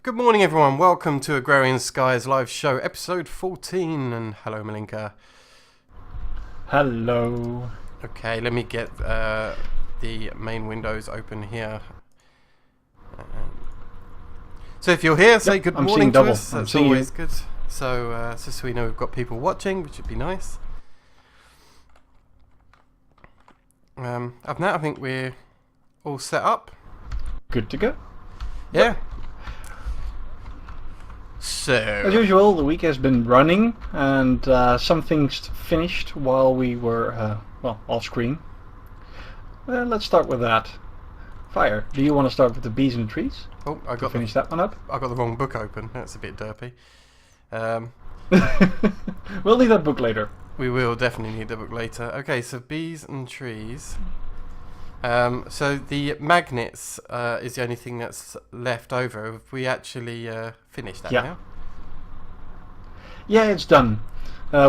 Good morning, everyone. Welcome to Agrarian Skies live show, episode 14. And hello, Malinka. Hello. Okay, let me get the main windows open here. So if you're here, say good morning to us. That's always good. So just so we know we've got people watching, which would be nice. Other than that, I think we're all set up. Good to go. Yeah. Yep. So, as usual, the week has been running, and some things finished while we were off screen. Let's start with that. Fire. Do you want to start with the bees and the trees? Oh, finish that one up. I got the wrong book open. That's a bit derpy. We'll need that book later. We will definitely need the book later. Okay, so bees and trees. So the magnets is the only thing that's left over. Have we actually finished that now? Yeah, it's done.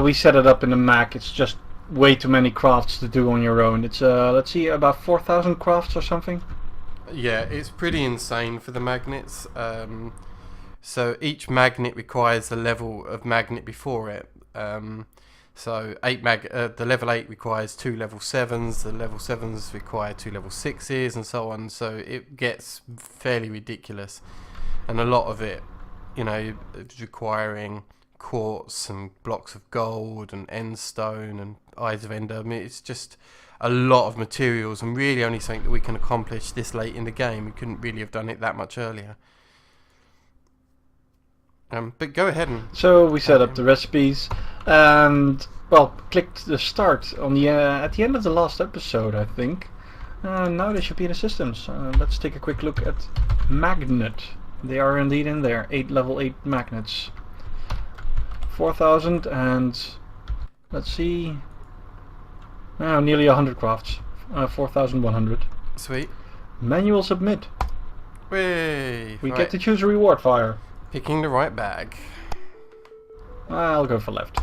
We set it up in the Mac. It's just way too many crafts to do on your own. It's let's see, about 4,000 crafts or something. Yeah, it's pretty insane for the magnets. So each magnet requires the level of magnet before it. So the level 8 requires 2 level 7s, the level 7s require 2 level 6s, and so on. So it gets fairly ridiculous. And a lot of it, is requiring quartz and blocks of gold and end stone and eyes of ender. I mean, it's just a lot of materials, and really only something that we can accomplish this late in the game. We couldn't really have done it that much earlier. But go ahead and... So we set up the recipes, and clicked the start on the at the end of the last episode, I think. Now they should be in the systems. Let's take a quick look at magnet. They are indeed in there. Level 8 magnets. 4,000 and let's see. Nearly 100 crafts. 4,100. Sweet. Manual submit. We get to choose a reward, Fire. Picking the right bag. I'll go for left.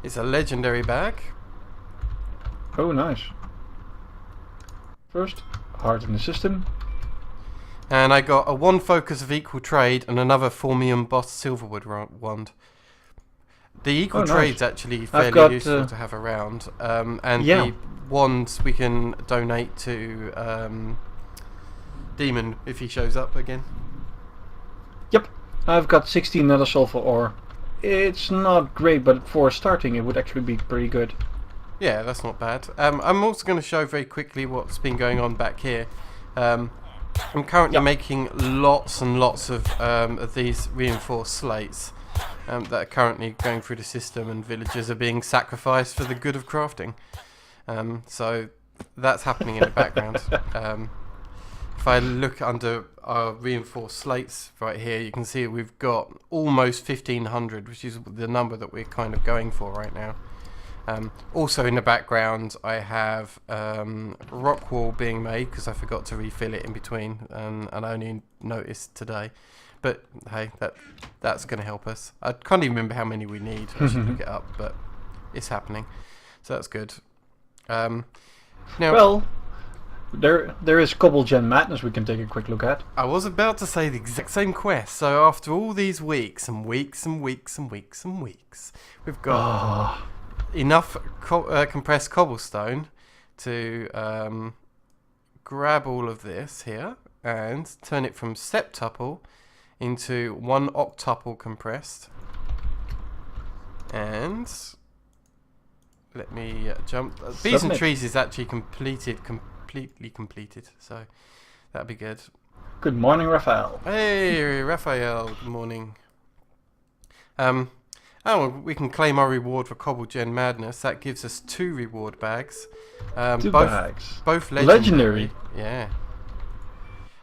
It's a legendary bag. Oh, nice. First, heart in the system. And I got a 1 focus of equal trade and another 4 me embossed silverwood wand. The equal trade's actually fairly useful to have around. And the wands we can donate to Demon if he shows up again. Yep, I've got 16 nether sulfur ore. It's not great, but for starting it would actually be pretty good. Yeah, that's not bad. I'm also going to show very quickly what's been going on back here. I'm currently making lots and lots of these reinforced slates that are currently going through the system, and villagers are being sacrificed for the good of crafting. So that's happening in the background. If I look under our reinforced slates right here, you can see we've got almost 1,500, which is the number that we're kind of going for right now. Also in the background, I have rock wall being made because I forgot to refill it in between, and I only noticed today. But hey, that's going to help us. I can't even remember how many we need. I should look it up, but it's happening, so that's good. Now, there is Cobble Gen Madness we can take a quick look at. I was about to say the exact same quest. So after all these weeks and weeks and weeks and weeks and weeks, we've got enough compressed cobblestone to grab all of this here and turn it from septuple into 1 octuple compressed. And let me jump. Bees and trees is actually completely completed, so that'd be good. Good morning, Raphael. Hey, Raphael. Good morning. We can claim our reward for Cobble Gen Madness. That gives us 2 reward bags. 2 bags. Both legendary. Yeah.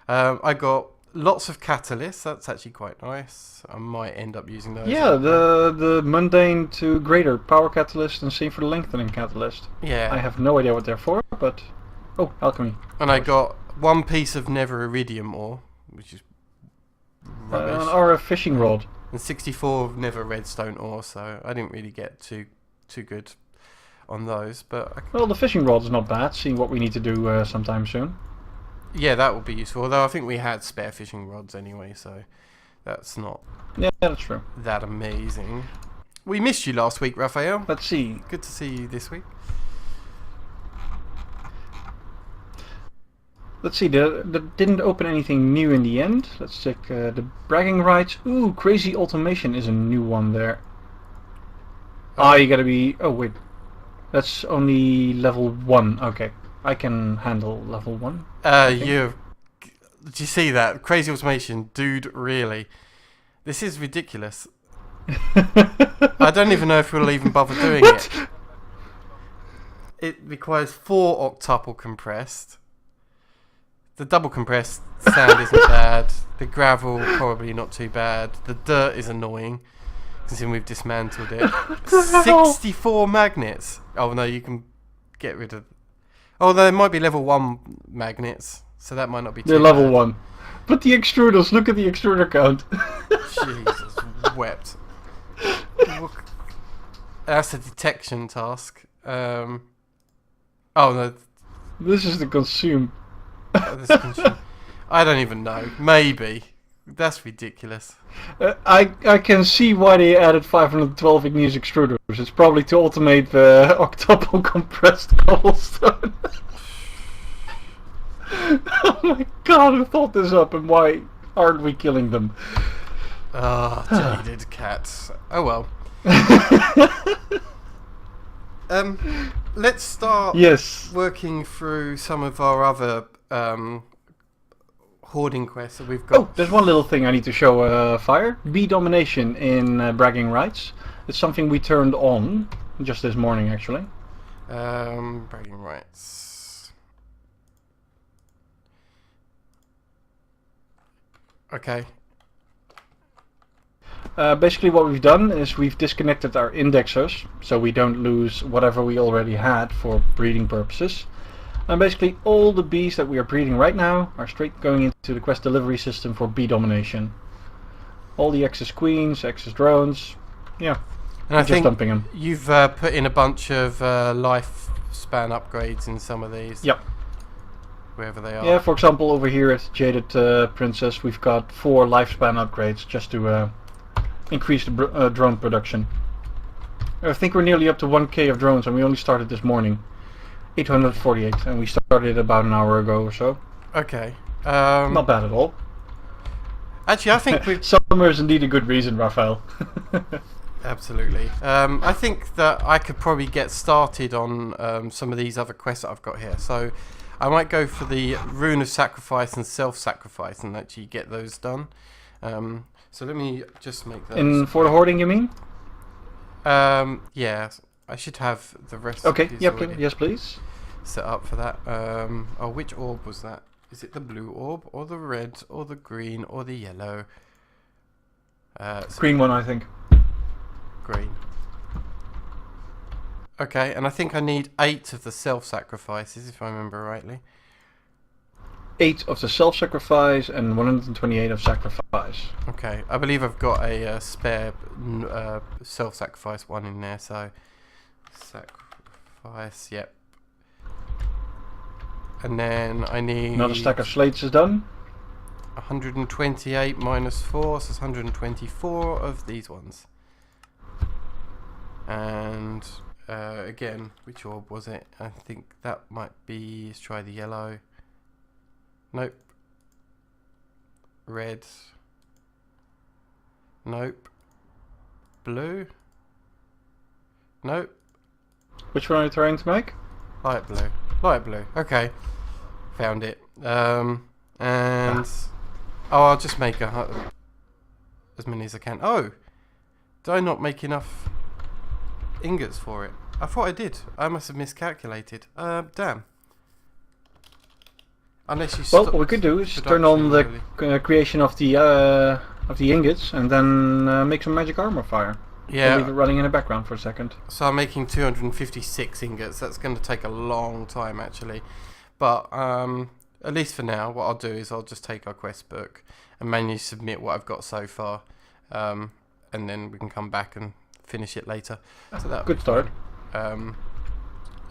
I got lots of catalysts. That's actually quite nice. I might end up using those. Yeah, the mundane to greater power catalyst, and same for the lengthening catalyst. Yeah. I have no idea what they're for, but alchemy. And I got 1 piece of nether iridium ore, which is rubbish. Or a fishing rod. And 64 of nether redstone ore, so I didn't really get too good on those. But well, the fishing rod is not bad. See what we need to do sometime soon. Yeah, that would be useful. Although I think we had spare fishing rods anyway, so that's not Yeah, that's true. that amazing. We missed you last week, Raphael. Let's see. Good to see you this week. Let's see, that didn't open anything new in the end. Let's check the bragging rights. Ooh, crazy automation is a new one there. Ah, you gotta be... Oh, wait. That's only level 1. Okay. I can handle level 1. Did you see that? Crazy automation. Dude, really? This is ridiculous. I don't even know if we'll even bother doing it. It requires 4 octuple compressed. The double compressed sand isn't bad. The gravel probably not too bad. The dirt is annoying, considering we've dismantled it. 64 magnets. Oh no, you can get rid of. Oh, there might be level 1 magnets, so that might not be too They're level bad. 1. But the extruders, look at the extruder count. Jesus wept. That's a detection task. Oh no. This is the consume. I don't even know. Maybe. That's ridiculous. I can see why they added 512 igneous extruders. It's probably to automate the octuple compressed cobblestone. Oh my god, who thought this up and why aren't we killing them? Ah, jaded cats. Oh well. Let's start working through some of our other hoarding quests that we've got. Oh, there's one little thing I need to show Fire. Bee domination in bragging rights. It's something we turned on just this morning actually. Bragging rights. Okay. Basically what we've done is we've disconnected our indexers so we don't lose whatever we already had for breeding purposes. And basically all the bees that we are breeding right now are straight going into the quest delivery system for bee domination. All the excess queens, excess drones, yeah, and I just think dumping them. You've put in a bunch of lifespan upgrades in some of these. Yep. Wherever they are. Yeah, for example over here at Jaded Princess we've got 4 lifespan upgrades just to increase the drone production. I think we're nearly up to 1k of drones and we only started this morning. 848 and we started about an hour ago or so. Okay. Not bad at all. Actually, I think we summer is indeed a good reason, Raphael. Absolutely. I think that I could probably get started on some of these other quests that I've got here. So I might go for the Rune of Sacrifice and Self-Sacrifice and actually get those done. So let me just make those. For the hoarding, you mean? Yeah, I should have the rest okay, of these yeah, already yes please. set up for that. Oh, which orb was that? Is it the blue orb, or the red, or the green, or the yellow? Green one, I think. Green. Okay, and I think I need 8 of the self-sacrifices, if I remember rightly. 8 of the self-sacrifice and 128 of sacrifice. Okay, I believe I've got a spare self-sacrifice one in there, so sacrifice, yep. And then I need another stack of slates is done. 128 minus 4, so it's 124 of these ones. And again, which orb was it? I think that might be, let's try the yellow. Nope. Red. Nope. Blue. Nope. Which one are you trying to make? Light blue. Light blue. Okay. Found it. And oh, I'll just make as many as I can. Oh, did I not make enough ingots for it? I thought I did. I must have miscalculated. Damn. Unless you. Well, what we could do is turn on the creation of the ingots and then make some magic armor fire. Yeah. Leave it running in the background for a second. So I'm making 256 ingots. That's going to take a long time, actually. But at least for now, what I'll do is I'll just take our quest book and manually submit what I've got so far, and then we can come back and finish it later. So that good start.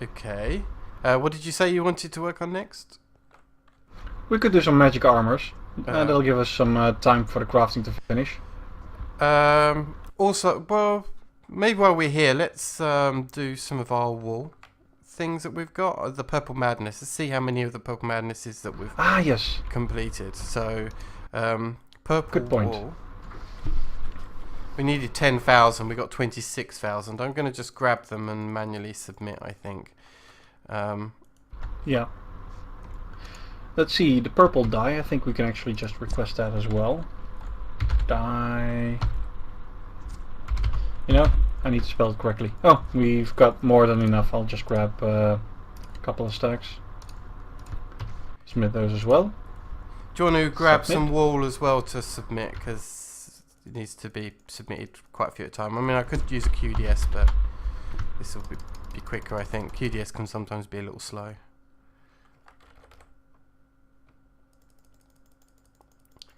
Okay. What did you say you wanted to work on next? We could do some magic armors. That'll give us some time for the crafting to finish. Also, well, maybe while we're here, let's do some of our wool things that we've got. The Purple Madness. Let's see how many of the Purple Madnesses that we've Yes. completed. So, purple Good point. wool. We needed 10,000. We got 26,000. I'm going to just grab them and manually submit, I think. Yeah. Let's see, the purple dye, I think we can actually just request that as well. Dye... You know, I need to spell it correctly. Oh, we've got more than enough. I'll just grab a couple of stacks. Submit those as well. Do you want to grab Submit. some wool as well to submit? Because it needs to be submitted quite a few at a time. I mean, I could use a QDS, but this will be quicker, I think. QDS can sometimes be a little slow.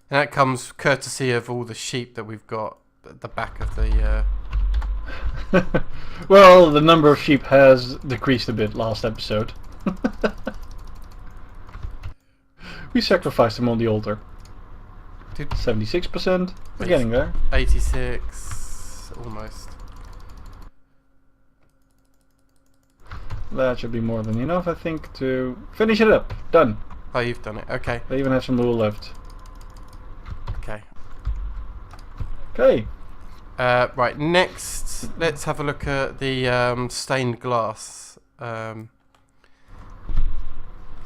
And that comes courtesy of all the sheep that we've got at the back of the... Well, the number of sheep has decreased a bit last episode. We sacrificed them on the altar. 76%. We're getting there. 86, almost. That should be more than enough, I think, to finish it up. Done. Oh, you've done it. Okay. They even have some wool left. Okay. Okay. Right, next, let's have a look at the stained glass.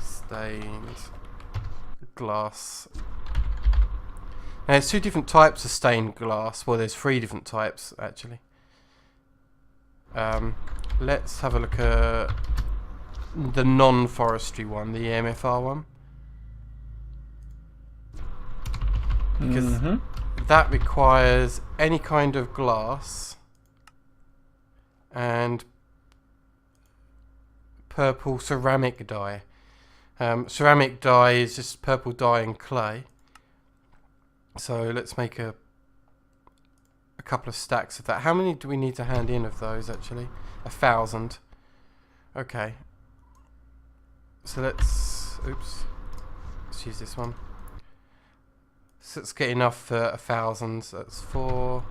Stained glass. Now, there's two different types of stained glass. Well, there's three different types, actually. Let's have a look at the non-forestry one, the EMFR one. Because that requires any kind of glass and purple ceramic dye. Ceramic dye is just purple dye and clay. So let's make a couple of stacks of that. How many do we need to hand in of those, actually? 1,000. Okay. So let's use this one. So let's get enough for 1,000. So that's 4.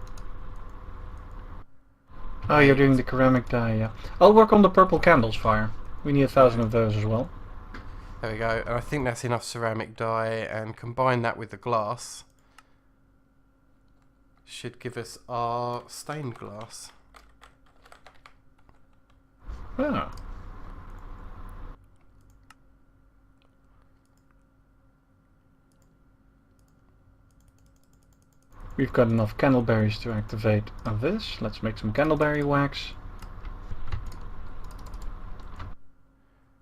Oh, you're doing the ceramic dye, yeah. I'll work on the purple candles fire. We need 1,000 of those as well. There we go. And I think that's enough ceramic dye, and combine that with the glass. Should give us our stained glass. Ah. We've got enough candleberries to activate this. Let's make some candleberry wax.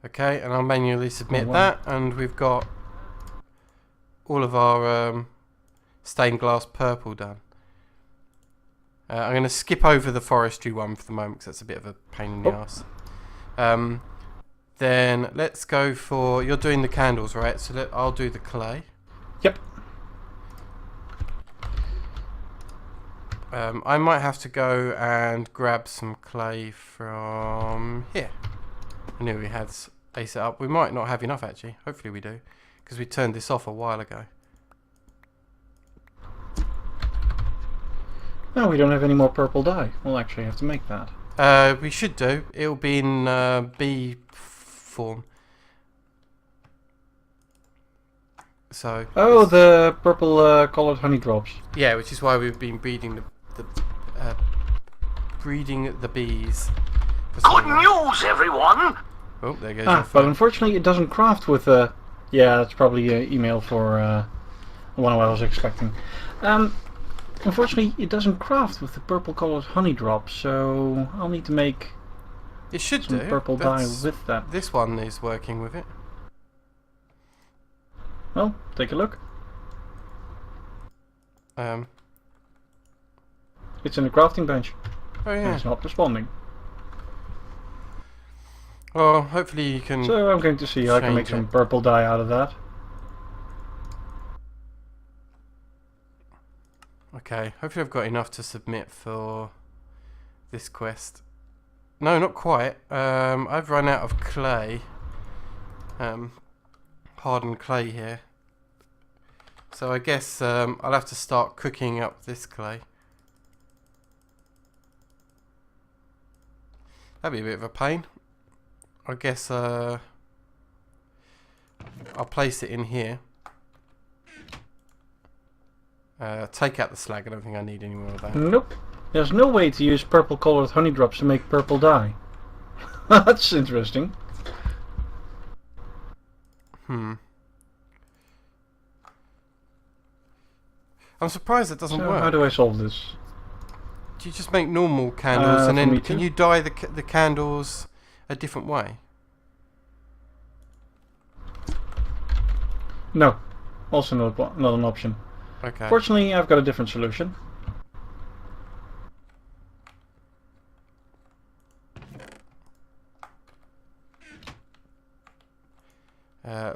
Okay, and I'll manually submit that, and we've got all of our stained glass purple done. I'm going to skip over the forestry one for the moment because that's a bit of a pain in the arse. Then let's go for... You're doing the candles, right? So I'll do the clay. Yep. I might have to go and grab some clay from here. I knew we had ace it up. We might not have enough, actually. Hopefully we do, because we turned this off a while ago. No, we don't have any more purple dye. We'll actually have to make that. We should do. It'll be in B form. So. Oh, the purple colored honey drops. Yeah, which is why we've been breeding the bees. Good news, everyone! Oh, there goes your But phone. unfortunately it doesn't craft with a... Yeah, that's probably an email for one I was expecting. Unfortunately it doesn't craft with the purple colored honey drops, so I'll need to make It should some do. purple dye with that. This one is working with it. Well, take a look. It's in the crafting bench. Oh And yeah. it's not responding. Well, hopefully you can. So I'm going to see how I can make change some it. purple dye out of that. Okay, hopefully I've got enough to submit for this quest. No, not quite. I've run out of clay. hardened clay here. So I guess I'll have to start cooking up this clay. That'd be a bit of a pain. I guess I'll place it in here. Take out the slag. I don't think I need any more of that. Nope. There's no way to use purple colored honey drops to make purple dye. That's interesting. I'm surprised it doesn't So work. how do I solve this? Do you just make normal candles and for me then can too. you dye the candles a different way? No. Also not an option. Okay. Fortunately, I've got a different solution.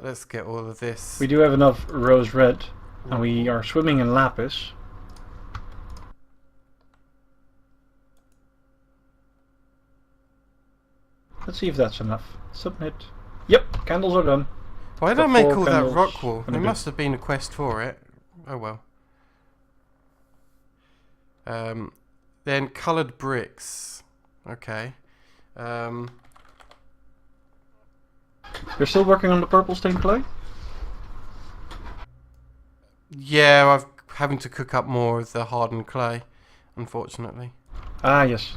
Let's get all of this. We do have enough rose red, and we are swimming in lapis. Let's see if that's enough. Submit. Yep, candles are done. Why did I got make 4 all that candles rock wool? and There a bit. must have been a quest for it. Oh well. Then coloured bricks. Okay. You're still working on the purple stained clay? Yeah, I'm having to cook up more of the hardened clay, unfortunately. Ah, yes.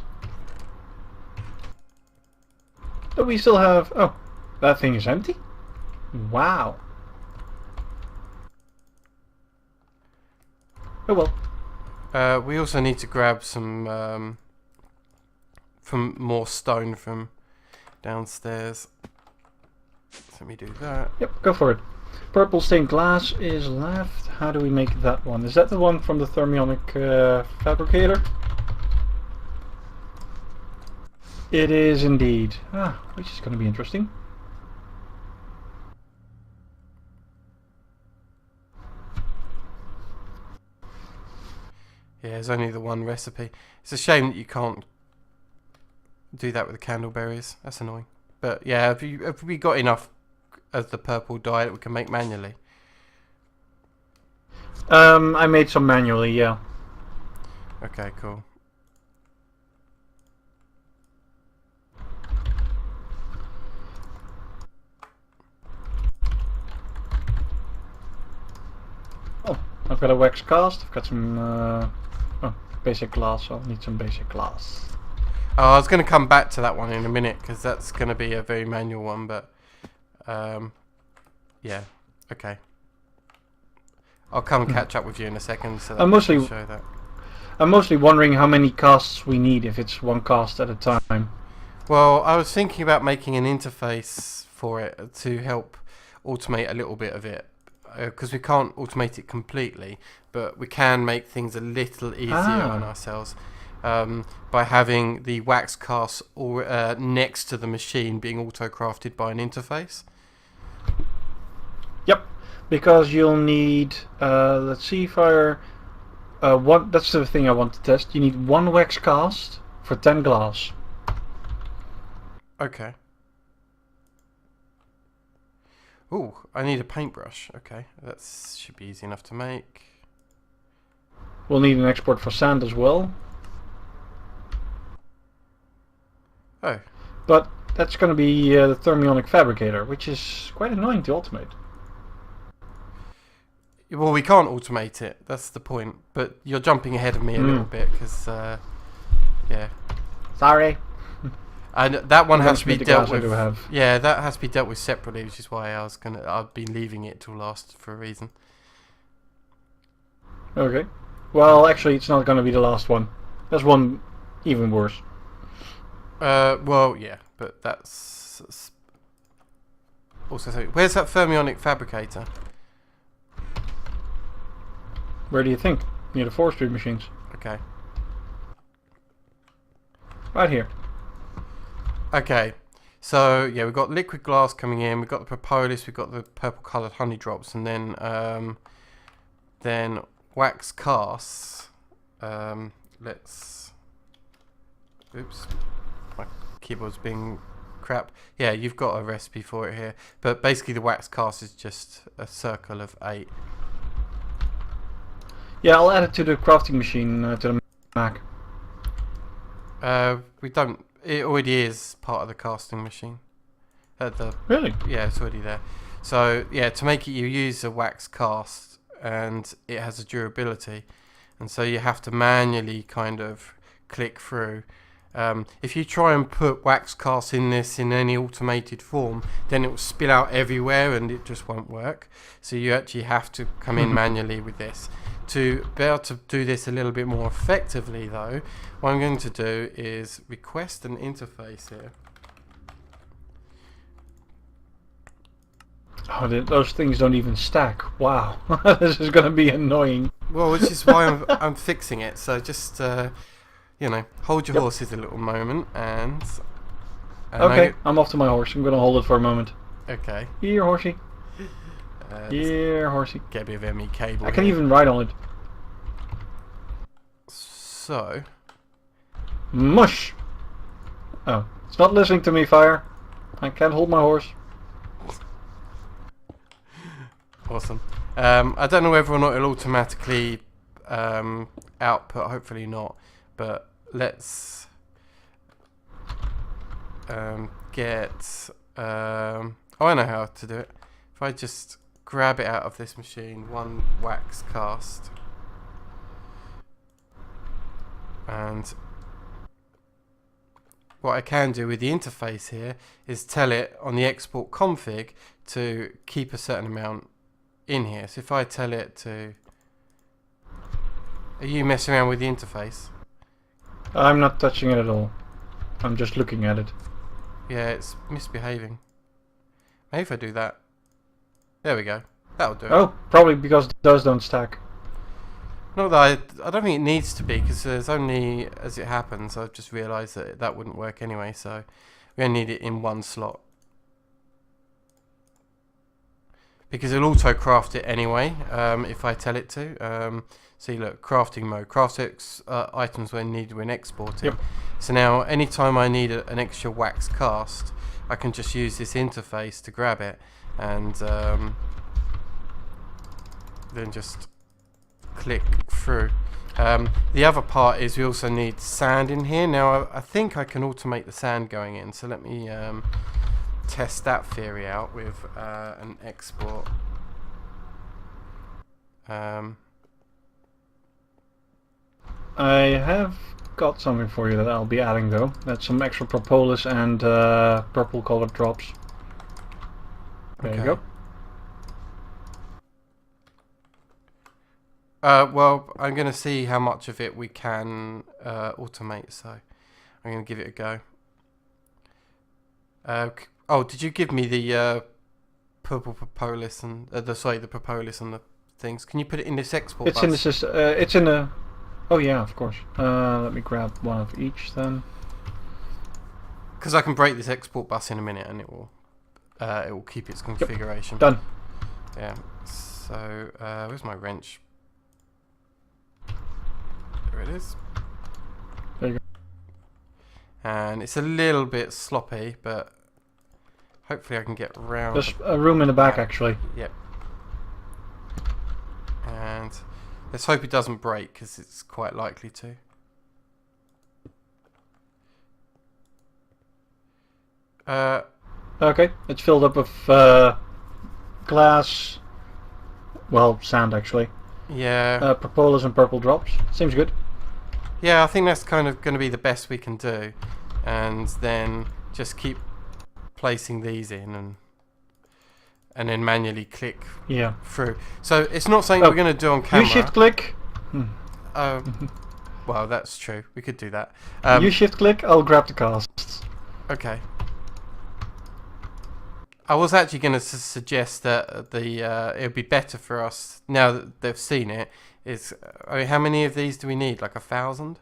But we still have... Oh, that thing is empty? Wow. Oh well. We also need to grab some more stone from downstairs. So let me do that. Yep, go for it. Purple stained glass is left. How do we make that one? Is that the one from the thermionic fabricator? It is indeed. Ah, which is going to be interesting. Yeah, there's only the one recipe. It's a shame that you can't do that with the candleberries. That's annoying. But yeah, have we got enough of the purple dye that we can make manually? I made some manually, yeah. Okay, cool. Oh, I've got a wax cast. I've got some basic glass, so I'll need some basic glass. Oh, I was going to come back to that one in a minute because that's going to be a very manual one, but yeah, okay. I'll come and catch up with you in a second so that I'm I can mostly- show that. I'm mostly wondering how many casts we need if it's one cast at a time. Well, I was thinking about making an interface for it to help automate a little bit of it because we can't automate it completely, but we can make things a little easier on ourselves by having the wax cast next to the machine being auto-crafted by an interface. Yep, because you'll need, let's see if that's the thing I want to test. You need 1 wax cast for 10 glass. Okay. Ooh, I need a paintbrush. Okay, that should be easy enough to make. We'll need an export for sand as well. Oh, But that's going to be the thermionic fabricator, which is quite annoying to automate. well, we can't automate it. That's the point. But you're jumping ahead of me a little bit because, yeah. Sorry. And that one has to be the dealt glass I with. do have. Yeah, that has to be dealt with separately, which is why I've been leaving it till last for a reason. Okay. Well, actually, it's not going to be the last one. There's one even worse. Well, yeah, but that's also. Where's that thermionic fabricator? Where do you think? Near the forestry machines. Okay. Right here. Okay, so yeah, we've got liquid glass coming in. We've got the propolis. We've got the purple coloured honey drops, and then wax casts. Let's. Oops, my keyboard's being crap. Yeah, you've got a recipe for it here. But basically the wax cast is just a circle of 8. Yeah, I'll add it to the crafting machine, to the Mac. We don't... It already is part of the casting machine. Really? Yeah, it's already there. So, yeah, to make it, you use a wax cast, and it has a durability. And so you have to manually kind of click through. If you try and put wax cast in this in any automated form, then it will spill out everywhere and it just won't work. So you actually have to come in manually with this. To be able to do this a little bit more effectively though, what I'm going to do is request an interface here. Oh, those things don't even stack. Wow, this is going to be annoying. Well, which is why I'm fixing it. So just, you know, hold your horses a little moment and okay, I'm off to my horse. I'm going to hold it for a moment. Okay. Here, horsey. Here, horsey. Get a bit of ME cable. I can even ride on it. So. Mush! Oh, it's not listening to me, Fire. I can't hold my horse. Awesome. I don't know whether or not it'll automatically output, hopefully not, but let's get... oh, I know how to do it. If I just grab it out of this machine, one wax cast, and what I can do with the interface here is tell it on the export config to keep a certain amount in here. So if I tell it to... Are you messing around with the interface? I'm not touching it at all. I'm just looking at it. Yeah, it's misbehaving. Maybe if I do that. There we go. That'll do it. Oh, probably because those don't stack. Not that I don't think it needs to be, because there's only, as it happens, I've just realised that that wouldn't work anyway, so we only need it in one slot. Because it'll auto craft it anyway, if I tell it to. See, look, crafting mode. Crafts items when needed when exporting. Yep. So now, anytime I need an extra wax cast, I can just use this interface to grab it, and then just click through. The other part is we also need sand in here. Now, I think I can automate the sand going in, so let me... test that theory out with an export. I have got something for you that I'll be adding though. That's some extra propolis and purple colored drops. There you go. Well, I'm going to see how much of it we can automate, so I'm going to give it a go. Oh, did you give me the purple propolis and the propolis and the things? Can you put it in this export? It's bus? It's in the. Oh yeah, of course. Let me grab one of each then. Because I can break this export bus in a minute, and it will keep its configuration. Yep. Done. Yeah. So where's my wrench? There it is. There you go. And it's a little bit sloppy, but hopefully I can get around. There's a room in the back actually. Yep. And let's hope it doesn't break, because it's quite likely to. Okay, it's filled up with glass. Well, sand actually. Yeah. Propolis and purple drops. Seems good. Yeah, I think that's kind of going to be the best we can do, and then just keep placing these in and then manually click through. So it's not something we're going to do on camera. You shift click. Well, that's true. We could do that. You shift click. I'll grab the casts. Okay. I was actually going to suggest that it would be better for us, now that they've seen it, is, I mean, how many of these do we need? Like 1,000?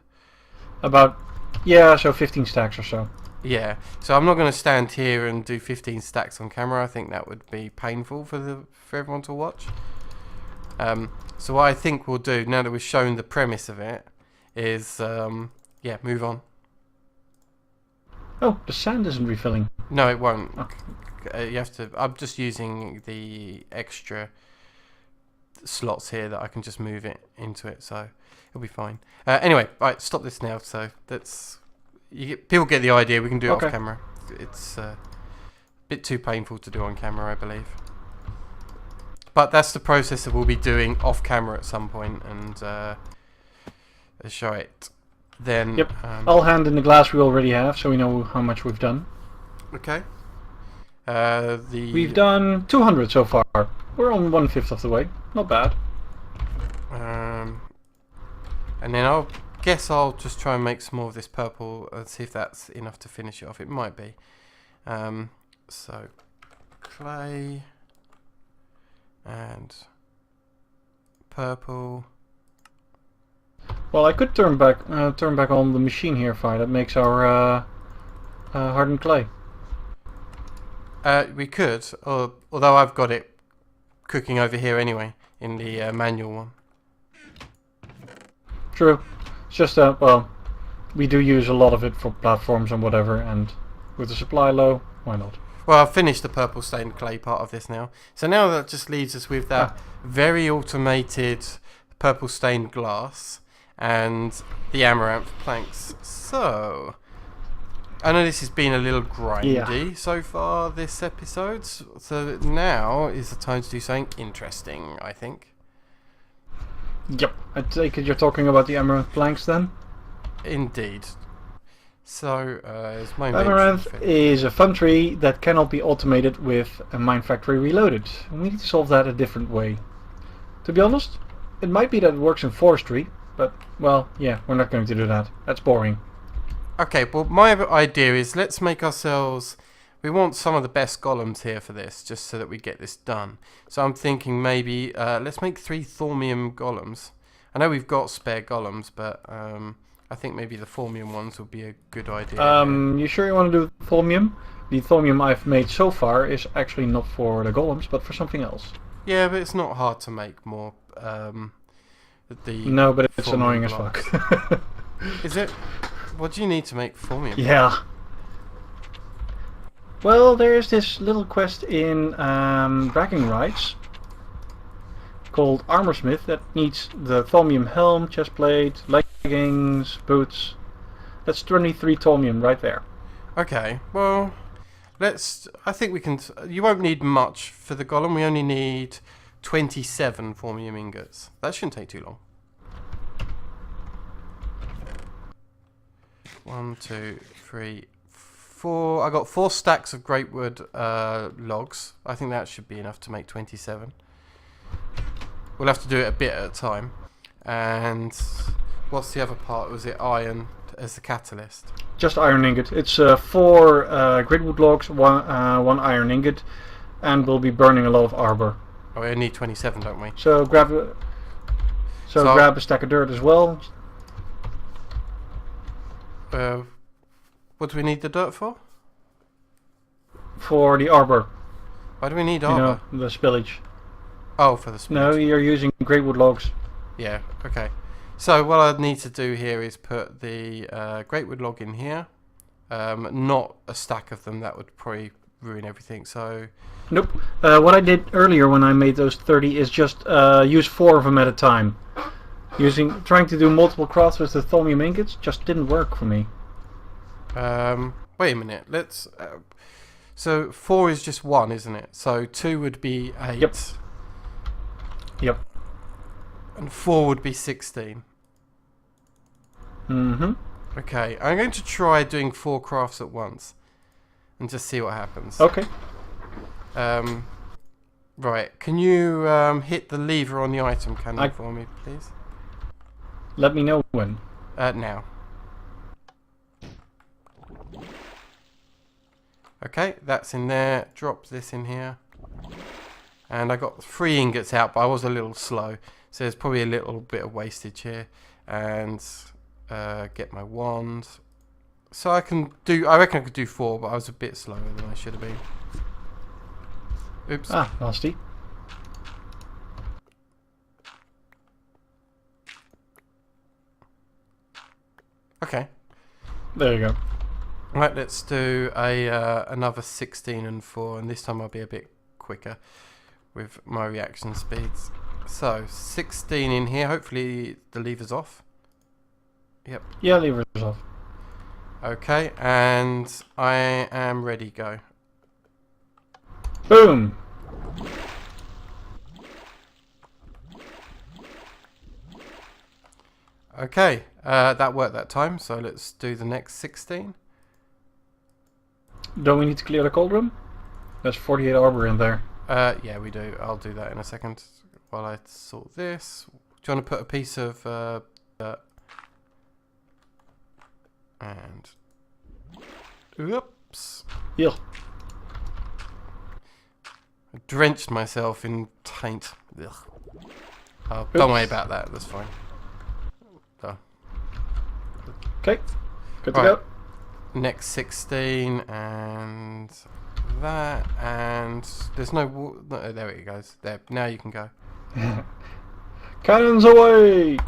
About, yeah, so 15 stacks or so. Yeah, so I'm not going to stand here and do 15 stacks on camera. I think that would be painful for everyone to watch. So what I think we'll do, now that we've shown the premise of it, is, yeah, move on. Oh, the sand isn't refilling. No, it won't. Oh. You have to. I'm just using the extra slots here that I can just move it into it, so it'll be fine. Anyway, right, stop this now. So that's people get the idea. We can do it off camera. It's a bit too painful to do on camera, I believe. But that's the process that we'll be doing off camera at some point, and show it then. Yep. I'll hand in the glass we already have, so we know how much we've done. Okay. We've done 200 so far. We're on 1/5 of the way. Not bad. And then I'll just try and make some more of this purple and see if that's enough to finish it off. It might be. So clay and purple. Well, I could turn back on the machine here, fire that makes our hardened clay. We could, although I've got it cooking over here anyway in the manual one. True. It's just that, well, we do use a lot of it for platforms and whatever, and with the supply low, why not? Well, I've finished the purple stained clay part of this now. So now that just leaves us with that very automated purple stained glass and the amaranth planks. So I know this has been a little grindy so far this episode, so now is the time to do something interesting, I think. Yep. I take it you're talking about the amaranth planks then? Indeed. So, is my Amaranth is a fun tree that cannot be automated with a Mine Factory Reloaded. We need to solve that a different way. To be honest, it might be that it works in forestry, but, well, yeah, we're not going to do that. That's boring. Okay, well, my idea is let's make ourselves... We want some of the best golems here for this, just so that we get this done. So I'm thinking maybe let's make 3 thormium golems. I know we've got spare golems, but I think maybe the thormium ones would be a good idea. You sure you want to do thormium? The thormium I've made so far is actually not for the golems, but for something else. Yeah, but it's not hard to make more. No, but it's annoying as fuck. Is it? What do you need to make thormium? Yeah. Well, there's this little quest in Bragging Rights called Armorsmith that needs the thormium helm, chestplate, leggings, boots. That's 23 thormium right there. Okay, well, I think we can... You won't need much for the golem. We only need 27 thormium ingots. That shouldn't take too long. 1, 2, 3, 4. I got 4 stacks of great wood logs. I think that should be enough to make 27. We'll have to do it a bit at a time. And what's the other part? Was it iron as the catalyst? Just iron ingot. It's 4 great wood logs, 1 iron ingot, and we'll be burning a lot of arbor. Oh, we only need 27, don't we? So grab a stack of dirt as well. What do we need the dirt for? For the arbor. Why do we need arbor? You know, the spillage. Oh, for the spillage. No, you're using great wood logs. Yeah, okay. So what I need to do here is put the great wood log in here. Not a stack of them, that would probably ruin everything, so... Nope. What I did earlier when I made those 30 is just use 4 of them at a time. Trying to do multiple crafts with the thormium ingots just didn't work for me. Wait a minute, let's... so 4 is just 1, isn't it? So 2 would be 8. Yep. And 4 would be 16. Mm-hmm. Okay, I'm going to try doing 4 crafts at once. And just see what happens. Okay. Right, can you hit the lever on the item cannon for me, please? Let me know when. Now. Okay, that's in there. Drop this in here. And I got 3 ingots out, but I was a little slow. So there's probably a little bit of wastage here. And get my wand. So I reckon I could do 4, but I was a bit slower than I should have been. Oops. Ah, nasty. Okay. There you go. Right, let's do another 16 and 4, and this time I'll be a bit quicker with my reaction speeds. So 16 in here. Hopefully the lever's off. Yep. Yeah, lever's off. Okay, and I am ready. Go. Boom. Okay, that worked that time. So let's do the next 16. Don't we need to clear the cauldron? There's 48 arbor in there. Yeah, we do. I'll do that in a second while I sort this. Do you want to put a piece of dirt? And oops. Yeah. I drenched myself in taint. Ugh. Oh, don't worry about that. That's fine. Okay. Good to Right. go. Next 16 and that, and there's no, no, there it goes. There. Now you can go. Cannons away!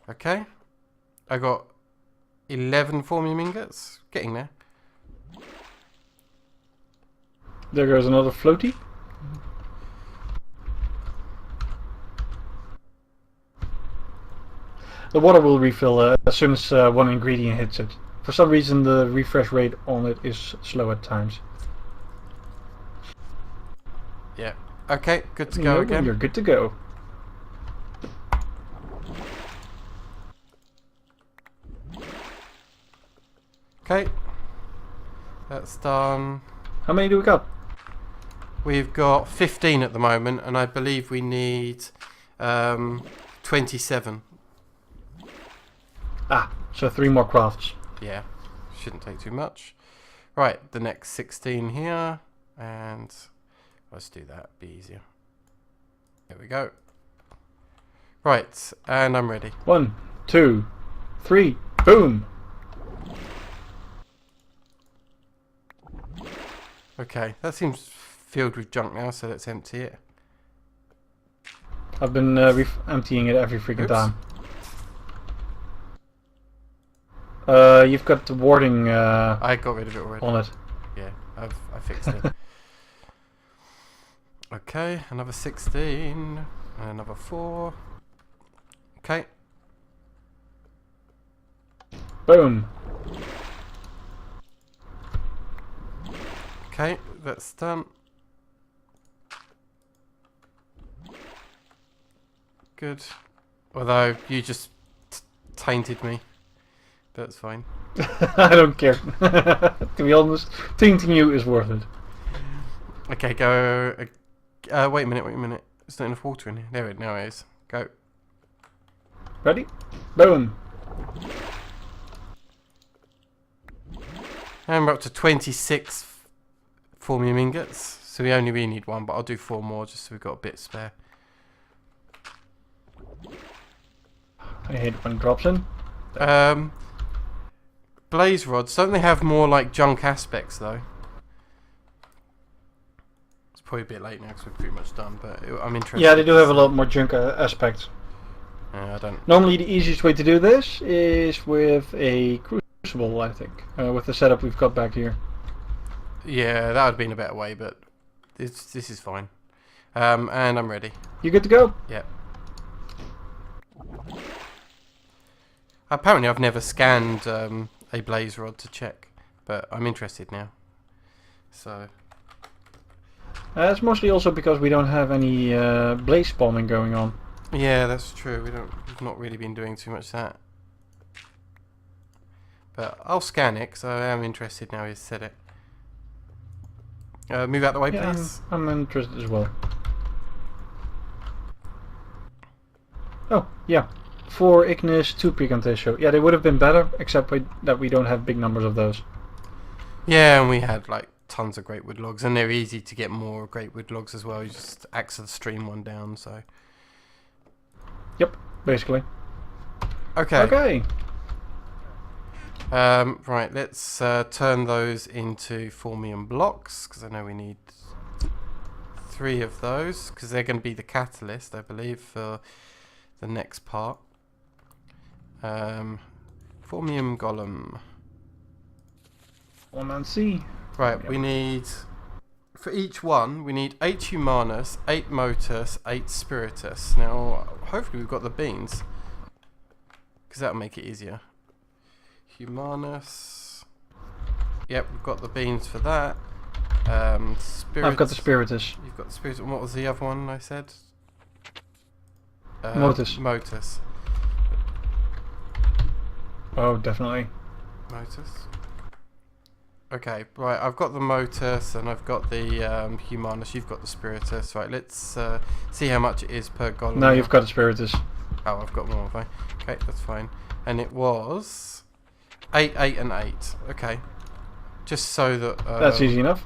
Okay. I got 11 formium ingots. Getting there. There goes another floaty. The water will refill as soon as one ingredient hits it. For some reason the refresh rate on it is slow at times. Yeah. Okay, good to You go know, again. you're good to go. Okay. That's done. How many do we got? We've got 15 at the moment, and I believe we need 27. Ah, so 3 more crafts. Yeah, shouldn't take too much. Right, the next 16 here, and let's do that, be easier. There we go. Right, and I'm ready. 1, 2, 3, boom! Okay, that seems filled with junk now, so let's empty it. I've been emptying it every freaking Oops. time. You've got the warding I got rid of it already. on it. Yeah, I fixed it. Okay, another 16, and another 4. Okay. Boom! Okay, that's done. Good. Although you just tainted me. That's fine. I don't care. To be honest, tainting you is worth it. Okay, go. Wait a minute. There's not enough water in here. There it now is. Go. Ready? Boom! And we're up to 26 formium ingots. So we only really need 1, but I'll do 4 more just so we've got a bit spare. I hate when it drops in. Blaze rods, don't they have more like junk aspects though? It's probably a bit late now because we're pretty much done, but I'm interested. Yeah, they do have a lot more junk aspects. I don't. Normally the easiest way to do this is with a crucible, I think. With the setup we've got back here. Yeah, that would have been a better way, but this is fine. And I'm ready. You good to go? Yep. Apparently I've never scanned a blaze rod to check, but I'm interested now. So It's mostly also because we don't have any blaze spawning going on. yeah, that's true. We've not really been doing too much of that. But I'll scan it because I am interested now. He's said it. Move out the way, Yeah, please. I'm interested as well. Oh, yeah. 4 ignis, 2 picantesco. Yeah, they would have been better, except that we don't have big numbers of those. Yeah, and we had like tons of great wood logs, and they're easy to get more great wood logs as well. You just axe the stream one down. So Yep, basically. okay. Okay. Right, let's turn those into formium blocks because I know we need 3 of those because they're going to be the catalyst, I believe, for the next part. Formium golem. One and see. Right, we need, for each one, we need 8 Humanus, 8 Motus, 8 Spiritus. Now, hopefully we've got the beans, because that'll make it easier. Humanus. Yep, we've got the beans for that. Spiritus. I've got the Spiritus. You've got the Spiritus. And what was the other one I said? Motus. Motus. Oh, definitely. Motus. Okay, right, I've got the Motus and I've got the Humanus, you've got the Spiritus. Right, let's see how much it is per golem. No, you've got the Spiritus. Oh, I've got more, have I? Okay, that's fine. And it was 8, 8 and 8. Okay. Just so that... That's easy enough.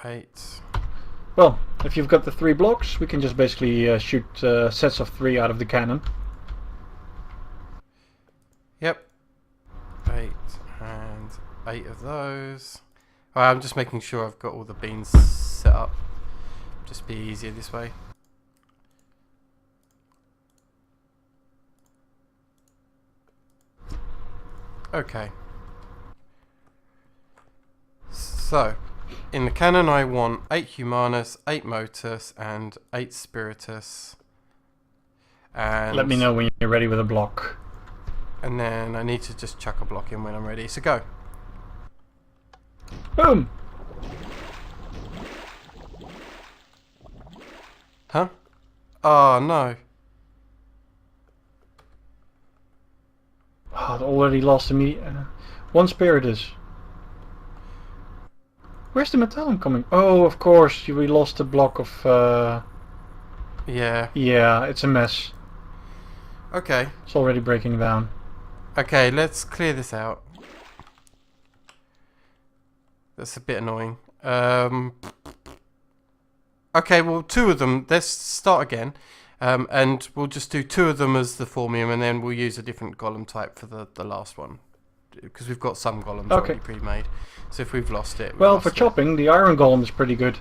8. Well, if you've got the 3 blocks, we can just basically shoot sets of 3 out of the cannon. Yep. 8 and 8 of those. Right, I'm just making sure I've got all the beans set up. Just be easier this way. Okay. So, in the cannon I want 8 Humanus, 8 Motus and 8 Spiritus. And Let me know when you're ready with a block. And then I need to just chuck a block in when I'm ready. So go. Boom! Huh? Oh no. Oh, I'd already lost immediate. One Spiritus. Where's the Metallum coming? Oh, of course, we lost a block of. Yeah. Yeah, it's a mess. Okay. It's already breaking down. Okay, let's clear this out. That's a bit annoying. Okay, well, 2 of them. Let's start again. And we'll just do 2 of them as the Formium, and then we'll use a different golem type for the last one. Because we've got some golems already pre-made. So if we've lost it... Well, for chopping, the Iron Golem is pretty good.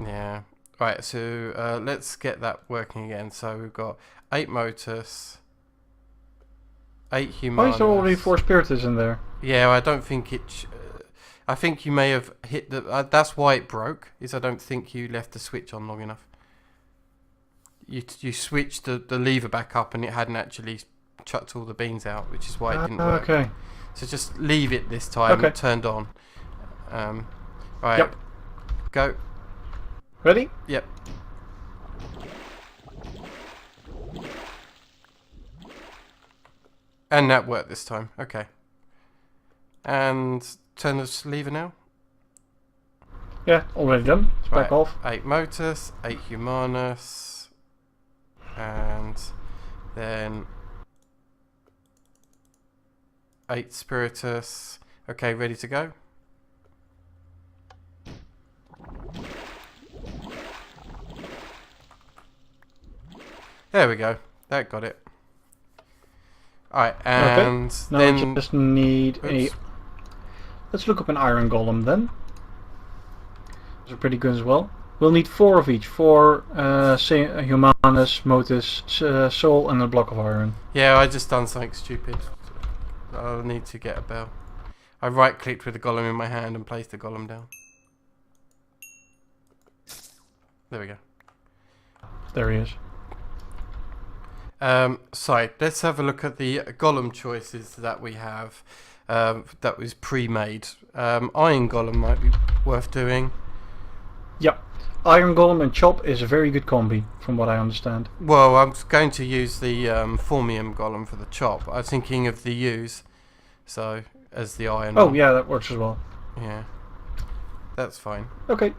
Yeah. Right, so let's get that working again. So we've got 8 Motus... 8 Humanus. Why is there already 4 Spiritus in there? Yeah, I don't think it... I think you may have hit the... that's why it broke, is I don't think you left the switch on long enough. You switched the lever back up and it hadn't actually chucked all the beans out, which is why it didn't work. Okay. So just leave it this time, turned on. Right, yep. Go. Ready? Yep. And that worked this time. Okay. And turn the lever now. Yeah, already done. It's back off. 8 Motus, 8 Humanus, and then 8 Spiritus. Okay, ready to go. There we go. That got it. Alright, and now then we just need a... Let's look up an Iron Golem then. Those are pretty good as well. We'll need 4 of each. 4 Humanus, Motus, Soul, and a block of iron. Yeah, I just done something stupid. I'll need to get a bell. I right-clicked with the golem in my hand and placed the golem down. There we go. There he is. So, let's have a look at the golem choices that we have. That was pre-made. Iron Golem might be worth doing. Yep. Iron Golem and Chop is a very good combi, from what I understand. Well, I'm going to use the Formium Golem for the chop. I was thinking of the use, so as the iron. Oh, yeah, that works as well. Yeah, that's fine. Okay.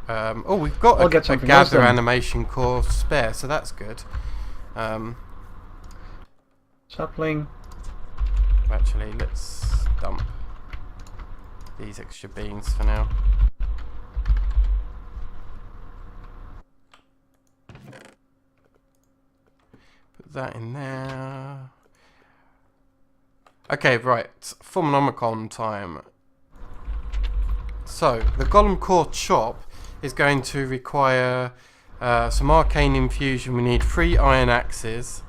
Oh, we've got a gather animation core spare, so that's good. Sapling. Actually, let's dump these extra beans for now. Put that in there. Okay, right. Formonomicon time. So, the Golem Core Chop is going to require some arcane infusion. We need 3 iron axes,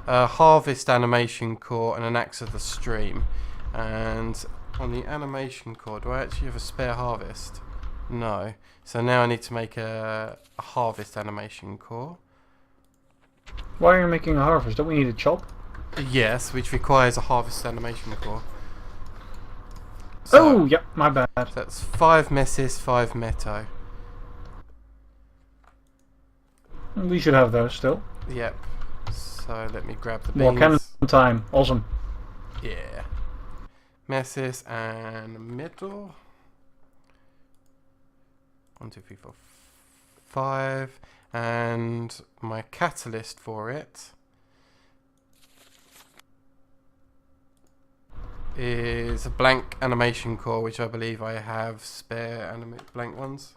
a harvest animation core, and an axe of the stream. And on the animation core, do I actually have a spare harvest? No. So now I need to make a harvest animation core. Why are you making a harvest? Don't we need a chop? Yes, which requires a harvest animation core. So, oh, yep, my bad. that's 5 messis, 5 meto. We should have those still. Yep. So let me grab the beans. More cannon time. Awesome. Yeah. Messis and metal. 1, 2, 3, 4, 5. And my catalyst for it is a blank animation core, which I believe I have spare blank ones.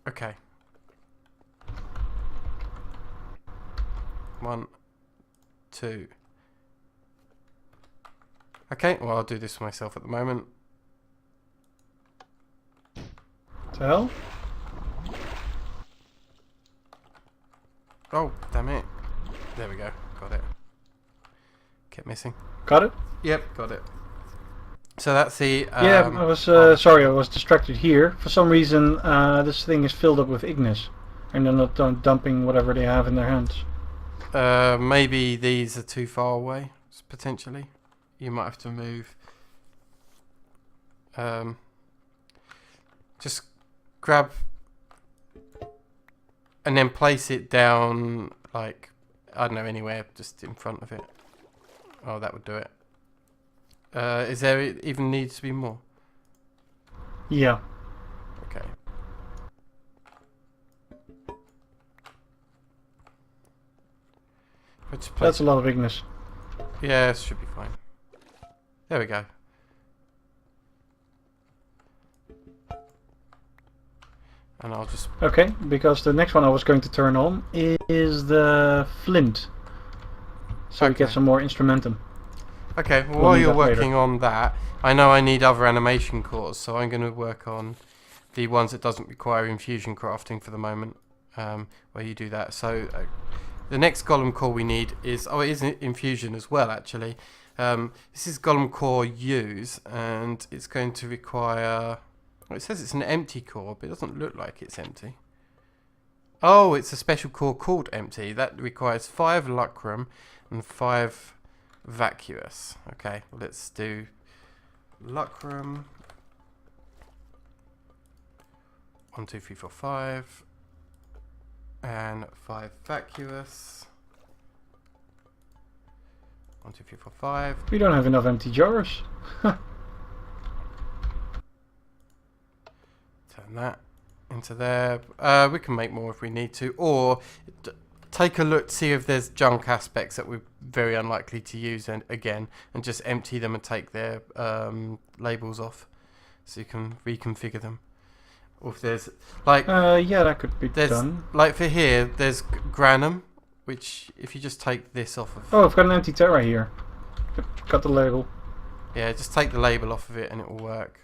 Okay. 1, 2. Okay, well I'll do this myself at the moment. What the hell? Oh, damn it. There we go. Got it. Kept missing. Got it? Yep, got it. So that's the... yeah, I was sorry, I was distracted here. For some reason, this thing is filled up with Ignis. And they're not dumping whatever they have in their hands. Maybe these are too far away, potentially. You might have to move. Just grab and then place it down, like, I don't know, anywhere just in front of it. Oh, that would do it. Is there even needs to be more? Yeah. Okay. That's a lot of Ignis. Yeah, it should be fine. There we go. And I'll just... Okay, because the next one I was going to turn on is the flint. So we get some more instrumentum. Okay, well, We'll while need you're that later. working on that, I know I need other animation cores, so I'm going to work on the ones that doesn't require infusion crafting for the moment, where you do that. So the next golem core we need is... Oh, it is infusion as well, actually. This is golem core use, and it's going to require... Well, it says it's an empty core, but it doesn't look like it's empty. Oh, it's a special core called empty. That requires 5 lucrum and 5 vacuous. Okay, well, let's do lucrum. 1, 2, 3, 4, 5. And 5 vacuous. 1, 2, 3, 4, 5. We don't have enough empty jars. Turn that into there. We can make more if we need to, or take a look, see if there's junk aspects that we're very unlikely to use again, and just empty them and take their labels off, so you can reconfigure them. Or if there's like yeah, that could be there's done. like for here, there's granum, which if you just take this off of, Oh, I've got an empty Terra here. Got the label. yeah, just take the label off of it and it will work.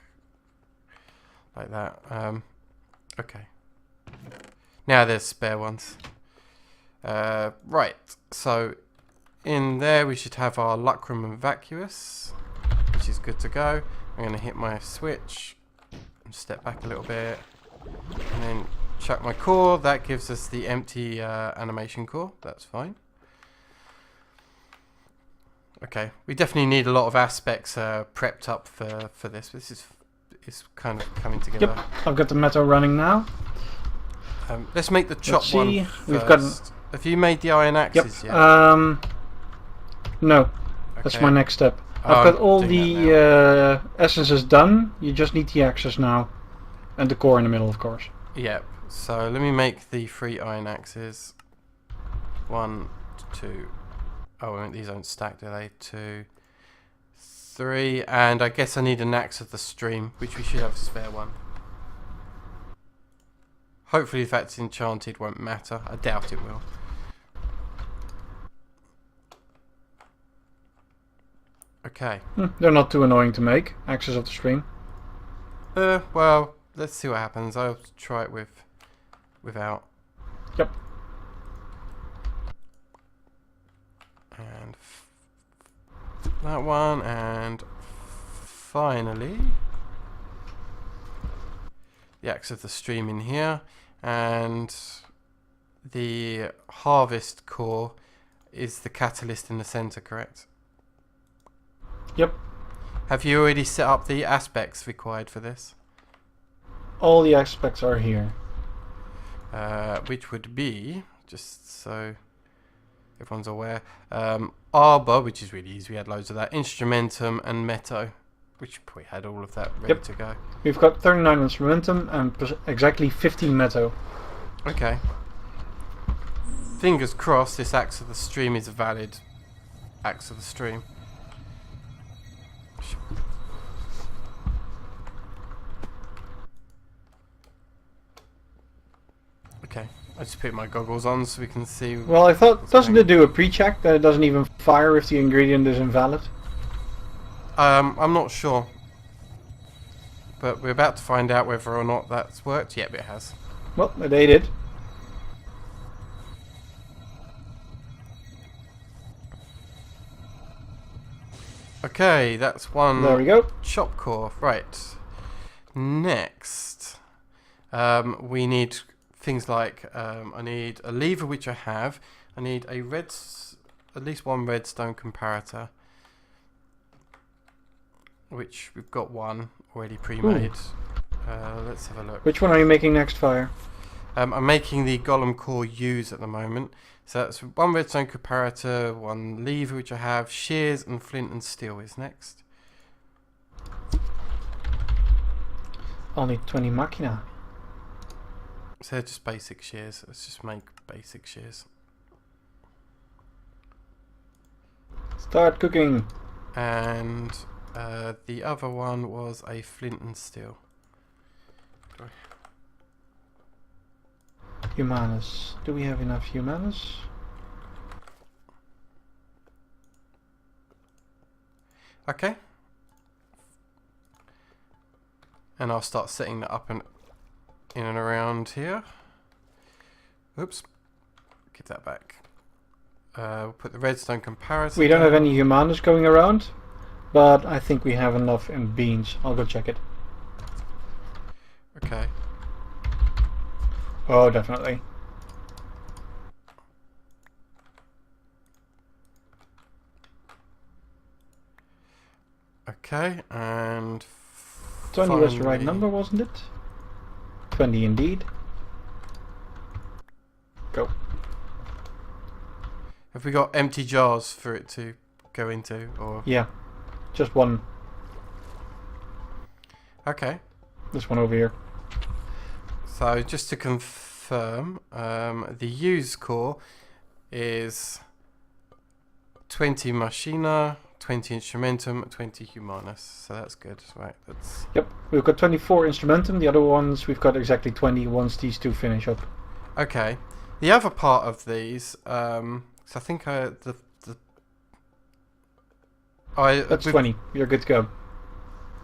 Like that. Okay. Now there's spare ones. Right. So in there we should have our lucrum and vacuous, which is good to go. I'm going to hit my switch and step back a little bit, and then chuck my core. That gives us the empty animation core. That's fine. Okay. We definitely need a lot of aspects prepped up for this. This is kind of coming together. Yep, I've got the metal running now. Let's make the chop Let's one see. first. We've got. Have you made the iron Yep. axes yet? No, that's Okay. my next step. Oh, I've got I'm all doing the essences done. You just need the axes now, and the core in the middle, of course. Yep. So let me make the 3 iron axes. 1, 2. Oh, these don't stack, do they? 2, 3, and I guess I need an axe of the stream, which we should have a spare one. Hopefully if that's enchanted won't matter. I doubt it will. Okay. They're not too annoying to make. Axes of the stream. Well, let's see what happens. I'll try it without. Yep. And that one, and finally the axe of the stream in here, and the harvest core is the catalyst in the center, correct? Yep. Have you already set up the aspects required for this? All the aspects are here. Which would be, just so everyone's aware, Arbor, which is really easy, we had loads of that, Instrumentum and Meto, which we had all of that ready to go. We've got 39 Instrumentum and exactly 15 Meto. Okay. Fingers crossed this axe of the stream is a valid axe of the stream. Okay, I just put my goggles on so we can see. Well, I thought, doesn't it do a pre-check that it doesn't even fire if the ingredient is invalid? I'm not sure. But we're about to find out whether or not that's worked. Yep, it has. Well, they did. Okay, that's one. There we go. Chop core. Right. Next, we need things like I need a lever, which I have. I need a at least one redstone comparator, which we've got one already pre-made. Let's have a look. Which one are you making next, Fire? I'm making the golem core use at the moment. So that's one redstone comparator, one lever, which I have. Shears and flint and steel is next. I'll need 20 machina. So they're just basic shears. Let's just make basic shears. Start cooking. And the other one was a flint and steel. Humanus. Do we have enough Humanus? Okay. And I'll start setting that up in and around here. Oops. Give that back. We'll put the redstone comparator. We don't have any Humanus going around, but I think we have enough in beans. I'll go check it. Okay. Oh, definitely. Okay, and 20 was the right finally- number, wasn't it? 20 indeed. Go. Have we got empty jars for it to go into, or? Yeah, just one. Okay. This one over here. So just to confirm, the use core is 20 machina, 20 instrumentum, 20 humanus. So that's good, right? That's Yep, we've got 24 instrumentum. The other ones we've got exactly 20 once these two finish up. okay. The other part of these, so I think That's we've- 20. You're good to go.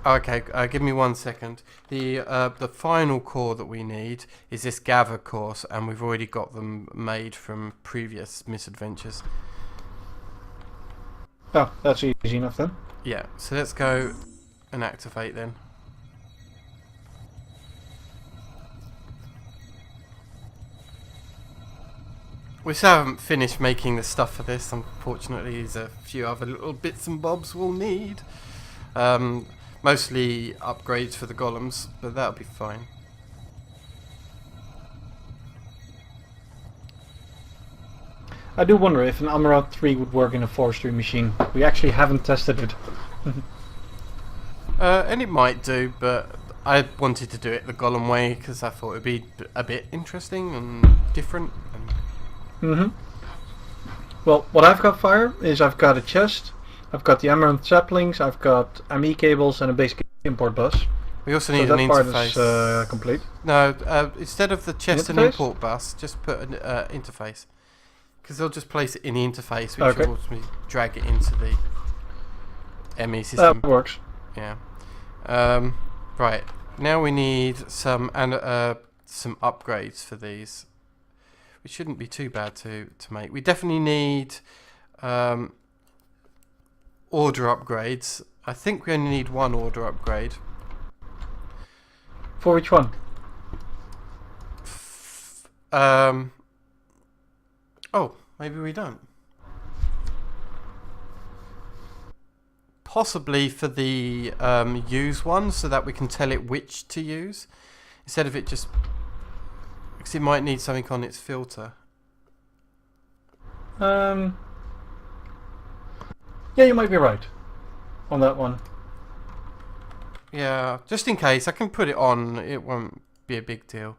Okay, give me 1 second. The final core that we need is this gather course, and we've already got them made from previous misadventures. Oh, that's easy enough then. Yeah, so let's go and activate then. We still haven't finished making the stuff for this, unfortunately. There's a few other little bits and bobs we'll need. Mostly upgrades for the golems, but that'll be fine. I do wonder if an Amaranth 3 would work in a forestry machine. We actually haven't tested it. And it might do, but I wanted to do it the golem way because I thought it'd be a bit interesting and different. Well, what I've got, Fire, is I've got a chest, I've got the Amaranth saplings, I've got ME cables and a basic import bus. We also So need an that part interface. is complete. No, instead of the chest and Interface? import bus, just put an interface. Because they'll just place it in the interface, which Okay. will ultimately drag it into the ME system. That works. Yeah. Right. now we need some upgrades for these. Which shouldn't be too bad to make. We definitely need order upgrades. I think we only need one order upgrade. For which one? Oh, maybe we don't. Possibly for the use one, so that we can tell it which to use. Instead of it just... Because it might need something on its filter. Yeah, you might be right on that one. Yeah, just in case. I can put it on. It won't be a big deal.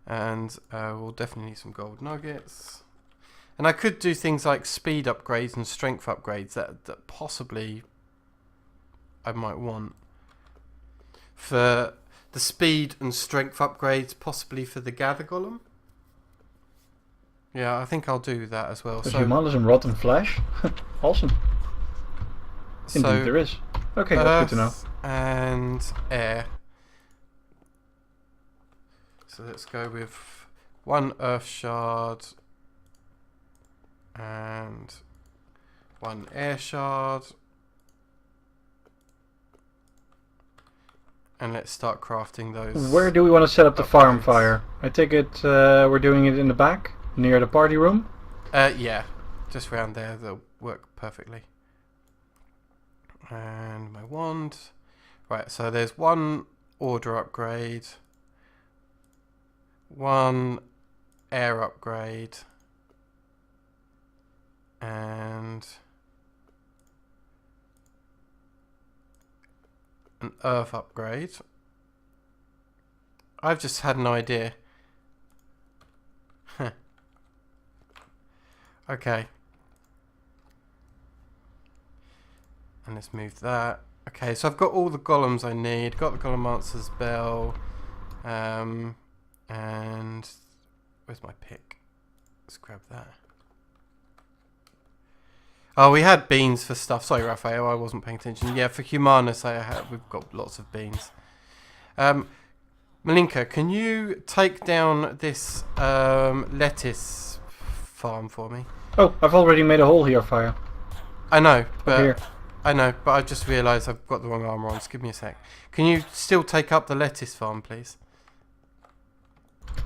And we'll definitely need some gold nuggets. And I could do things like speed upgrades and strength upgrades that possibly I might want. For the speed and strength upgrades, possibly for the gather golem. Yeah, I think I'll do that as well. There's So, Humanus and Rotten Flesh. Awesome. Indeed, so there is. Okay, that's good to know. and air. So let's go with one earth shard and one air shard. And let's start crafting those. Where do we want to set up the farm upgrades. fire? I take it we're doing it in the back, near the party room? Yeah, just around there. They'll work perfectly. And my wand. Right, so there's one order upgrade, one air upgrade, and an earth upgrade. I've just had an idea. Okay. And let's move that. Okay, so I've got all the golems I need. Got the Golemancer's bell. And where's my pick? Let's grab that. Oh, we had beans for stuff. Sorry, Raphael, I wasn't paying attention. Yeah, for Humanus, we've got lots of beans. Malinka, can you take down this lettuce farm for me? Oh, I've already made a hole here, fire. I know, but Here. I know, but I just realised I've got the wrong armour on. Just give me a sec. Can you still take up the lettuce farm, please?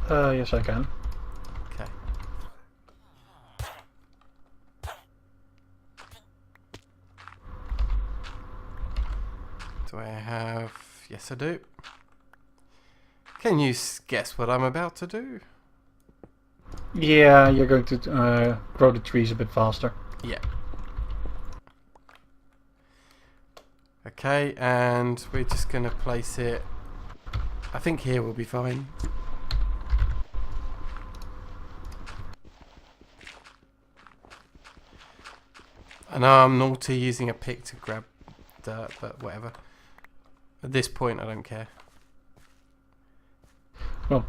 Yes, I can. Okay. Do I have... Yes, I do. Can you guess what I'm about to do? Yeah, you're going to grow the trees a bit faster. Yeah. Okay, and we're just going to place it... I think here will be fine. I know I'm naughty using a pick to grab dirt, but whatever. At this point, I don't care. Well,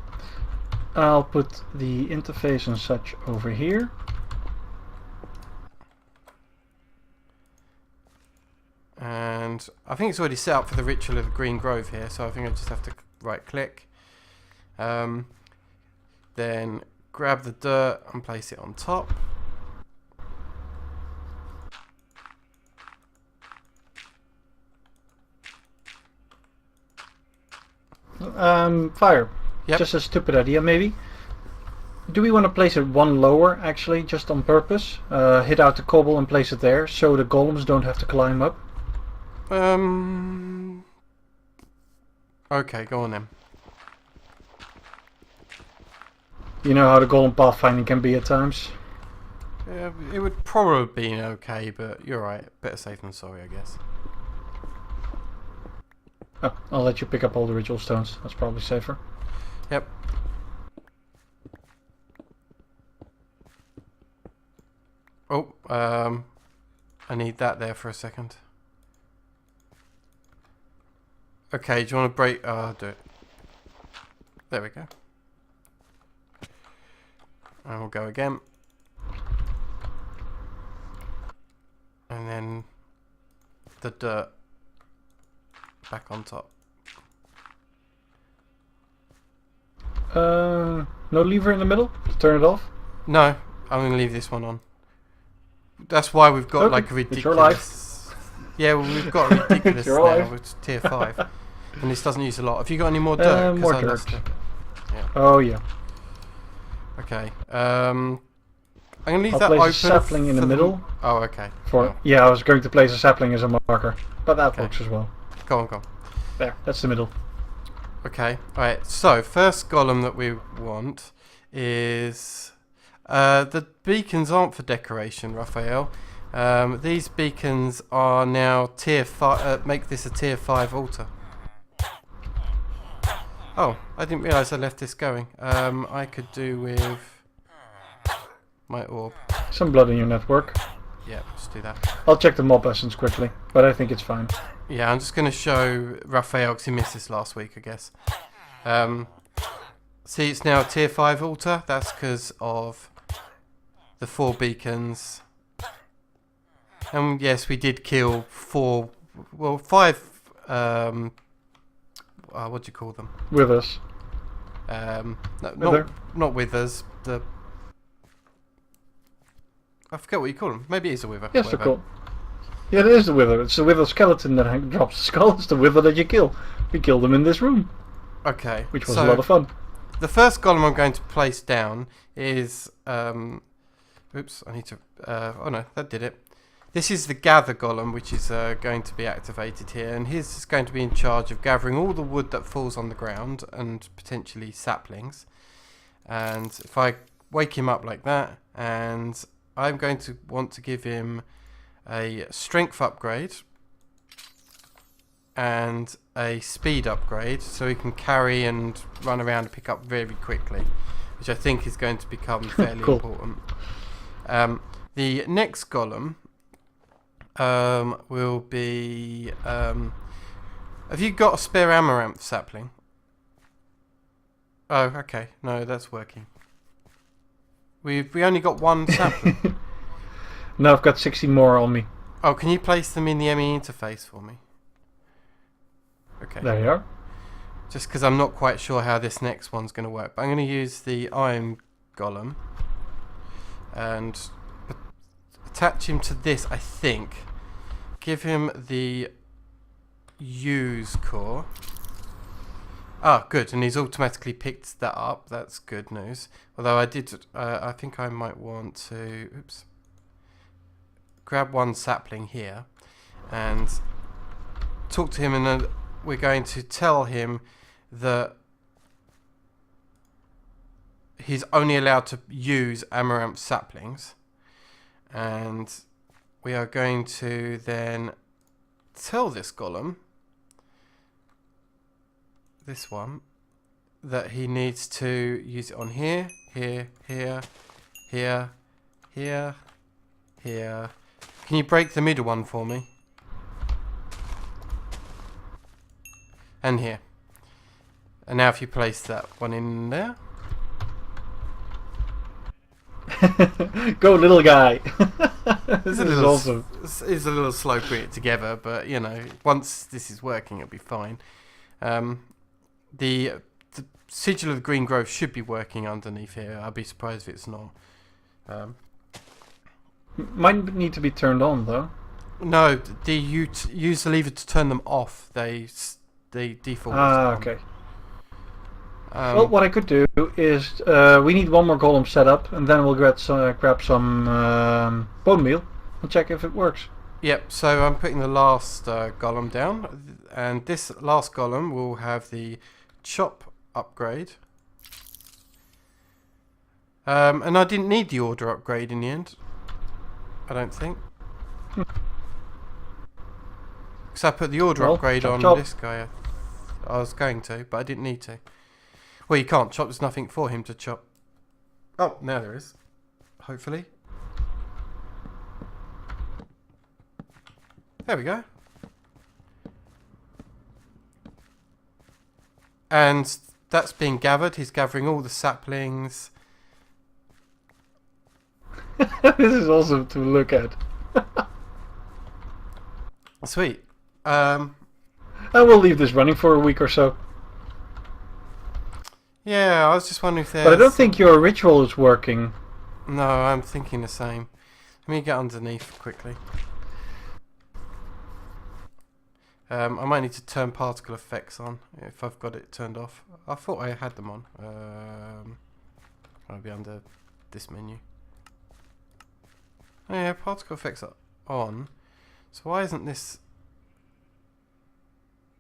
I'll put the interface and such over here. And I think it's already set up for the ritual of the green grove here, so I think I just have to right click. Then grab the dirt and place it on top. Fire. Yep. Just a stupid idea, maybe. Do we want to place it one lower, actually, just on purpose? Hit out the cobble and place it there, so the golems don't have to climb up? Okay, go on then. You know how the golem pathfinding can be at times. Yeah, it would probably be okay, but you're right. Better safe than sorry, I guess. Oh, I'll let you pick up all the ritual stones. That's probably safer. Yep. Oh, I need that there for a second. Okay, do you want to break? Oh, I'll do it. There we go. And we'll go again. And then the dirt back on top. No lever in the middle to turn it off? No, I'm going to leave this one on. That's why we've got Okay, like a it's your life. ridiculous... Yeah, well, we've got a ridiculous It's your now. life. It's tier 5. And this doesn't use a lot. Have you got any more dirt? 'Cause More I dirt. lost it. Yeah. Oh yeah. Okay. I'm going to leave I'll that place open. a sapling in the middle. Oh, okay. For Oh, yeah, I was going to place a sapling as a marker, but that Okay. works as well. go on, go on. There, that's the middle. Okay. Alright, so first golem that we want is... the beacons aren't for decoration, Raphael. These beacons are now tier 5. Make this a tier 5 altar. Oh, I didn't realise I left this going. I could do with my orb. Some blood in your network. Yeah, let's do that. I'll check the mob essence quickly, but I think it's fine. Yeah, I'm just going to show Raphael because he missed this last week, I guess. See, it's now a tier 5 altar. That's because of the 4 beacons. And yes, we did kill 5... what do you call them? With us. No, Wither? not withers. I forget what you call them. Maybe it is a wither. Yes, they're whatever. cool. Yeah, it is the wither. It's the wither skeleton that drops the skull. It's the wither that you kill. We killed them in this room, Okay. which was so a lot of fun. The first golem I'm going to place down is... oops, I need to... oh no, that did it. This is the gather golem, which is going to be activated here. And his is going to be in charge of gathering all the wood that falls on the ground and potentially saplings. And if I wake him up like that, and I'm going to want to give him a strength upgrade and a speed upgrade so he can carry and run around and pick up very quickly, which I think is going to become fairly Cool. important. The next golem will be... have you got a spare amaranth sapling? Oh, okay. No, that's working. We only got one sapling. Now I've got 60 more on me. Oh, can you place them in the ME interface for me? Okay. There you are. Just because I'm not quite sure how this next one's going to work. But I'm going to use the iron golem and attach him to this, I think. Give him the use core. Ah, good. And he's automatically picked that up. That's good news. Although I did... I think I might want to... Oops. Grab one sapling here and talk to him, and then we're going to tell him that he's only allowed to use amaranth saplings, and we are going to then tell this golem, this one, that he needs to use it on here, here, here, here, here, here. Can you break the middle one for me? And here. And now if you place that one in there. Go, little guy. It's This is awesome. It's a little slow putting it together, but you know, once this is working, it'll be fine. The sigil of the green growth should be working underneath here. I'd be surprised if it's not. Might need to be turned on though. No, you use the lever to turn them off. They default. Ah, okay. Well, what I could do is we need one more golem set up, and then we'll grab some bone meal and check if it works. Yep. So I'm putting the last golem down, and this last golem will have the chop upgrade. And I didn't need the order upgrade in the end. I don't think. Because I put the order upgrade chop, on chop. this guy. I was going to, but I didn't need to. Well, you can't chop. There's nothing for him to chop. Oh, now there is. Hopefully. There we go. And that's being gathered. He's gathering all the saplings. This is awesome to look at. Sweet. I will leave this running for a week or so. Yeah, I was just wondering if there's... But I don't think your ritual is working. No, I'm thinking the same. Let me get underneath quickly. I might need to turn particle effects on if I've got it turned off. I thought I had them on. I'll be under this menu. Oh yeah, particle effects are on. So why isn't this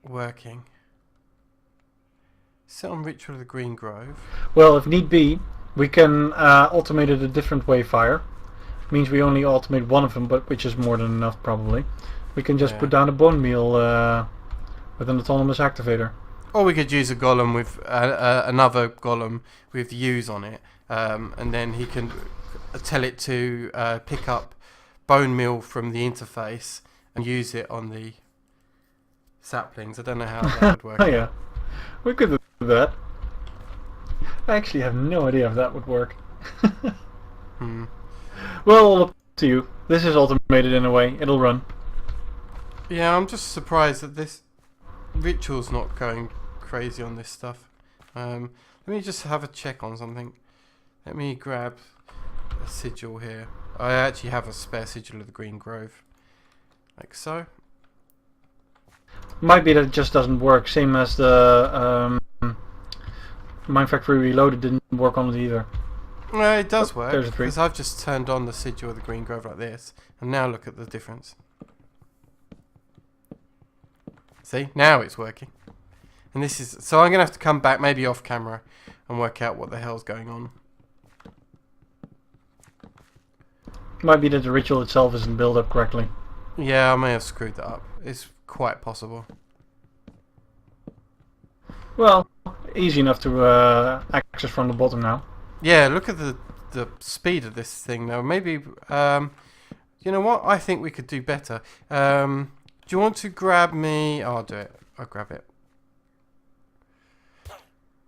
working? Set on Ritual of the Green Grove. Well, if need be, we can automate it a different way, Fire. Means we only automate one of them, but which is more than enough probably. We can just put down a bone meal with an autonomous activator. Or we could use a golem with another golem with U's on it, and then he can tell it to pick up bone meal from the interface and use it on the saplings. I don't know how that would work. Oh yeah, we could do that. I actually have no idea if that would work. Well, all up to you. This is automated in a way. It'll run. Yeah, I'm just surprised that this ritual's not going crazy on this stuff. Let me just have a check on something. Let me grab a sigil here. I actually have a spare sigil of the Green Grove. Like so. Might be that it just doesn't work. Same as the Mine Factory Reloaded didn't work on it either. No, it does work. There's a tree. Because I've just turned on the sigil of the Green Grove like this. And now look at the difference. See, now it's working. And this is... So I'm going to have to come back, maybe off camera, and work out what the hell's going on. Might be that the ritual itself isn't built up correctly. Yeah, I may have screwed that up. It's quite possible. Well, easy enough to access from the bottom now. Yeah, look at the speed of this thing, though. Maybe... you know what? I think we could do better. Do you want to grab me... Oh, I'll do it. I'll grab it.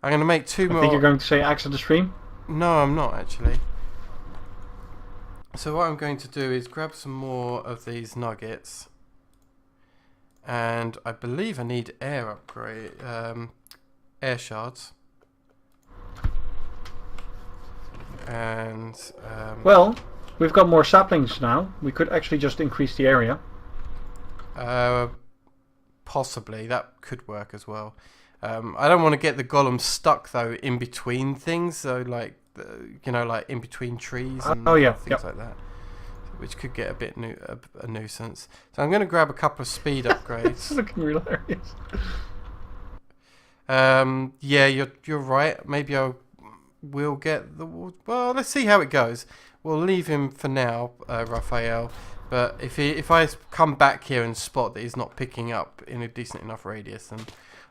I'm going to make two more... I think you're going to say exit the stream? No, I'm not, actually. So what I'm going to do is grab some more of these nuggets. And I believe I need air upgrade... air shards. And... well, we've got more saplings now. We could actually just increase the area. Possibly. That could work as well. I don't want to get the golem stuck, though, in between things. So, like, you know, like in between trees and things like that. Which could get a bit a nuisance. So I'm going to grab a couple of speed upgrades. It's looking hilarious. Yeah, you're right. Maybe I will get the... Well, let's see how it goes. We'll leave him for now, Raphael. But if I come back here and spot that he's not picking up in a decent enough radius, then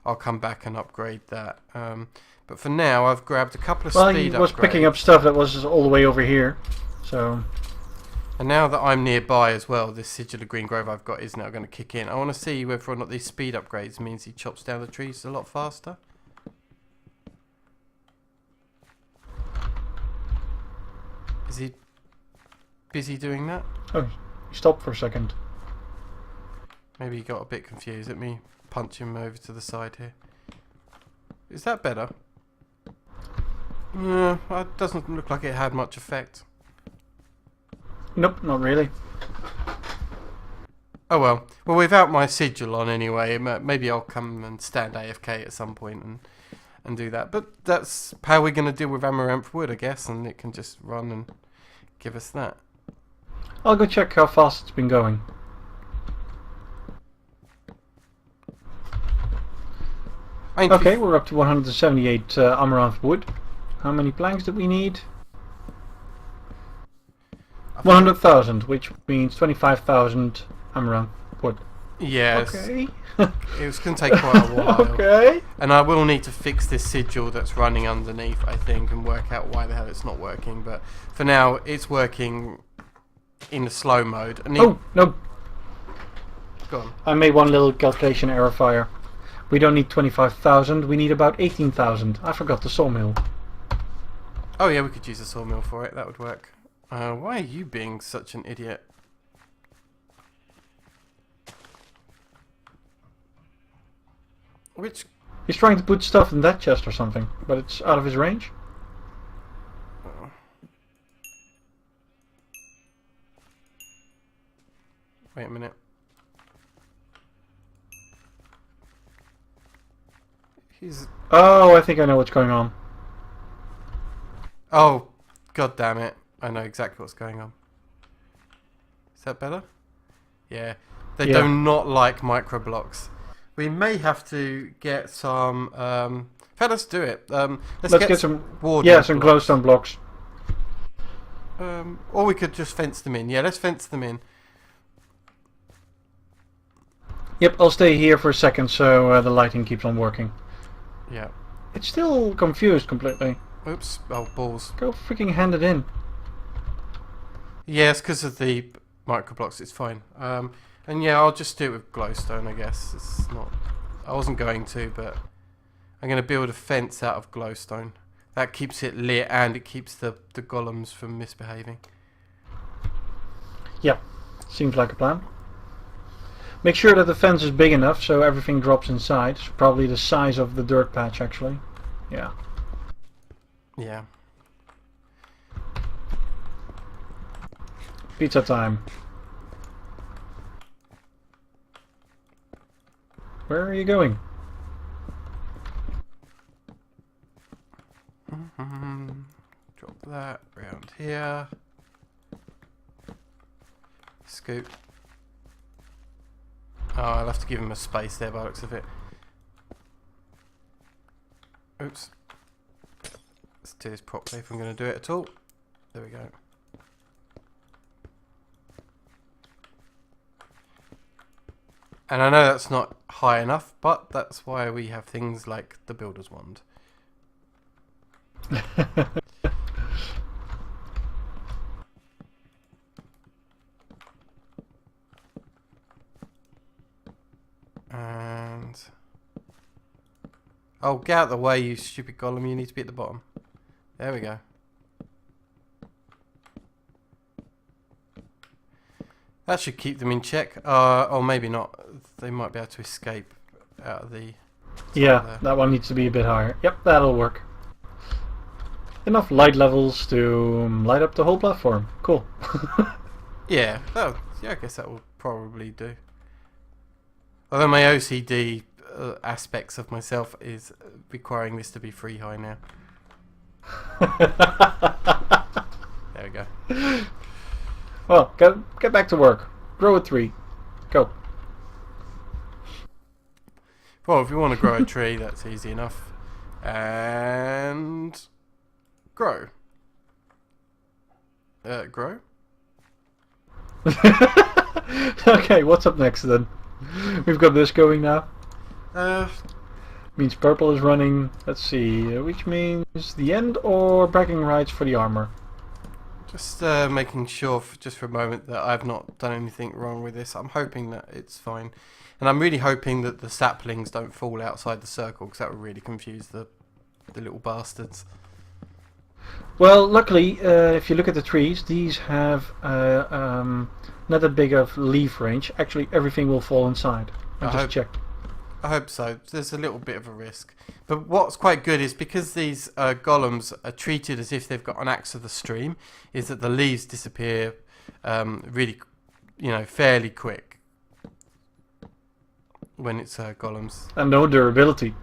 I'll come back and upgrade that. But for now, I've grabbed a couple of speed upgrades. Well, he was picking up stuff that was all the way over here, so... And now that I'm nearby as well, this Sigil of Green Grove I've got is now going to kick in. I want to see whether or not these speed upgrades means he chops down the trees a lot faster. Is he busy doing that? Oh, he stopped for a second. Maybe he got a bit confused. Let me punch him over to the side here. Is that better? No, it doesn't look like it had much effect. Nope, not really. Oh well. Well, without my sigil on anyway, maybe I'll come and stand AFK at some point and do that. But that's how we're going to deal with Amaranth Wood, I guess, and it can just run and give us that. I'll go check how fast it's been going. Okay, we're up to 178 Amaranth Wood. How many planks do we need? 100,000, which means 25,000 Amaranth Wood. Yes. Okay. It's going to take quite a while. Okay. And I will need to fix this sigil that's running underneath, I think, and work out why the hell it's not working. But for now, it's working in the slow mode. And oh, no. Go on. I made one little calculation error, Fire. We don't need 25,000, we need about 18,000. I forgot the sawmill. Oh yeah, we could use a sawmill for it. That would work. Why are you being such an idiot? He's trying to put stuff in that chest or something, but it's out of his range. Wait a minute. He's... Oh, I think I know what's going on. Oh, god damn it. I know exactly what's going on. Is that better? Yeah. They do not like micro blocks. We may have to get some... in fact, let's do it. Let's get some warding some blocks. glowstone blocks. Or we could just fence them in. Yeah, let's fence them in. Yep, I'll stay here for a second so the lighting keeps on working. Yeah. It's still confused completely. Oops. Oh, balls. Go freaking hand it in. Yeah, it's because of the micro blocks. It's fine. And yeah, I'll just do it with glowstone, I guess. It's not... I wasn't going to, but... I'm going to build a fence out of glowstone. That keeps it lit and it keeps the golems from misbehaving. Yeah, seems like a plan. Make sure that the fence is big enough so everything drops inside. It's probably the size of the dirt patch, actually. Yeah. Yeah. Pizza time. Where are you going? Drop that around here. Scoop. Oh, I'll have to give him a space there by the looks of it. Oops. Let's do this properly if I'm going to do it at all. There we go. And I know that's not high enough, but that's why we have things like the builder's wand. And... oh, get out of the way, you stupid golem. You need to be at the bottom. There we go. That should keep them in check. Or maybe not. They might be able to escape out of the... yeah, there. that one needs to be a bit higher. Yep, that'll work. Enough light levels to light up the whole platform. Cool. Yeah, yeah, I guess that will probably do. Although my OCD aspects of myself is requiring this to be free high now. There we go. Well, get back to work. Grow a tree. Go. Well, if you want to grow a tree, that's easy enough. And... grow. Grow? Okay, what's up next then? We've got this going now. Means purple is running. Let's see, which means the end or bragging rights for the armor. Just making sure, just for a moment, that I've not done anything wrong with this. I'm hoping that it's fine. And I'm really hoping that the saplings don't fall outside the circle, because that would really confuse the little bastards. Well, luckily, if you look at the trees, these have not that big of leaf range. Actually, everything will fall inside. I just checked. I hope so. There's a little bit of a risk. But what's quite good is because these golems are treated as if they've got an axe of the stream, is that the leaves disappear really, fairly quick when it's golems. And no durability.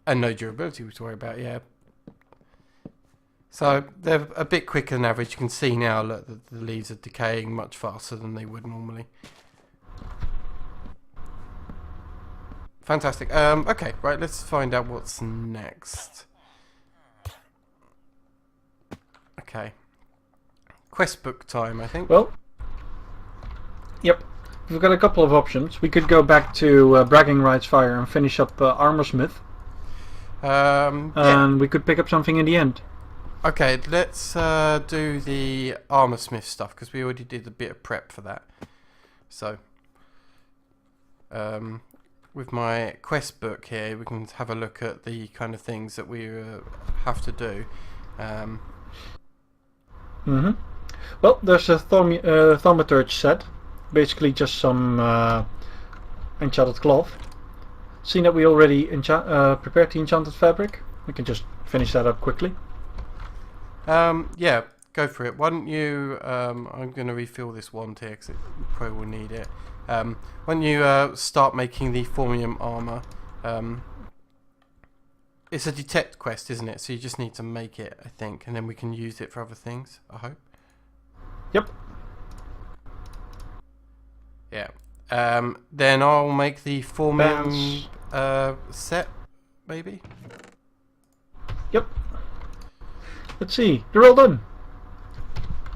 And no durability to worry about, yeah. So they're a bit quicker than average. You can see now that the leaves are decaying much faster than they would normally. Fantastic. Okay, right, let's find out what's next. Okay. Quest book time, I think. Well, yep. We've got a couple of options. We could go back to Bragging Rights Fire and finish up Armorsmith. Yeah. And we could pick up something in the end. Okay, let's do the Armorsmith stuff, because we already did a bit of prep for that. So, with my quest book here, we can have a look at the kind of things that we have to do. Well, there's a thaumaturge set. Basically just some enchanted cloth. Seeing that we already prepared the enchanted fabric, we can just finish that up quickly. Yeah, go for it. Why don't you... I'm going to refill this wand here because you probably will need it. Why don't you start making the formium armor? It's a detect quest, isn't it? So you just need to make it, I think, and then we can use it for other things, I hope. Yep. Yeah. Then I'll make the formium set, maybe? Yep. Let's see. They're all done.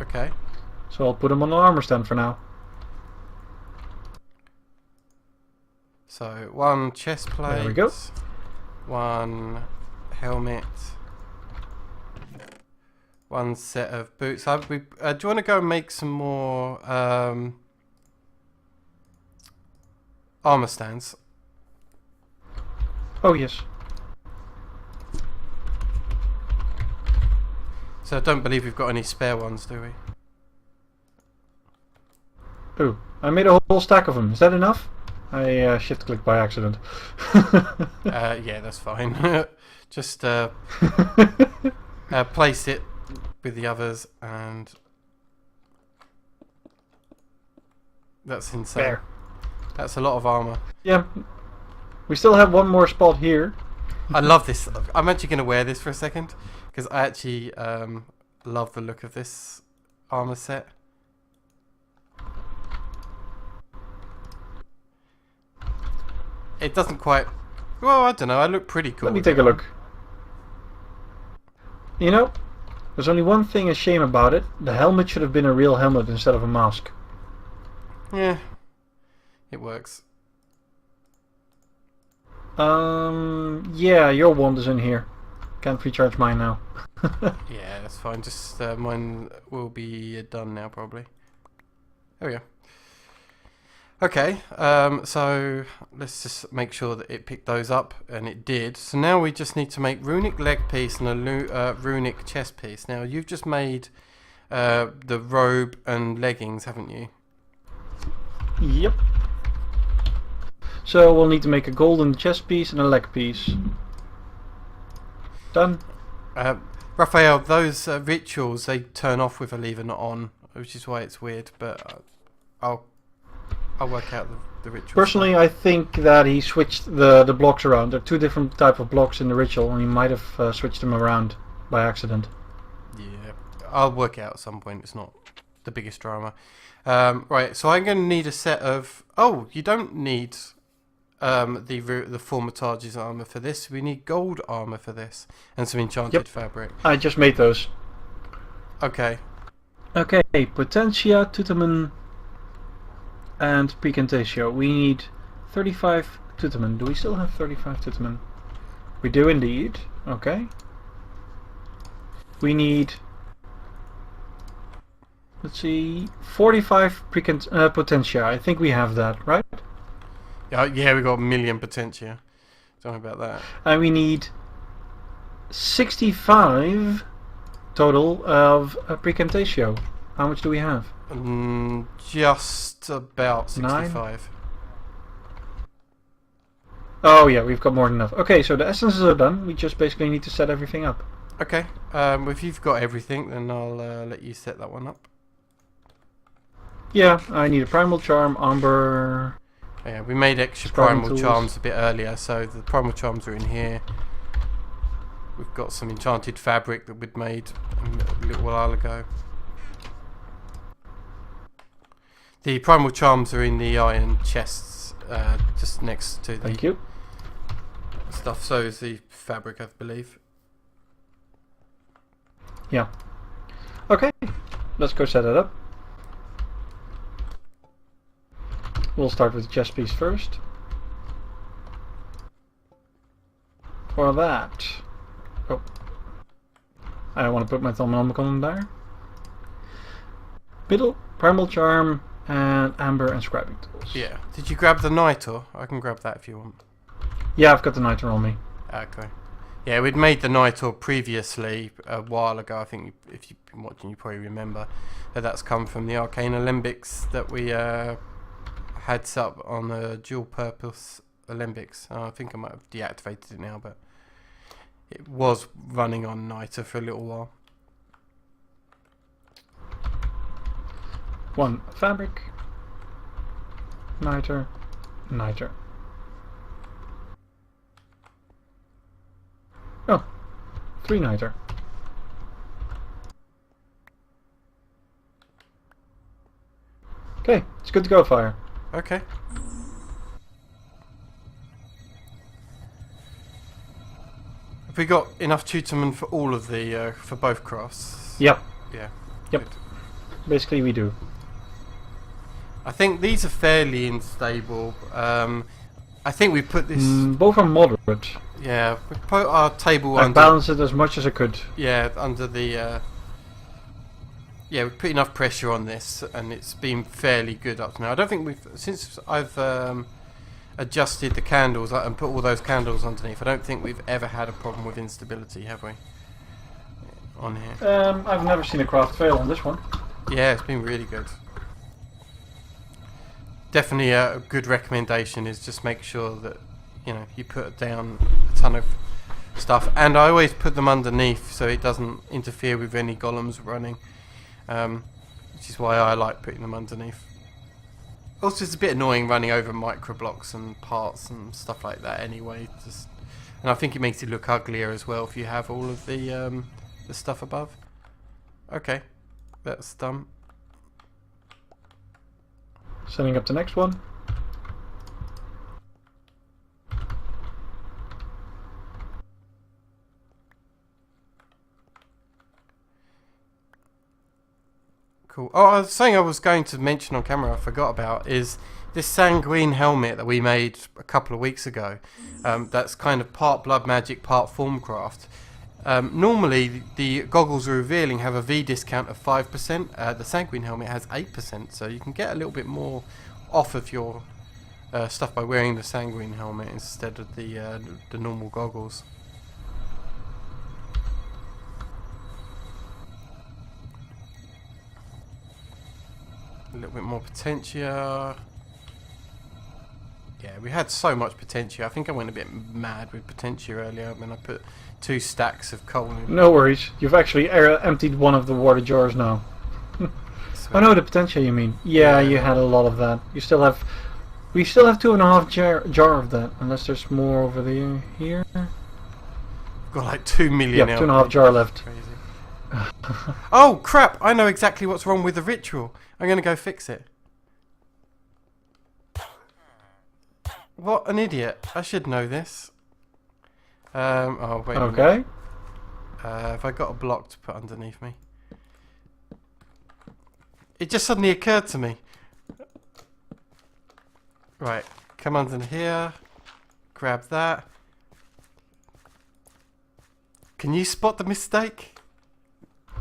Okay. So I'll put them on the armor stand for now. So, one chest plate. There we go. One helmet. One set of boots. Do you want to go and make some more armor stands? Oh, yes. So I don't believe we've got any spare ones, do we? Oh, I made a whole stack of them. Is that enough? I shift clicked by accident. Yeah, that's fine. Just place it with the others, and that's insane. There. That's a lot of armor. Yeah. We still have one more spot here. I love this. I'm actually going to wear this for a second because I actually love the look of this armor set. It doesn't quite... Well, I don't know. I look pretty cool. Let me take a look. You know, there's only one thing a shame about it. The helmet should have been a real helmet instead of a mask. Yeah. It works. Yeah, your wand is in here. Can't recharge mine now. Yeah, that's fine. Just mine will be done now, probably. There we go. Okay, so let's just make sure that it picked those up, and it did. So now we just need to make runic leg piece and a runic chest piece. Now you've just made the robe and leggings, haven't you? Yep. So we'll need to make a golden chest piece and a leg piece. Done. Raphael, those rituals, they turn off with a lever not on, which is why it's weird, but I'll work out the ritual. Personally, I think that he switched the blocks around. There are two different type of blocks in the ritual, and he might have switched them around by accident. Yeah, I'll work out at some point. It's not the biggest drama. Right, so I'm going to need a set of... Oh, you don't need the Formatage's armor for this. We need gold armor for this, and some enchanted fabric. I just made those. Okay. Okay, Potentia, Tutamen, and Precantatio. We need 35 Tutamen. Do we still have 35 Tutamen? We do indeed. Okay. We need... Let's see... 45 Potentia. I think we have that, right? Yeah, we got a million potentia. Don't worry about that. And we need 65 total of Precantatio. How much do we have? Just about 65. 9? Oh yeah, we've got more than enough. Okay, so the essences are done. We just basically need to set everything up. Okay. If you've got everything, then I'll let you set that one up. Yeah, I need a primal charm, amber. Yeah, we made extra Scrubbing primal tools. charms a bit earlier, so the primal charms are in here. We've got some enchanted fabric that we'd made a little while ago. The primal charms are in the iron chests, just next to the Thank you. stuff. So is the fabric, I believe. Yeah. Okay, let's go set it up. We'll start with the chest piece first. For that... Oh. I don't want to put my thumb on there. Middle, primal charm, and amber and scribing tools. Yeah. Did you grab the nitor? I can grab that if you want. Yeah, I've got the niter on me. Okay. Yeah, we'd made the nitor previously a while ago. I think if you've been watching, you probably remember that that's come from the arcane alembics that we had set up on a dual purpose Alembics. I think I might have deactivated it now, but it was running on niter for a little while. 1 fabric, niter, niter. Oh, 3 niter. Okay, it's good to go, Fire. Okay. Have we got enough Tutorman for all of the, for both crafts? Yep. Yeah. Yep. Good. Basically, we do. I think these are fairly unstable. I think we put this... Both are moderate. Yeah, we put our table I under... balanced it as much as I could. Yeah, under the... yeah, we put enough pressure on this, and it's been fairly good up to now. I don't think we've... Since I've adjusted the candles and put all those candles underneath, I don't think we've ever had a problem with instability, have we? On here. I've never seen a craft fail on this one. Yeah, it's been really good. Definitely a good recommendation is just make sure that, you know, you put down a ton of stuff. And I always put them underneath so it doesn't interfere with any golems running. Which is why I like putting them underneath. Also, it's a bit annoying running over micro blocks and parts and stuff like that anyway. And I think it makes it look uglier as well if you have all of the stuff above. Okay, that's done. Setting up the next one. Cool. Oh, something I was going to mention on camera I forgot about is this sanguine helmet that we made a couple of weeks ago. That's kind of part blood magic, part formcraft. Normally the goggles we're revealing have a V discount of 5%. The sanguine helmet has 8%, so you can get a little bit more off of your stuff by wearing the sanguine helmet instead of the normal goggles. A little bit more potentia. Yeah, we had so much potentia. I think I went a bit mad with potentia earlier when I put 2 stacks of coal in. No worries. You've actually emptied one of the water jars now. I know the potential you mean. Yeah, you had a lot of that. You still have... We still have 2.5 jar of that, unless there's more over there. Here. We've got like 2 million. Yeah, 2.5 jar left. Crazy. Oh crap! I know exactly what's wrong with the ritual. I'm gonna go fix it. What an idiot! I should know this. Oh wait. Okay. Have I got a block to put underneath me? It just suddenly occurred to me. Right, come under here. Grab that. Can you spot the mistake?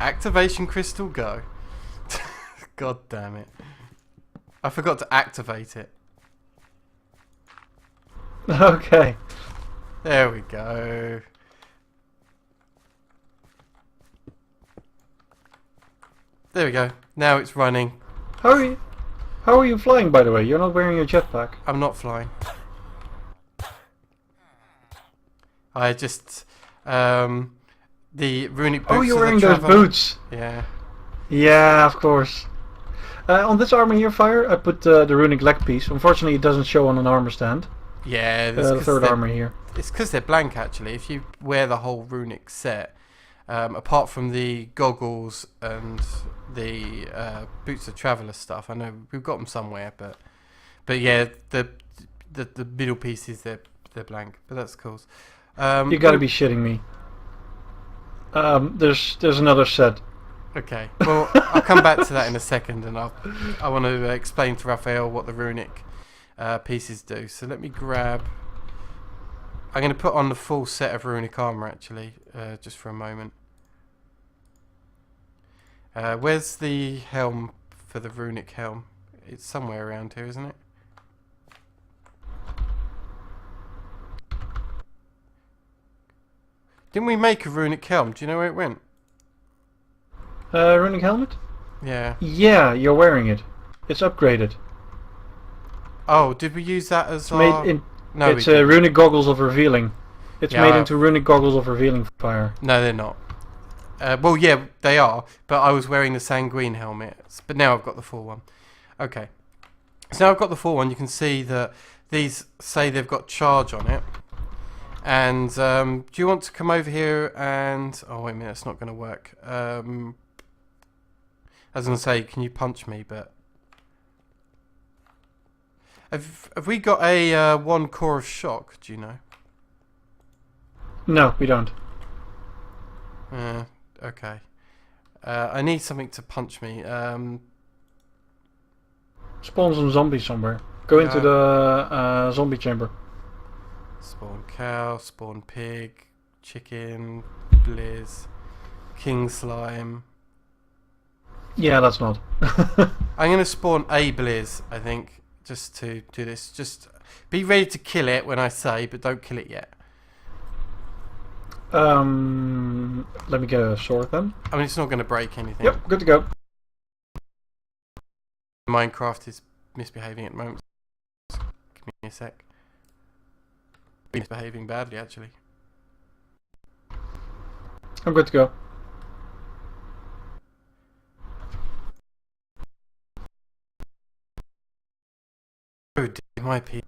Activation crystal, go. God damn it. I forgot to activate it. Okay. There we go. There we go. Now it's running. How are you flying, by the way? You're not wearing a jetpack. I'm not flying. I just... the runic boots. Oh, you're of the wearing those traveler. boots. Yeah. Yeah, of course. On this armor here, Fire, I put the runic leg piece. Unfortunately, it doesn't show on an armor stand. Yeah, The third armor here. It's because they're blank, actually. If you wear the whole runic set, apart from the goggles and the boots of traveller stuff, I know we've got them somewhere, but yeah, the middle pieces they're blank. But that's cool. You gotta be shitting me. There's another set. Okay, well, I'll come back to that in a second, and I want to explain to Raphael what the runic pieces do. So let me grab... I'm going to put on the full set of runic armor, actually, just for a moment. Where's the helm for the runic helm? It's somewhere around here, isn't it? Didn't we make a runic helm? Do you know where it went? Runic helmet? Yeah. Yeah, you're wearing it. It's upgraded. Oh, did we use that as It's our made in No, it's runic goggles of revealing. It's made into runic goggles of revealing fire. No, they're not. Well, yeah, they are, but I was wearing the sanguine helmet. But now I've got the full one. Okay. So now I've got the full one. You can see that these say they've got charge on it. And do you want to come over here and... Oh, wait a minute, it's not going to work. I was going to say, can you punch me, but... Have we got a 1 core of shock, do you know? No, we don't. Okay. I need something to punch me. Spawn some zombies somewhere. Go into the zombie chamber. Spawn cow, spawn pig, chicken, blizz, king slime. Yeah, that's not. I'm going to spawn a blizz, I think, just to do this. Just be ready to kill it when I say, but don't kill it yet. Let me get a sword then. I mean, it's not going to break anything. Yep, good to go. Minecraft is misbehaving at the moment. Give me a sec. Misbehaving badly, actually. I'm good to go. Oh, did my PC?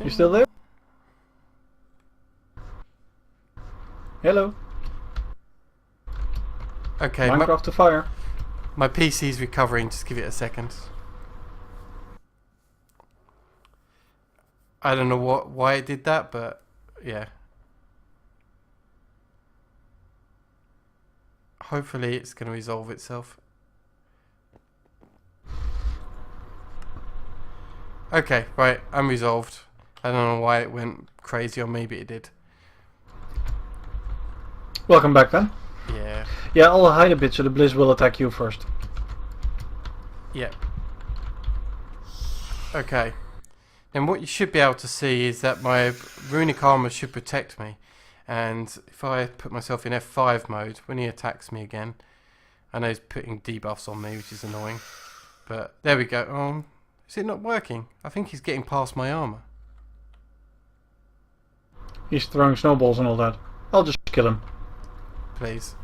You still there? Hello. Okay, Minecraft to fire. My PC's recovering, just give it a second. I don't know why it did that, but yeah. Hopefully it's going to resolve itself. Okay, right, I'm resolved. I don't know why it went crazy on me, but it did. Welcome back then. Yeah. Yeah, I'll hide a bit so the Blizz will attack you first. Yep. Okay. And what you should be able to see is that my runic armor should protect me. And if I put myself in F5 mode, when he attacks me again, I know he's putting debuffs on me, which is annoying. But there we go. Is it not working? I think he's getting past my armor. He's throwing snowballs and all that. I'll just kill him. Please.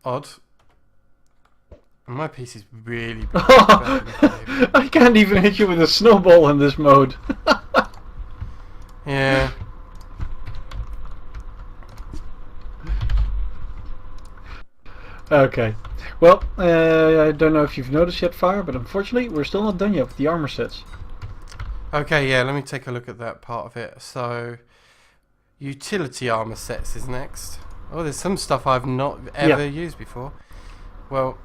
Odd. My piece is really bad. I can't even hit you with a snowball in this mode. Yeah. Okay. Well, I don't know if you've noticed yet, Fire, but unfortunately we're still not done yet with the armor sets. Okay, yeah, let me take a look at that part of it. So, utility armor sets is next. Oh, there's some stuff I've not ever used before. Well,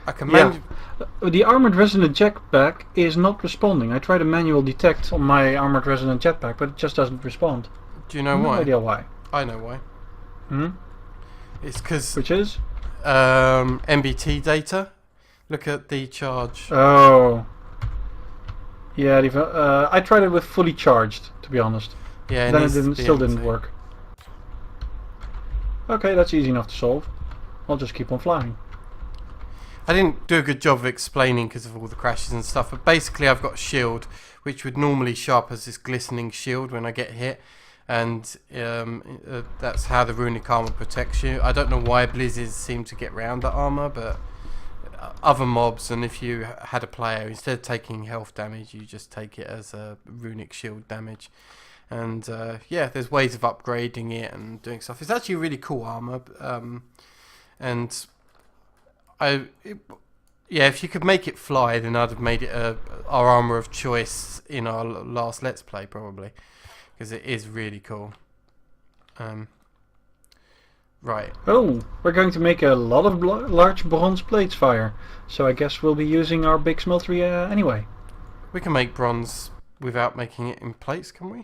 I can the armored resonant jetpack is not responding. I tried to manual detect on my armored resonant jetpack, but it just doesn't respond. Do you know why? No idea why. I know why. It's because... Which is? MBT data. Look at the charge. Oh. Yeah, I tried it with fully charged, to be honest. Yeah, then it still didn't work. Okay, that's easy enough to solve. I'll just keep on flying. I didn't do a good job of explaining because of all the crashes and stuff, but basically I've got a shield which would normally show up as this glistening shield when I get hit, and that's how the runic armor protects you. I don't know why blizzards seem to get round that armor, but other mobs, and if you had a player, instead of taking health damage, you just take it as a runic shield damage. And yeah, there's ways of upgrading it and doing stuff. It's actually a really cool armor, and yeah, if you could make it fly, then I'd have made it our armor of choice in our last Let's Play, probably, because it is really cool. Right. Oh, we're going to make a lot of large bronze plates, Fire. So I guess we'll be using our big smeltery anyway. We can make bronze without making it in plates, can we?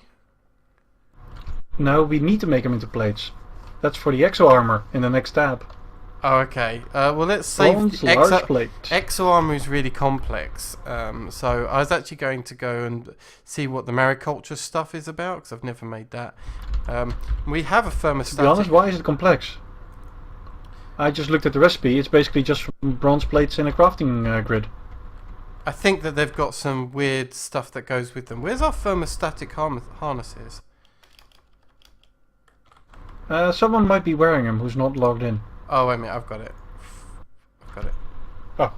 No, we need to make them into plates. That's for the exo armor in the next tab. Oh, okay. Well, let's save Bronze the large plate. exo armor is really complex. So I was actually going to go and see what the mariculture stuff is about because I've never made that. We have a thermostatic. To be honest, why is it complex? I just looked at the recipe. It's basically just from bronze plates in a crafting grid. I think that they've got some weird stuff that goes with them. Where's our thermostatic harnesses? Someone might be wearing them who's not logged in. Oh, wait a minute. I've got it. I've got it. Oh.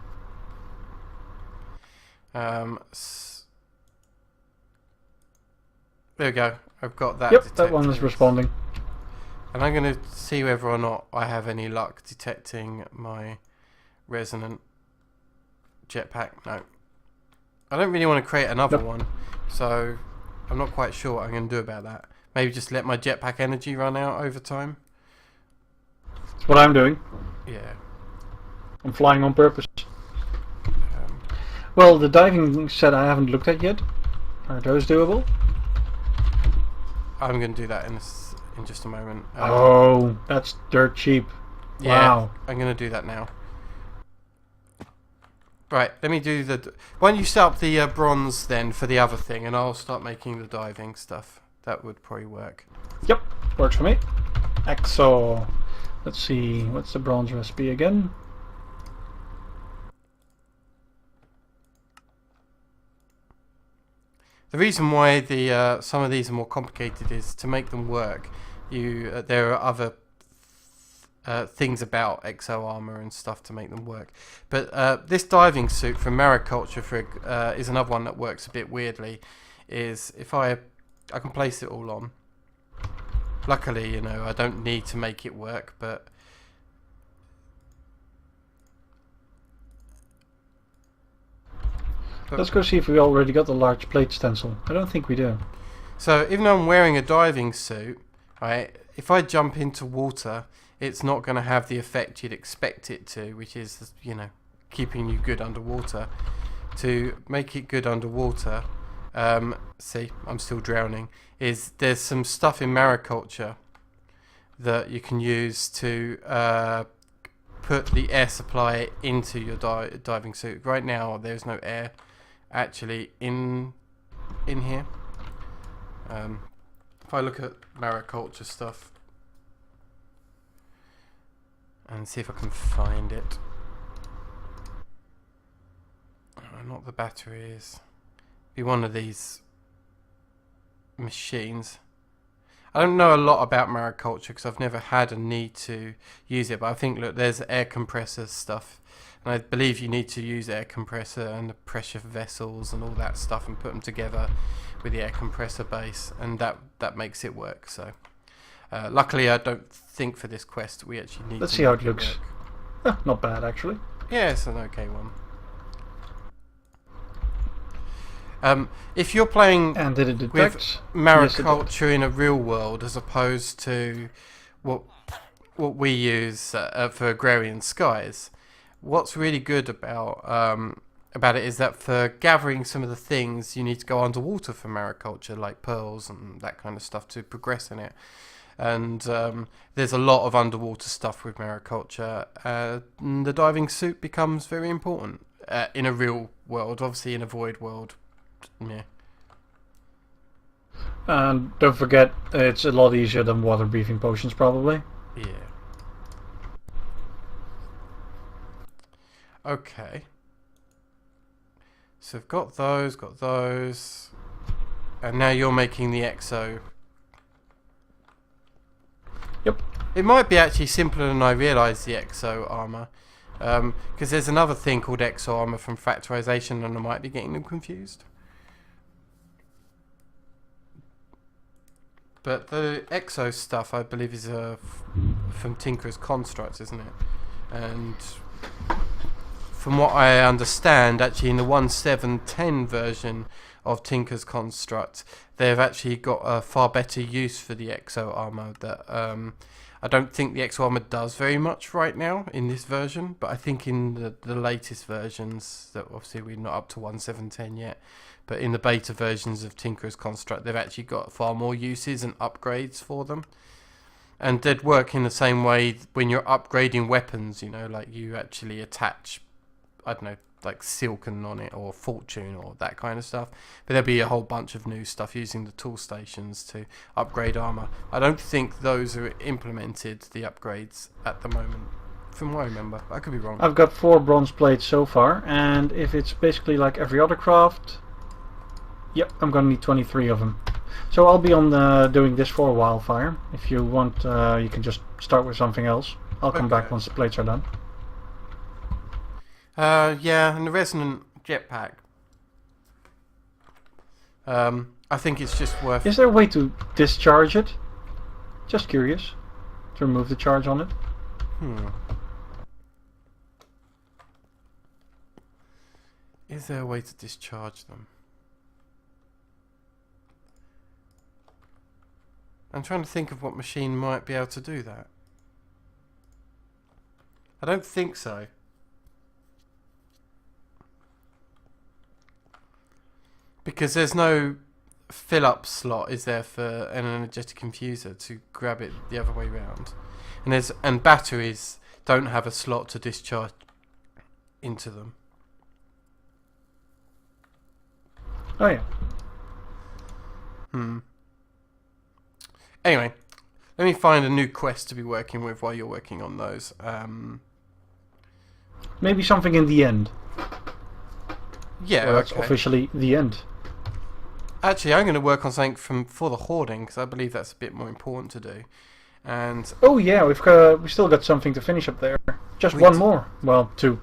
There we go. I've got that. Yep, that detected. one is responding. And I'm going to see whether or not I have any luck detecting my resonant jetpack. No. I don't really want to create another one, so I'm not quite sure what I'm going to do about that. Maybe just let my jetpack energy run out over time. That's what I'm doing. Yeah. I'm flying on purpose. Well, the diving set I haven't looked at yet. Are those doable? I'm going to do that in just a moment. Oh, that's dirt cheap. Yeah, Wow. I'm going to do that now. Right, let me do the... Why don't you set up the bronze then for the other thing, and I'll start making the diving stuff. That would probably work. Yep, works for me. Exo. Let's see, what's the bronze recipe again? The reason why the some of these are more complicated is to make them work. There are other things about exo armor and stuff to make them work. But this diving suit from mariculture is another one that works a bit weirdly. Is if I can place it all on. Luckily, you know, I don't need to make it work, but Let's go see if we already got the large plate stencil. I don't think we do. so even though I'm wearing a diving suit, right, if I jump into water, it's not going to have the effect you'd expect it to, which is, you know, keeping you good underwater. To make it good underwater, see, I'm still drowning, there's some stuff in mariculture that you can use to put the air supply into your diving suit. Right now, there's no air actually in here. If I look at mariculture stuff and see if I can find it. Not the batteries. Be one of these machines. I don't know a lot about mariculture because I've never had a need to use it, but I think, look, there's air compressor stuff, and I believe you need to use air compressor and the pressure vessels and all that stuff and put them together with the air compressor base, and that makes it work. So luckily I don't think for this quest we actually need Let's to see how make it looks. Not bad, actually. Yeah, it's an okay one. If you're playing And did it with detect? mariculture in a real world as opposed to what we use for Agrarian Skies, what's really good about it is that for gathering some of the things you need to go underwater for mariculture, like pearls and that kind of stuff, to progress in it. And there's a lot of underwater stuff with mariculture. The diving suit becomes very important in a real world. Obviously, in a void world, yeah. And don't forget, it's a lot easier than water breathing potions, probably. Yeah. Okay. So I've got those, and now you're making the exo. Yep. It might be actually simpler than I realised, the exo armor, because there's another thing called exo armor from factorization, and I might be getting them confused. But the exo stuff, I believe, is from Tinker's Constructs, isn't it? And from what I understand, actually in the 1.7.10 version of Tinker's Construct, they've actually got a far better use for the exo armor. That I don't think the exo armor does very much right now in this version, but I think in the latest versions, that obviously we're not up to 1.7.10 yet, but in the beta versions of Tinker's Construct, they've actually got far more uses and upgrades for them. And they'd work in the same way when you're upgrading weapons, you know, like you actually attach, I don't know, like Silken on it or Fortune or that kind of stuff. But there'll be a whole bunch of new stuff using the tool stations to upgrade armor. I don't think those are implemented, the upgrades, at the moment, from what I remember. I could be wrong. I've got 4 bronze plates so far, and if it's basically like every other craft, yep, I'm gonna need 23 of them. So I'll be on doing this for a while, Fire. If you want, you can just start with something else. I'll come back once the plates are done. Yeah, and the resonant jetpack. I think it's just worth... Is there a way to discharge it? Just curious. To remove the charge on it. Is there a way to discharge them? I'm trying to think of what machine might be able to do that. I don't think so. Because there's no fill-up slot, is there, for an energetic infuser to grab it the other way round. And batteries don't have a slot to discharge into them. Oh yeah. Anyway, let me find a new quest to be working with while you're working on those. Maybe something in the end. Yeah, well, that's okay. officially the end. Actually, I'm going to work on something for the hoarding because I believe that's a bit more important to do. And oh yeah, we still got something to finish up there. Just one more. Well, 2.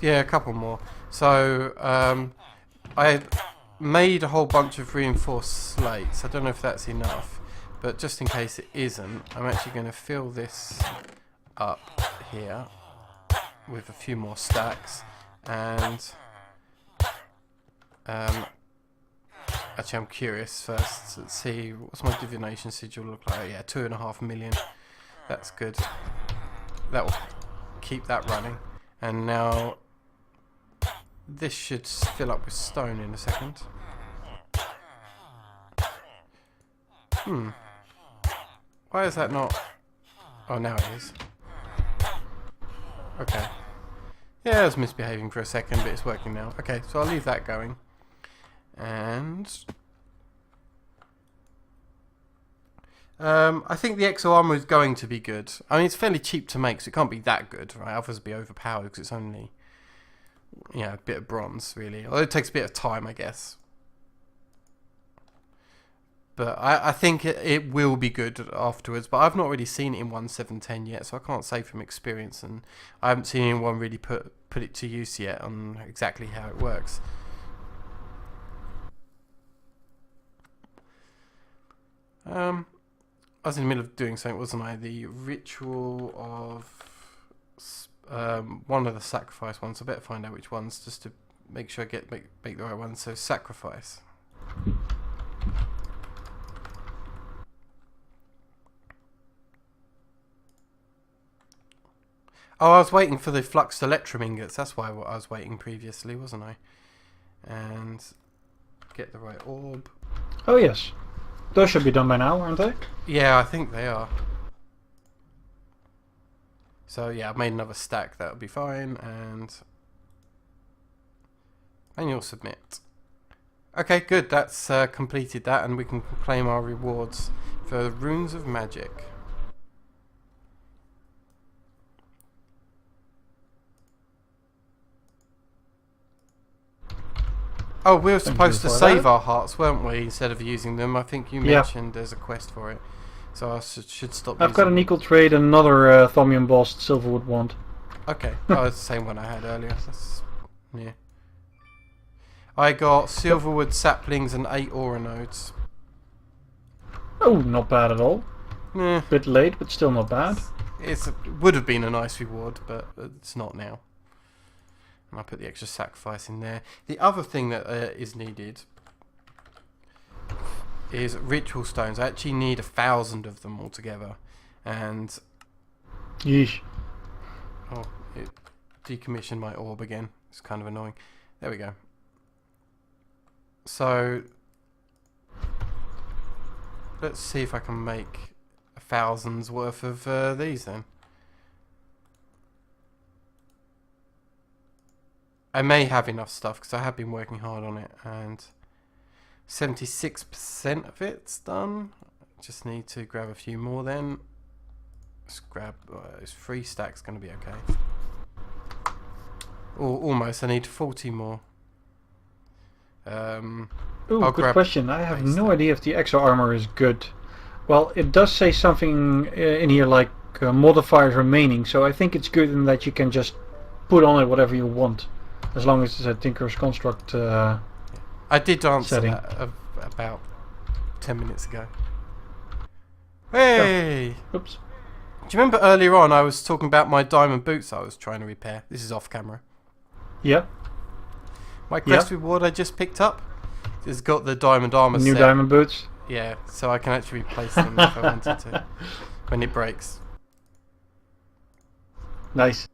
Yeah, a couple more. So I made a whole bunch of reinforced slates. I don't know if that's enough, but just in case it isn't, I'm actually going to fill this up here with a few more stacks. And actually, I'm curious first. Let's see, what's my divination sigil look like? Oh, yeah, 2.5 million. That's good. That will keep that running. And now this should fill up with stone in a second. Why is that not? Oh, now it is. Okay. Yeah, I was misbehaving for a second, but it's working now. Okay, so I'll leave that going. And I think the exo armor is going to be good. I mean, it's fairly cheap to make, so it can't be that good, right? Others will be overpowered because it's only, you know, a bit of bronze, really. Although it takes a bit of time, I guess. But I think it will be good afterwards. But I've not really seen it in 1.7.10 yet, so I can't say from experience. And I haven't seen anyone really put it to use yet on exactly how it works. I was in the middle of doing something, wasn't I? The ritual of one of the sacrifice ones. I better find out which ones just to make sure I make the right ones. So sacrifice. Oh, I was waiting for the flux electrum ingots. That's why I was waiting previously, wasn't I? And get the right orb. Oh yes. Those should be done by now, aren't they? Yeah, I think they are. So yeah, I've made another stack. That would be fine. And you'll submit. Okay, good. That's completed that, and we can claim our rewards for Runes of Magic. Oh, we were supposed to save our hearts, weren't we, instead of using them? I think you mentioned there's a quest for it. So I should stop I've got an equal trade and another thaumium embossed silverwood wand. Okay. Oh, it's the same one I had earlier. That's, yeah. I got silverwood saplings and 8 aura nodes. Oh, not bad at all. Yeah. Bit late, but still not bad. It would have been a nice reward, but it's not now. And I put the extra sacrifice in there. The other thing that is needed is ritual stones. I actually need 1,000 of them altogether. And yeesh. Oh, it decommissioned my orb again. It's kind of annoying. There we go. So let's see if I can make thousands worth of these then. I may have enough stuff because I have been working hard on it, and 76% of it's done. Just need to grab a few more then. Let's grab those 3 stacks, going to be okay. Or almost, I need 40 more. Ooh, I'll good grab question. I have no idea if the exo armor is good. Well, it does say something in here like modifiers remaining, so I think it's good in that you can just put on it whatever you want, as long as it's a Tinker's Construct I did answer setting. that about 10 minutes ago. Hey! Oh. Oops. Do you remember earlier on I was talking about my diamond boots I was trying to repair? This is off camera. Yeah. My quest reward I just picked up has got the diamond armor New set. diamond boots. Yeah, so I can actually replace them if I wanted to when it breaks. Nice.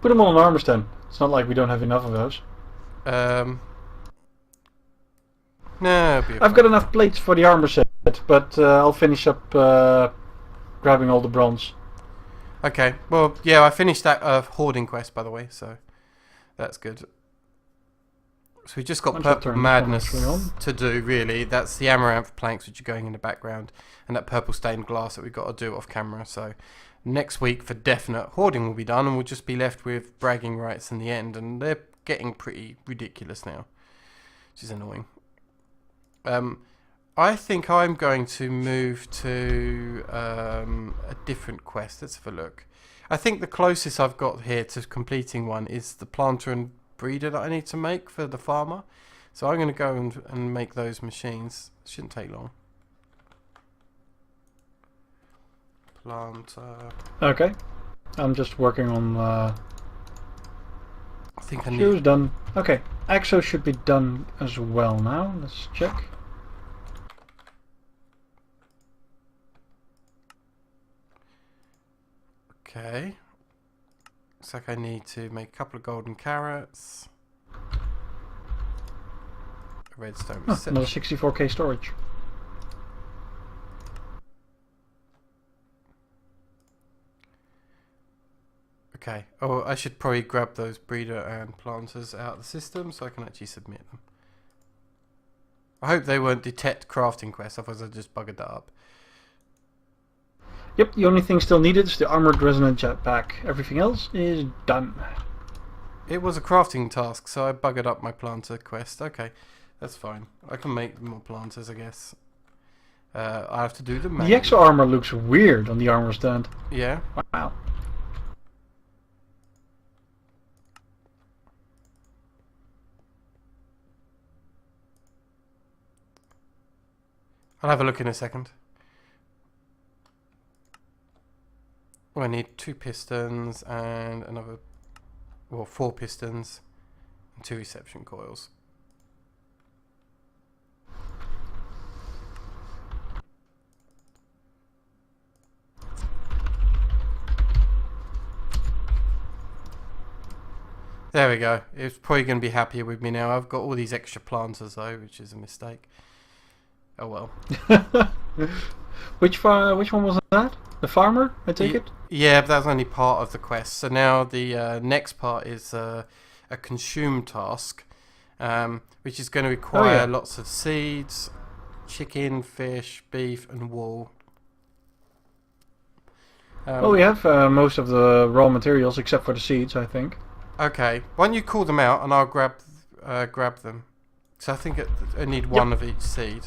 Put them all on armor stand. It's not like we don't have enough of those. No, it'll be I've fine. got enough plates for the armor set, but I'll finish up grabbing all the bronze. Okay, well, yeah, I finished that hoarding quest, by the way, so that's good. So we just got Once I Purple turn Madness this on. to do, really. That's the amaranth planks which are going in the background, and that purple stained glass that we've got to do off camera. So next week, for definite, hoarding will be done, and we'll just be left with bragging rights in the end, and they're getting pretty ridiculous now, which is annoying. I think I'm going to move to a different quest. Let's have a look. I think the closest I've got here to completing one is the planter and breeder that I need to make for the farmer. So I'm going to go and make those machines. Shouldn't take long. Planter. Okay. I'm just working on... I think I Shoes need... done. Okay. Exo should be done as well now. Let's check. Okay. Looks like I need to make a couple of golden carrots. A redstone reception. Another 64k storage. Okay. Oh, I should probably grab those breeder and planters out of the system so I can actually submit them. I hope they won't detect crafting quests, otherwise I just buggered that up. Yep, the only thing still needed is the armored resonant jetpack. Everything else is done. It was a crafting task, so I buggered up my planter quest. Okay, that's fine. I can make more planters, I guess. I have to do the The manually. exo armor looks weird on the armor stand. Yeah. Wow. I'll have a look in a second. Oh, I need 2 pistons and another, well, 4 pistons and 2 reception coils. There we go. It's probably going to be happier with me now. I've got all these extra planters though, which is a mistake. Oh well. Which one was that? The farmer, I take it? Yeah, but that was only part of the quest. So now the next part is a consume task, which is going to require lots of seeds, chicken, fish, beef, and wool. Well, we have most of the raw materials except for the seeds, I think. Okay, why don't you call them out and I'll grab them. So I think I need one of each seed,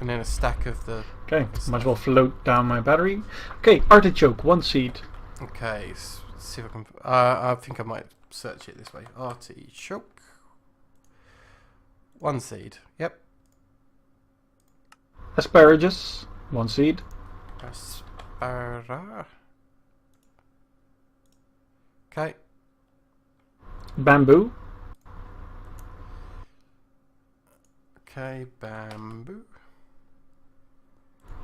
and then a stack of the. Okay, might as well float down my battery. Okay, artichoke, 1 seed. Okay, let's see if I can. I think I might search it this way. Artichoke, 1 seed. Yep. Asparagus, 1 seed. Aspara. Okay. Bamboo, Okay, bamboo.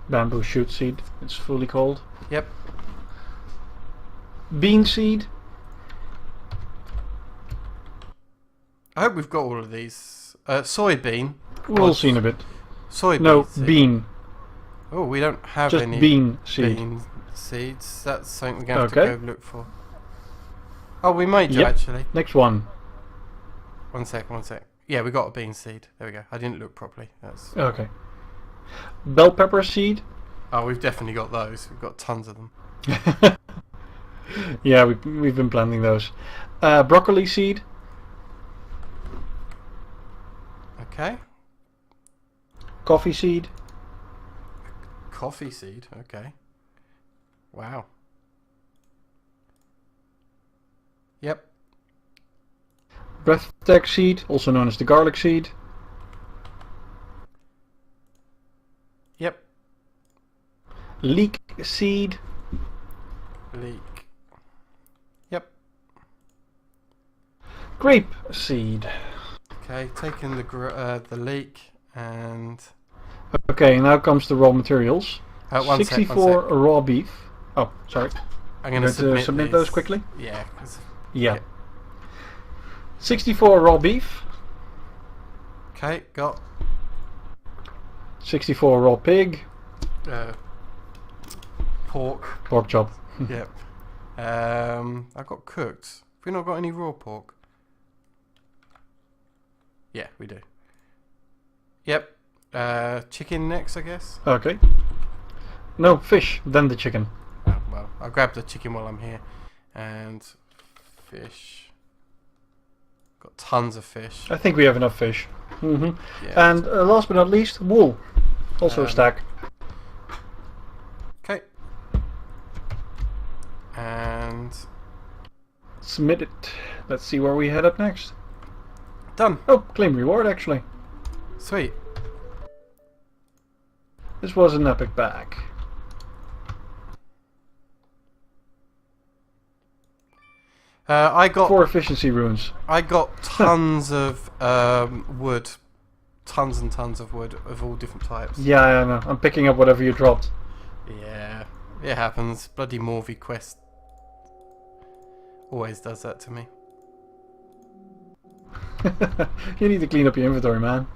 bamboo shoot seed, it's fully called. Yep. Bean seed, I hope we've got all of these. Soybean. we'll see in a bit. Soybean. No, seed. bean. Oh, we don't have Just any bean seed. bean seeds. That's something we're going to Okay. have to go look for. Oh, we might do Yep. actually. Next one. One sec. Yeah, we got a bean seed. There we go. I didn't look properly. That's. Okay. Bell pepper seed. Oh, we've definitely got those. We've got tons of them. Yeah, we've been planting those. Broccoli seed. Okay. Coffee seed. Coffee seed. Okay. Wow. Yep. Breathtack seed, also known as the garlic seed. Yep. Leek seed. Leek. Yep. Grape seed. Okay. Taking the leek and. Okay, now comes the raw materials. One 64 sec. raw beef. Oh, sorry. I'm going to submit these. those quickly? Yeah. Yeah. 64 raw beef. Okay. Got. 64 raw pig. Pork. Pork chop. Yep. I got cooked. Have we not got any raw pork? Yeah, we do. Yep. Chicken next, I guess. Okay. No, fish, then the chicken. Oh, well, I'll grab the chicken while I'm here. And fish. Got tons of fish. I think we have enough fish. Yeah. And last but not least, wool. Also a stack. Okay. And Submit it. Let's see where we head up next. done. Oh, claim reward actually. Sweet. This was an epic bag. I got 4 efficiency runes. I got tons of wood, tons and tons of wood of all different types. Yeah, I know. I'm picking up whatever you dropped. Yeah, it happens. Bloody Morvey quest always does that to me. You need to clean up your inventory, man.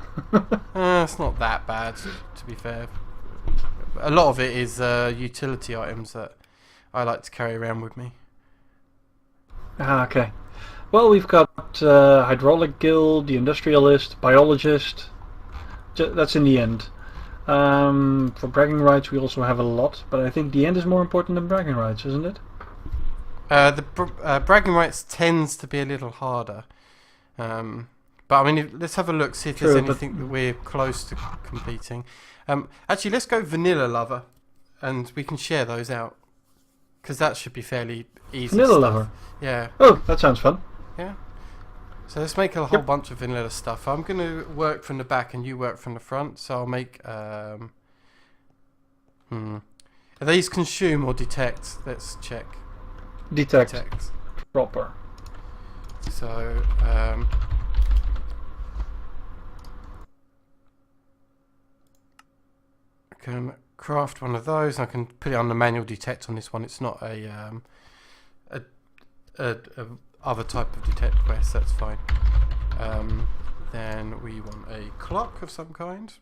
It's not that bad, to be fair. A lot of it is utility items that I like to carry around with me. Ah, okay. Well, we've got Hydraulic Guild, the Industrialist, Biologist. That's in the end. For bragging rights, we also have a lot, but I think the end is more important than bragging rights, isn't it? Bragging rights tends to be a little harder. But I mean, let's have a look, see if there's anything that we're close to completing. Actually, let's go Vanilla Lover, and we can share those out. Because that should be fairly easy. Vanilla stuff. Lover. Yeah. Oh, that sounds fun. Yeah. So let's make a whole bunch of vanilla stuff. I'm going to work from the back and you work from the front. So I'll make... Are these consume or detect? Let's check. Detect. Proper. So... I can craft one of those. I can put it on the manual detect on this one. It's not a other type of detect quest. That's fine. Then we want a clock of some kind.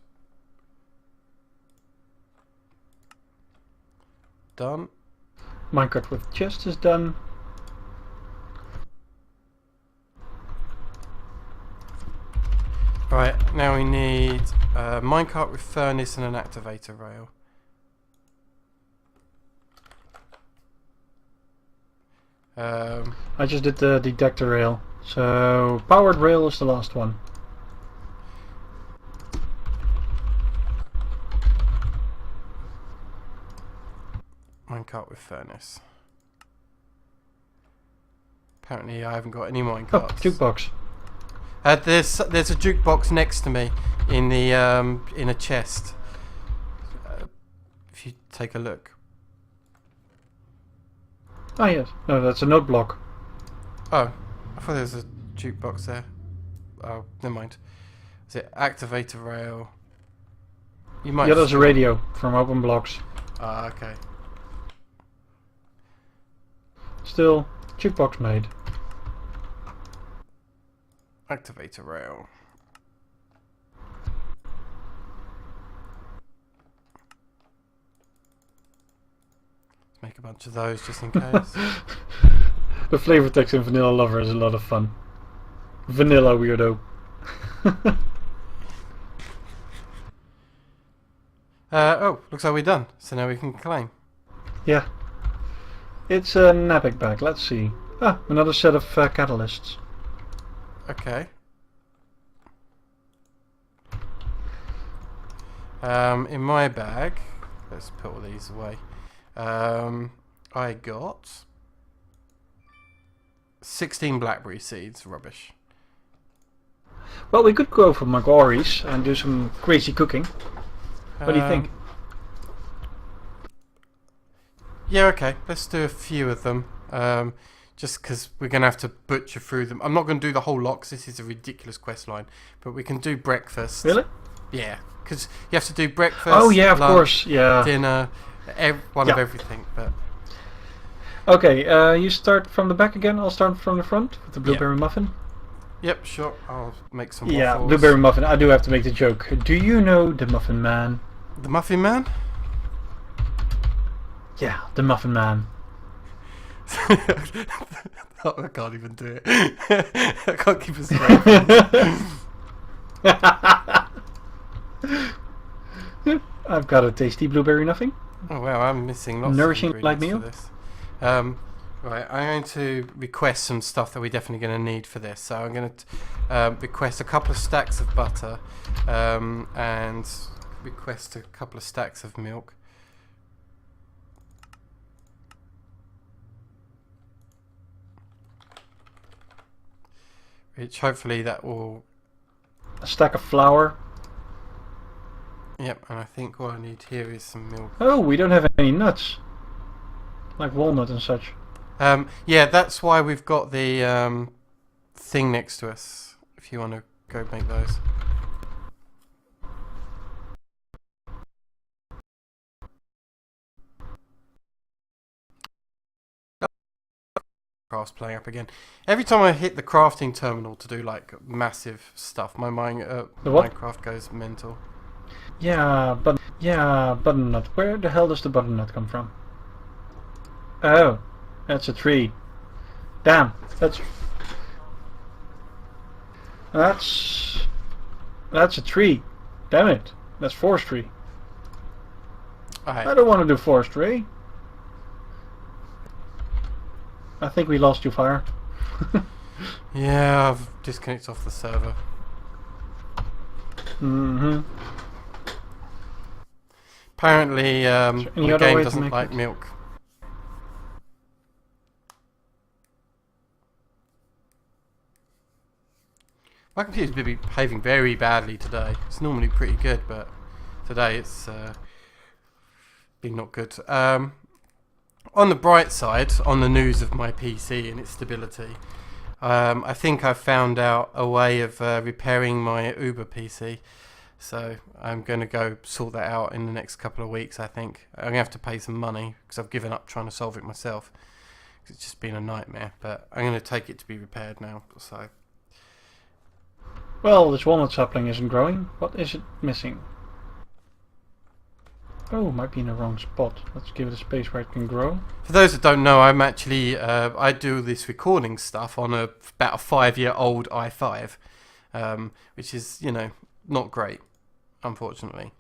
Done. Minecart with chest is done. Right, now we need a minecart with furnace and an activator rail. I just did the detector rail. So powered rail is the last one. Minecart with furnace. Apparently I haven't got any Oh, minecarts. jukebox. There's a jukebox next to me in the in a chest. If you take a look. Ah, yes. No, that's a note block. Oh, I thought there was a jukebox there. Oh, never mind. Is it activator rail? You might. Yeah, there's a radio from open blocks. Ah, okay. Still, jukebox made. Activator rail. make a bunch of those just in case. The flavor text in Vanilla Lover is a lot of fun. Vanilla weirdo. Oh, looks like we're done. So now we can claim. Yeah. It's an epic bag. Let's see. Ah, another set of catalysts. Okay. In my bag, let's put all these away. I got 16 blackberry seeds. Rubbish. Well, we could go for Magoris and do some crazy cooking. What do you think? Yeah, okay. Let's do a few of them. Just because we're going to have to butcher through them. I'm not going to do the whole lot because this is a ridiculous quest line. But we can do breakfast. Really? Yeah, because you have to do breakfast. Oh yeah, of lunch, course. Yeah. dinner, one of everything. But okay, you start from the back again. I'll start from the front with the blueberry muffin. Yep, sure. I'll make some Yeah, waffles. blueberry muffin. I do have to make the joke. Do you know the Muffin Man? The Muffin Man? Yeah, the Muffin Man. Oh, I can't even do it. I can't keep a straight. I've got a tasty blueberry muffin. Oh wow, I'm missing lots Nourishing of like ingredients meal. for this. Right, I'm going to request some stuff that we're definitely going to need for this. So I'm going to request a couple of stacks of butter and request a couple of stacks of milk. Which hopefully that will... A stack of flour. Yep, and I think all I need here is some milk. Oh, we don't have any nuts. Like walnut and such. Yeah, that's why we've got the thing next to us. If you want to go make those. Craft's playing up again. Every time I hit the crafting terminal to do like massive stuff, my Minecraft goes mental. Yeah, butternut. Where the hell does the butternut come from? Oh, that's a tree. Damn, that's a tree. Damn it, that's forestry. I don't want to do forestry. I think we lost you, Fire. Yeah, I've disconnected off the server. Apparently, the game doesn't like milk. My computer's been behaving very badly today. It's normally pretty good, but today it's been not good. On the bright side, on the news of my PC and its stability, I think I've found out a way of repairing my Uber PC. So I'm going to go sort that out in the next couple of weeks, I think. I'm going to have to pay some money because I've given up trying to solve it myself. It's just been a nightmare, but I'm going to take it to be repaired now. So. Well, this walnut sapling isn't growing. What is it missing? Oh, might be in the wrong spot. Let's give it a space where it can grow. For those that don't know, I'm actually I do this recording stuff on about a 5-year-old i5, which is, you know, not great, unfortunately.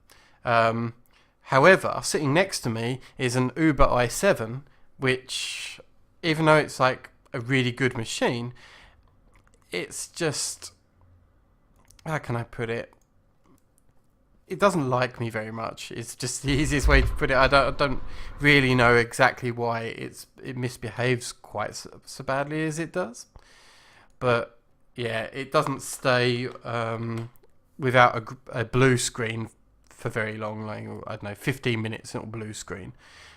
However, sitting next to me is an Uber i7, which, even though it's like a really good machine, it's just, how can I put it? It doesn't like me very much. It's just the easiest way to put it. I don't really know exactly why it misbehaves quite so badly as it does. But yeah, it doesn't stay without a blue screen for very long. Like, I don't know, 15 minutes it'll blue screen.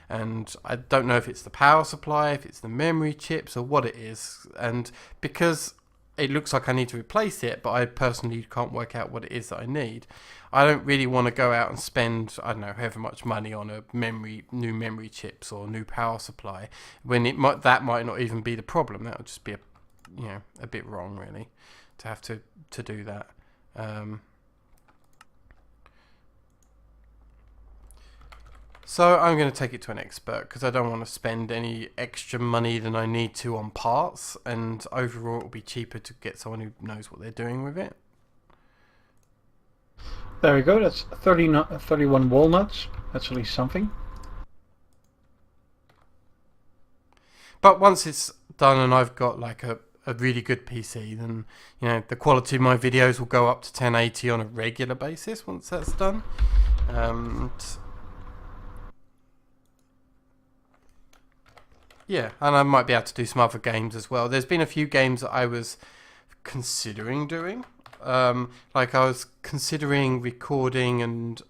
And I don't know if it's the power supply, if it's the memory chips, or what it is. And because it looks like I need to replace it, but I personally can't work out what it is that I need, I don't really want to go out and spend, I don't know, however much money on new memory chips or new power supply, when that might not even be the problem. That would just be a bit wrong, really, to have to do that. So I'm going to take it to an expert because I don't want to spend any extra money than I need to on parts, and overall it'll be cheaper to get someone who knows what they're doing with it. There we go, that's 31 walnuts. That's at least something. But once it's done and I've got like a really good PC, then the quality of my videos will go up to 1080 on a regular basis once that's done. Yeah, and I might be able to do some other games as well. There's been a few games that I was considering doing. Like I was considering recording and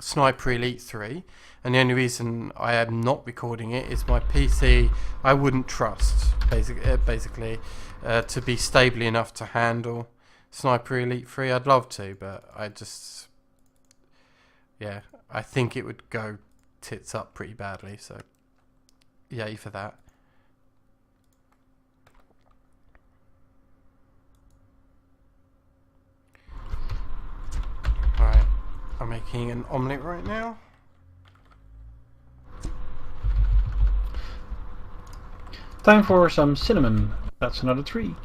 Sniper Elite 3, and the only reason I am not recording it is my PC I wouldn't trust basically to be stable enough to handle Sniper Elite 3. I'd love to, but I think it would go tits up pretty badly, so yay for that. Alright, I'm making an omelette right now. Time for some cinnamon. That's another 3.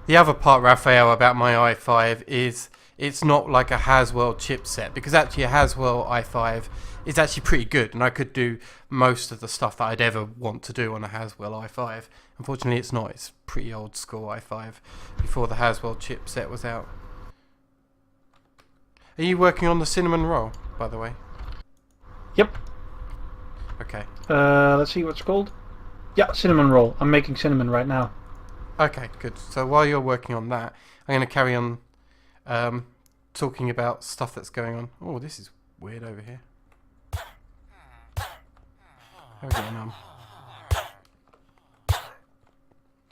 The other part, Raphael, about my i5 is it's not like a Haswell chipset, because actually a Haswell i5 is actually pretty good, and I could do most of the stuff that I'd ever want to do on a Haswell i5. Unfortunately, it's not. It's pretty old school i5 before the Haswell chipset was out. Are you working on the cinnamon roll, by the way? Yep. Okay. Let's see what's called. Yeah, cinnamon roll. I'm making cinnamon right now. Okay, good. So while you're working on that, I'm going to carry on talking about stuff that's going on. Oh, this is weird over here. How are we getting on?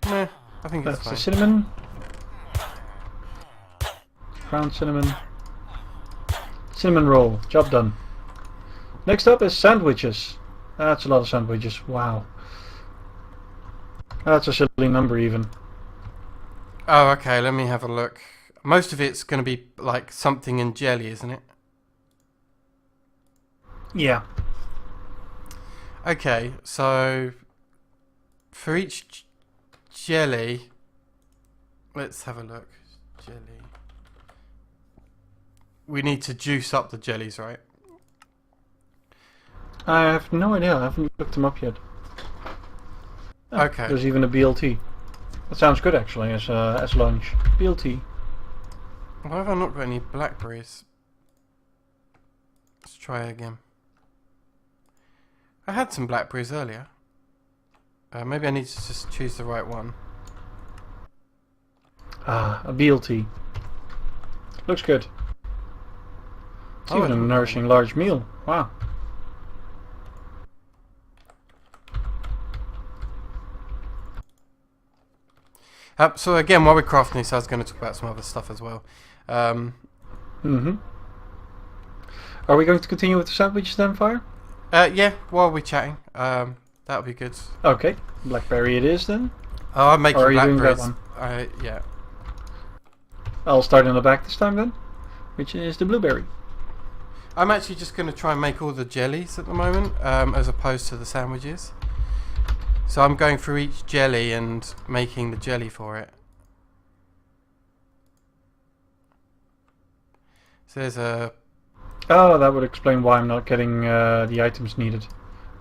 Nah, I think it's That's fine. the cinnamon. Ground cinnamon. Cinnamon roll. Job done. Next up is sandwiches. That's a lot of sandwiches. Wow. That's a silly number even. Oh, okay, let me have a look. Most of it's going to be like something in jelly, isn't it? Yeah. Okay, so for each jelly, let's have a look. Jelly. We need to juice up the jellies, right? I have no idea. I haven't looked them up yet. Oh, Okay. There's even a BLT. That sounds good actually as lunch. BLT. Why have I not got any blackberries? Let's try again. I had some blackberries earlier. Maybe I need to just choose the right one. Ah, a BLT. Looks good. It's Oh, even a nourishing large meal. Wow. So again, while we're crafting this, I was going to talk about some other stuff as well. Are we going to continue with the sandwiches then, Fire? Yeah, while we're chatting, that would be good. Okay, blackberry it is then. Oh, I'm making Or are you doing blackberries. that one? Yeah. I'll start in the back this time then, which is the blueberry. I'm actually just going to try and make all the jellies at the moment, as opposed to the sandwiches. So I'm going through each jelly and making the jelly for it. So there's a... Oh, that would explain why I'm not getting the items needed.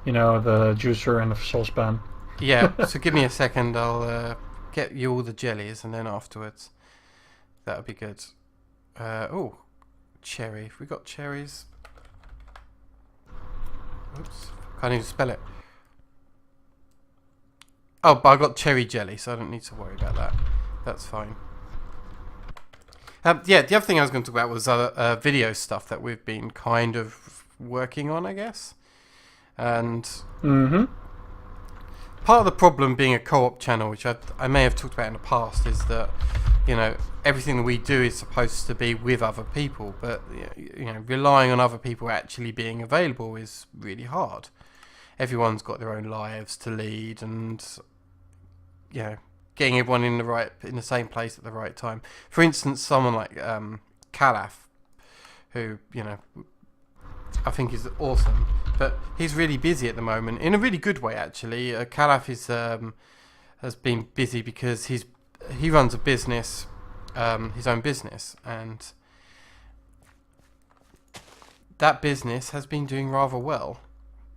You know, the juicer and the saucepan. Yeah, so give me a second, I'll get you all the jellies, and then afterwards. That would be good. Oh, cherry. Have we got cherries? Oops, can't even spell it. Oh, but I got cherry jelly, so I don't need to worry about that. That's fine. Yeah, the other thing I was going to talk about was other video stuff that we've been kind of working on, I guess. And part of the problem being a co-op channel, which I may have talked about in the past, is that everything that we do is supposed to be with other people, but relying on other people actually being available is really hard. Everyone's got their own lives to lead, and getting everyone in the same place at the right time. For instance, someone like Calaf, who I think is awesome. But he's really busy at the moment, in a really good way actually. Calaf is has been busy because he runs a business, his own business, and that business has been doing rather well,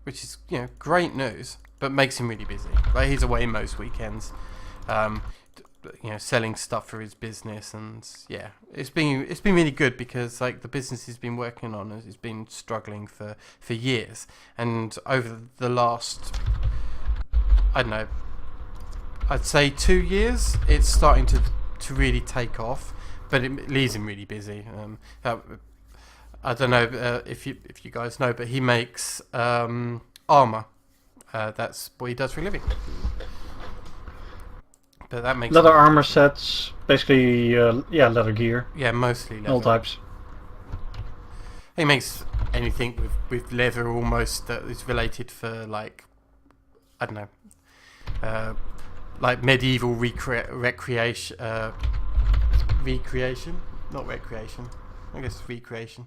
which is great news. But makes him really busy. Like he's away most weekends, selling stuff for his business, and yeah, it's been really good because like the business he's been working on has been struggling for years, and over the last, I don't know, I'd say 2 years, it's starting to really take off, but it leaves him really busy. I don't know if you guys know, but he makes armor. That's what he does for a living. But that makes leather armor sets, basically, leather gear. Yeah, mostly leather. All types. He makes anything with leather almost that is related for like, I don't know, like medieval recreation, not recreation. I guess recreation.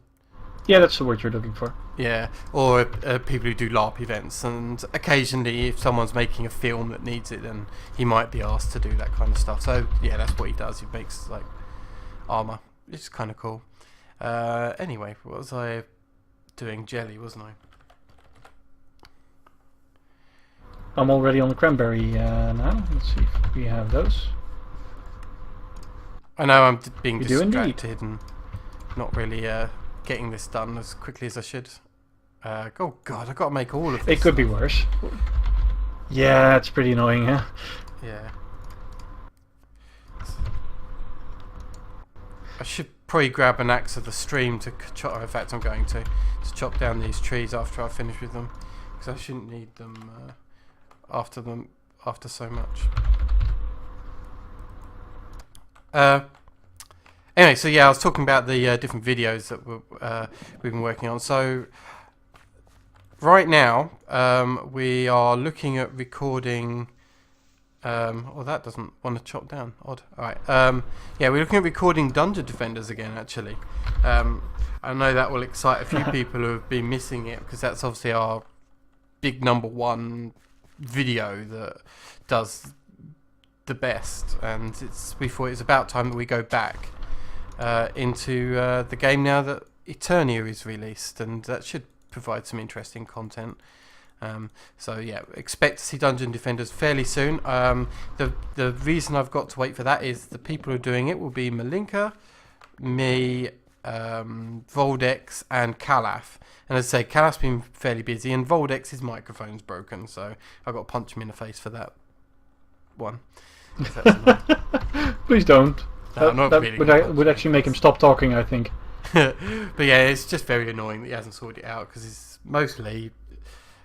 Yeah, that's the word you're looking for. Yeah, or people who do LARP events, and occasionally if someone's making a film that needs it, then he might be asked to do that kind of stuff. So yeah, that's what he does. He makes like armor. It's kind of cool. Anyway, what was I doing? Jelly, wasn't I? I'm already on the cranberry now. Let's see if we have those. I know I'm being You do indeed. distracted and not really getting this done as quickly as I should. Oh god, I've got to make all of this. It could be worse. Yeah, it's pretty annoying, huh? Yeah. I should probably grab an axe of the stream to chop. In fact, I'm going to chop down these trees after I finish with them, because I shouldn't need them after so much. Anyway, so yeah, I was talking about the different videos that we've been working on. So right now we are looking at recording. Oh, that doesn't want to chop down. Odd. All right. Yeah, we're looking at recording Dungeon Defenders again. Actually, I know that will excite a few people who have been missing it, because that's obviously our big #1 video that does the best, and we thought it's about time that we go back into the game now that Eternia is released, and that should provide some interesting content. So yeah, expect to see Dungeon Defenders fairly soon. The reason I've got to wait for that is the people who are doing it will be Malinka, me, Voldex, and Calaf. And as I say, Calaf's been fairly busy, and Voldex's microphone's broken, so I've got to punch him in the face for that one. Please don't. No, that really would actually make him stop talking, I think. But yeah, it's just very annoying that he hasn't sorted it out, because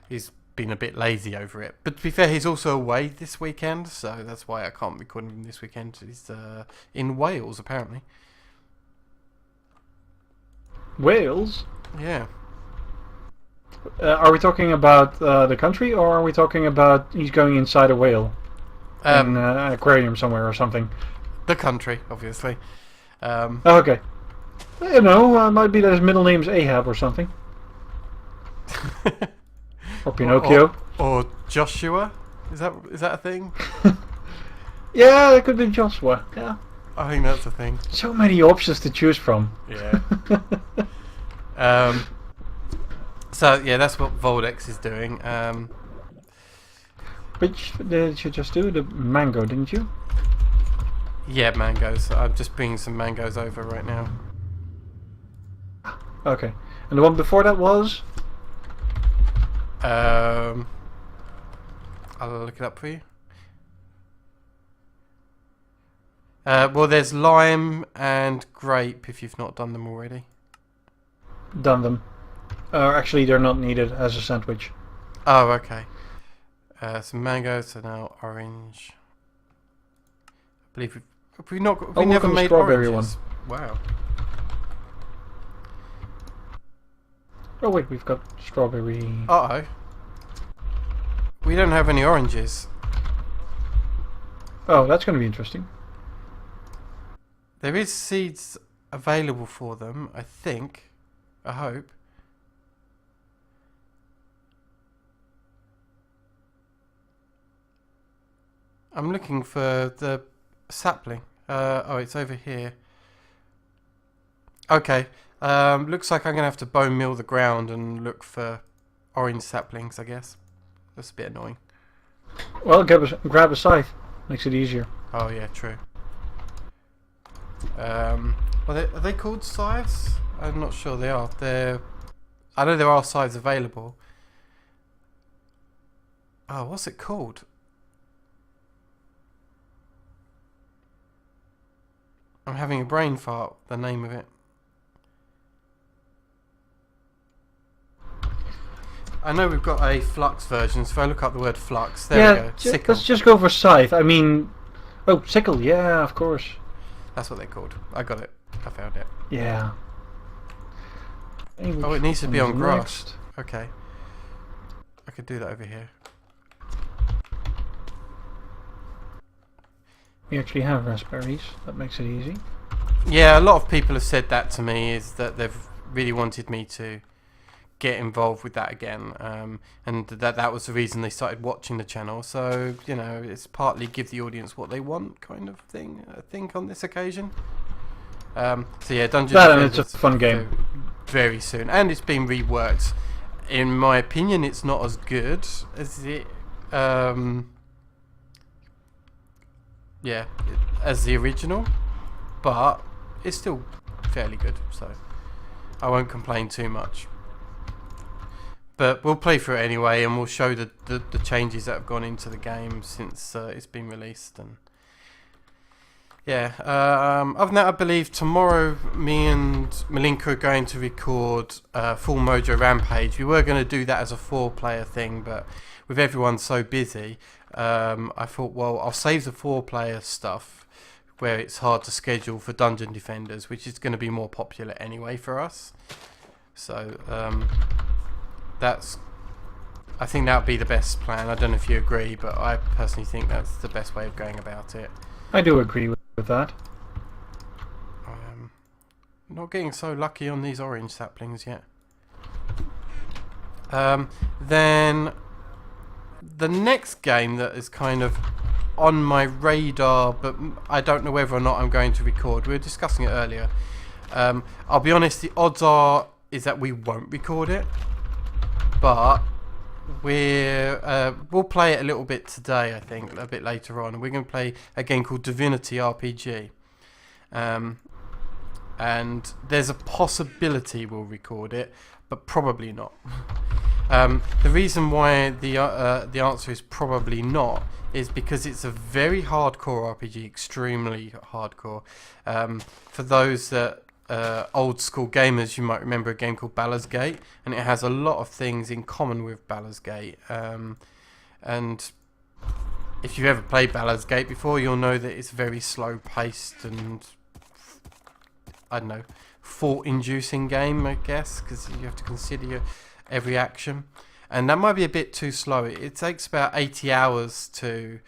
he's been a bit lazy over it. But to be fair, he's also away this weekend, so that's why I can't record him this weekend. He's in Wales, apparently. Wales? Yeah. Are we talking about the country, or are we talking about he's going inside a whale? In an aquarium somewhere or something? The country, obviously. Oh, okay. You know, might be that his middle name's Ahab or something. Or Pinocchio. Or Joshua. Is that a thing? Yeah, that could be Joshua. Yeah. I think that's a thing. So many options to choose from. Yeah. So yeah, that's what Voldex is doing. Which did you just do? The mango, didn't you? Yeah, mangoes. I'm just bringing some mangoes over right now. Okay. And the one before that was? I'll look it up for you. Well, there's lime and grape if you've not done them already. Done them. Actually, they're not needed as a sandwich. Oh, okay. Some mangoes, so now orange. I believe we never made strawberry oranges. Wow. Oh wait, we've got strawberry. Uh-oh. We don't have any oranges. Oh, that's going to be interesting. There is seeds available for them, I think. I hope. I'm looking for the sapling. Oh, it's over here. Okay. Looks like I'm going to have to bone mill the ground and look for orange saplings, I guess. That's a bit annoying. Well, grab a scythe. Makes it easier. Oh, yeah, true. Are they called scythes? I'm not sure they are. I know there are scythes available. Oh, what's it called? I'm having a brain fart, the name of it. I know we've got a flux version, so if I look up the word flux, there we go. Sickle. Let's just go for scythe. I mean, oh, sickle, yeah, of course. That's what they're called. I got it. I found it. Yeah. Oh, it needs to be on grass. Okay. I could do that over here. We actually have raspberries. That makes it easy. Yeah, a lot of people have said that to me, is that they've really wanted me to get involved with that again, and that was the reason they started watching the channel. So, you know, it's partly give the audience what they want kind of thing, I think, on this occasion. So yeah, Dungeons and It's a fun game. Very soon, and it's been reworked. In my opinion, it's not as good as it as the original, but it's still fairly good, so I won't complain too much. But we'll play through it anyway, and we'll show the changes that have gone into the game since it's been released. And yeah, other than that, I believe tomorrow me and Malinka are going to record Full Mojo Rampage. We were going to do that as a 4-player thing, but with everyone so busy, I thought, well, I'll save the 4-player stuff where it's hard to schedule for Dungeon Defenders, which is going to be more popular anyway for us. So I think that would be the best plan. I don't know if you agree, but I personally think that's the best way of going about it. I do agree with that. Not getting so lucky on these orange saplings yet. Then the next game that is kind of on my radar, but I don't know whether or not I'm going to record. We were discussing it earlier. I'll be honest, the odds is that we won't record it, but we'll play it a little bit today, I think, a bit later on. We're going to play a game called Divinity RPG. And there's a possibility we'll record it, but probably not. The reason why the answer is probably not is because it's a very hardcore RPG, extremely hardcore. For those that old school gamers, you might remember a game called Baldur's Gate, and it has a lot of things in common with Baldur's Gate. And if you've ever played Baldur's Gate before, you'll know that it's very slow paced and, I don't know, thought-inducing game, I guess, because you have to consider every action, and that might be a bit too slow. It takes about 80 hours to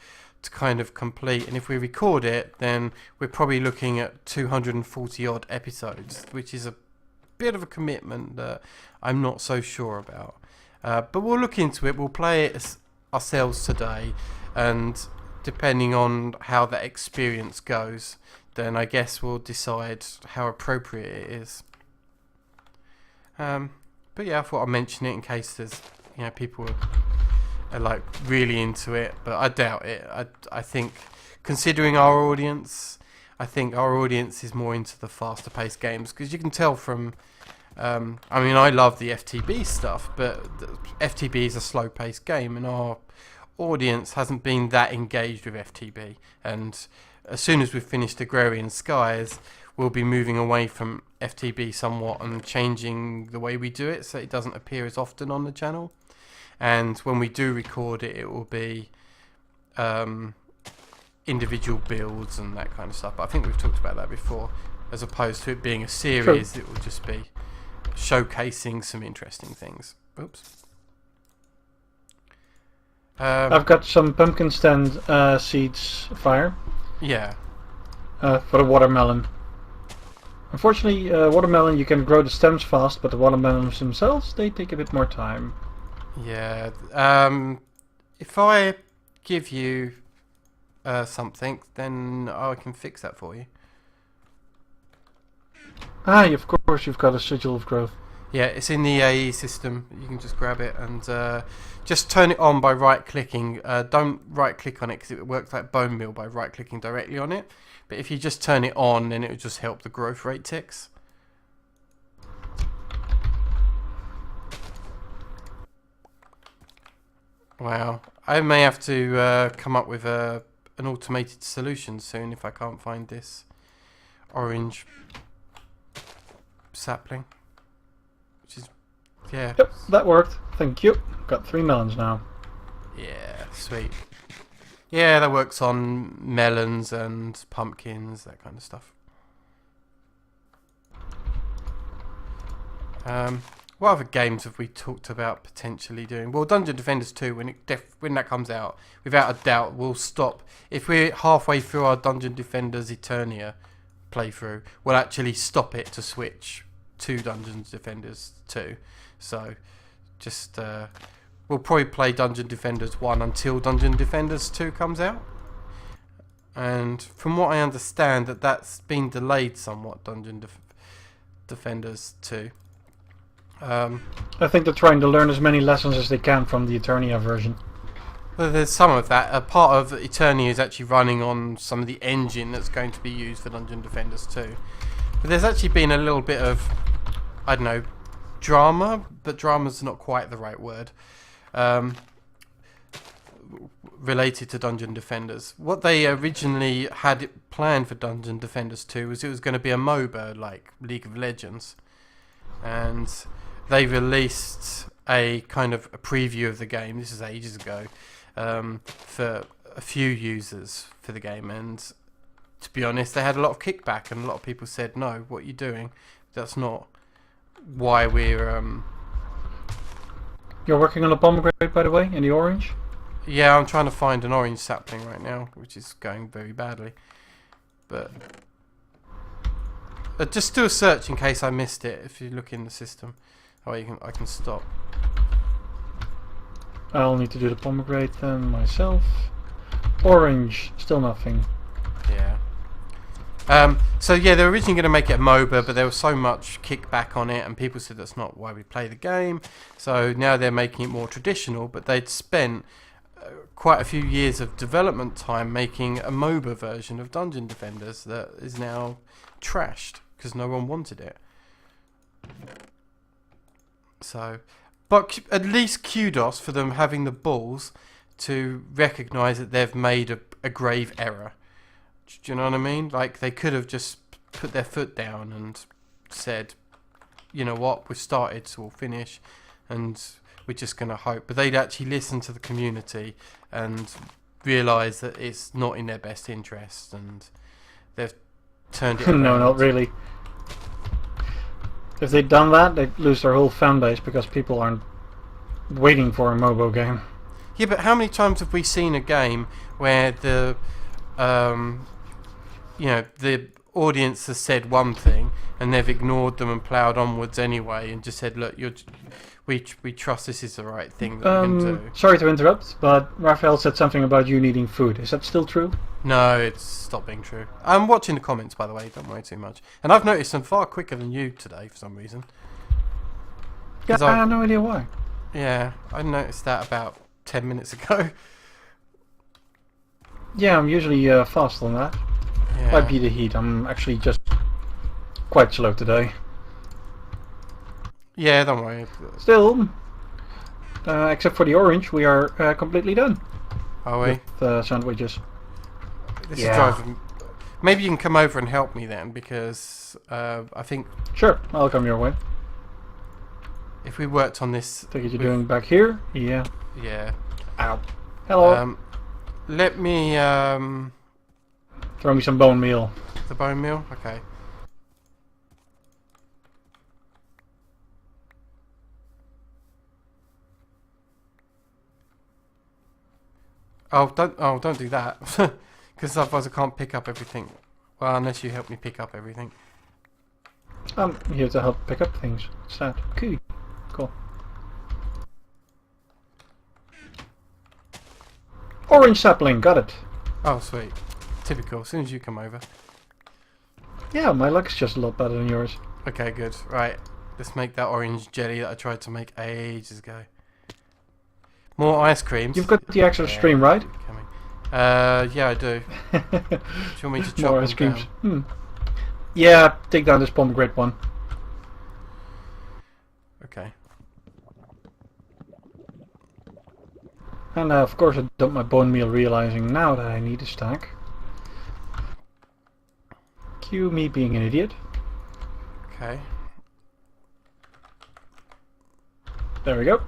kind of complete, and if we record it, then we're probably looking at 240 odd episodes, which is a bit of a commitment that I'm not so sure about. But we'll look into it. We'll play it ourselves today, and depending on how that experience goes, then I guess we'll decide how appropriate it is. But yeah, I thought I'd mention it in case there's, people are like really into it, but I doubt it. I think, considering our audience, I think our audience is more into the faster paced games, because you can tell from, I love the FTB stuff, but FTB is a slow paced game, and our audience hasn't been that engaged with FTB. And as soon as we've finished Agrarian Skies, we'll be moving away from FTB somewhat and changing the way we do it so it doesn't appear as often on the channel. And when we do record it, it will be individual builds and that kind of stuff. But I think we've talked about that before. As opposed to it being a series, It will just be showcasing some interesting things. Oops. I've got some pumpkin stand seeds, Fire. Yeah. For the watermelon. Unfortunately, watermelon, you can grow the stems fast, but the watermelons themselves, they take a bit more time. Yeah. If I give you something, then I can fix that for you. Ah, of course you've got a sigil of growth. Yeah, it's in the AE system. You can just grab it and just turn it on by right-clicking. Don't right-click on it because it works like bone meal by right-clicking directly on it. But if you just turn it on, then it will just help the growth rate ticks. Wow. I may have to come up with an automated solution soon if I can't find this orange sapling. Which is, yeah. Yep, that worked. Thank you. Got 3 melons now. Yeah, sweet. Yeah, that works on melons and pumpkins, that kind of stuff. What other games have we talked about potentially doing? Well, Dungeon Defenders 2, when that comes out, without a doubt, we'll stop. If we're halfway through our Dungeon Defenders Eternia playthrough, we'll actually stop it to switch to Dungeon Defenders 2. So, just we'll probably play Dungeon Defenders 1 until Dungeon Defenders 2 comes out. And from what I understand, that's been delayed somewhat, Dungeon Defenders 2. I think they're trying to learn as many lessons as they can from the Eternia version. Well, there's some of that. A part of Eternia is actually running on some of the engine that's going to be used for Dungeon Defenders 2. But there's actually been a little bit of, I don't know, drama, but drama's not quite the right word, related to Dungeon Defenders. What they originally had planned for Dungeon Defenders 2 was it was going to be a MOBA like League of Legends. And they released a kind of a preview of the game, this is ages ago, for a few users for the game, and to be honest they had a lot of kickback and a lot of people said, no, what are you doing? That's not why we're... You're working on a pomegranate, by the way, in the orange? Yeah, I'm trying to find an orange sapling right now, which is going very badly. But... just do a search in case I missed it, if you look in the system. Oh, I can stop. I'll need to do the pomegranate then myself. Orange, still nothing. Yeah. So yeah, they were originally going to make it a MOBA, but there was so much kickback on it, and people said that's not why we play the game. So now they're making it more traditional, but they'd spent quite a few years of development time making a MOBA version of Dungeon Defenders that is now trashed because no one wanted it. So, but at least kudos for them having the balls to recognise that they've made a grave error. Do you know what I mean? Like, they could have just put their foot down and said, you know what, we've started, so we'll finish, and we're just going to hope. But they'd actually listen to the community and realise that it's not in their best interest, and they've turned it around. No, not really. If they'd done that, they'd lose their whole fan base because people aren't waiting for a MOBA game. Yeah, but how many times have we seen a game where the the audience has said one thing and they've ignored them and ploughed onwards anyway and just said, look, we trust this is the right thing that we can do. Sorry to interrupt, but Raphael said something about you needing food. Is that still true? No, it's stopped being true. I'm watching the comments, by the way, don't worry too much. And I've noticed them far quicker than you today for some reason. Yeah, I have no idea why. Yeah, I noticed that about 10 minutes ago. Yeah, I'm usually faster than that. Yeah. Might be the heat. I'm actually just quite slow today. Yeah, don't worry. Still, except for the orange, we are completely done. Are we? With sandwiches. This is driving. Maybe you can come over and help me then, because I think... Sure, I'll come your way. If we worked on this... Take it you're doing back here? Yeah. Yeah. Ow. Hello. Let me... Throw me some bone meal. The bone meal? Okay. Don't do that. Because otherwise I can't pick up everything. Well, unless you help me pick up everything. I'm here to help pick up things. What's that? Okay. Cool. Orange sapling, got it. Oh, sweet. Typical. As soon as you come over. Yeah, my luck's just a lot better than yours. Okay, good. Right. Let's make that orange jelly that I tried to make ages ago. More ice creams. You've got the extra stream, right? Coming. Yeah, I do. Do you want me to chop More them ice creams. down? Yeah, take down this pomegranate one. Okay. And of course I dumped my bone meal, realizing now that I need a stack. Cue me being an idiot. Okay. There we go.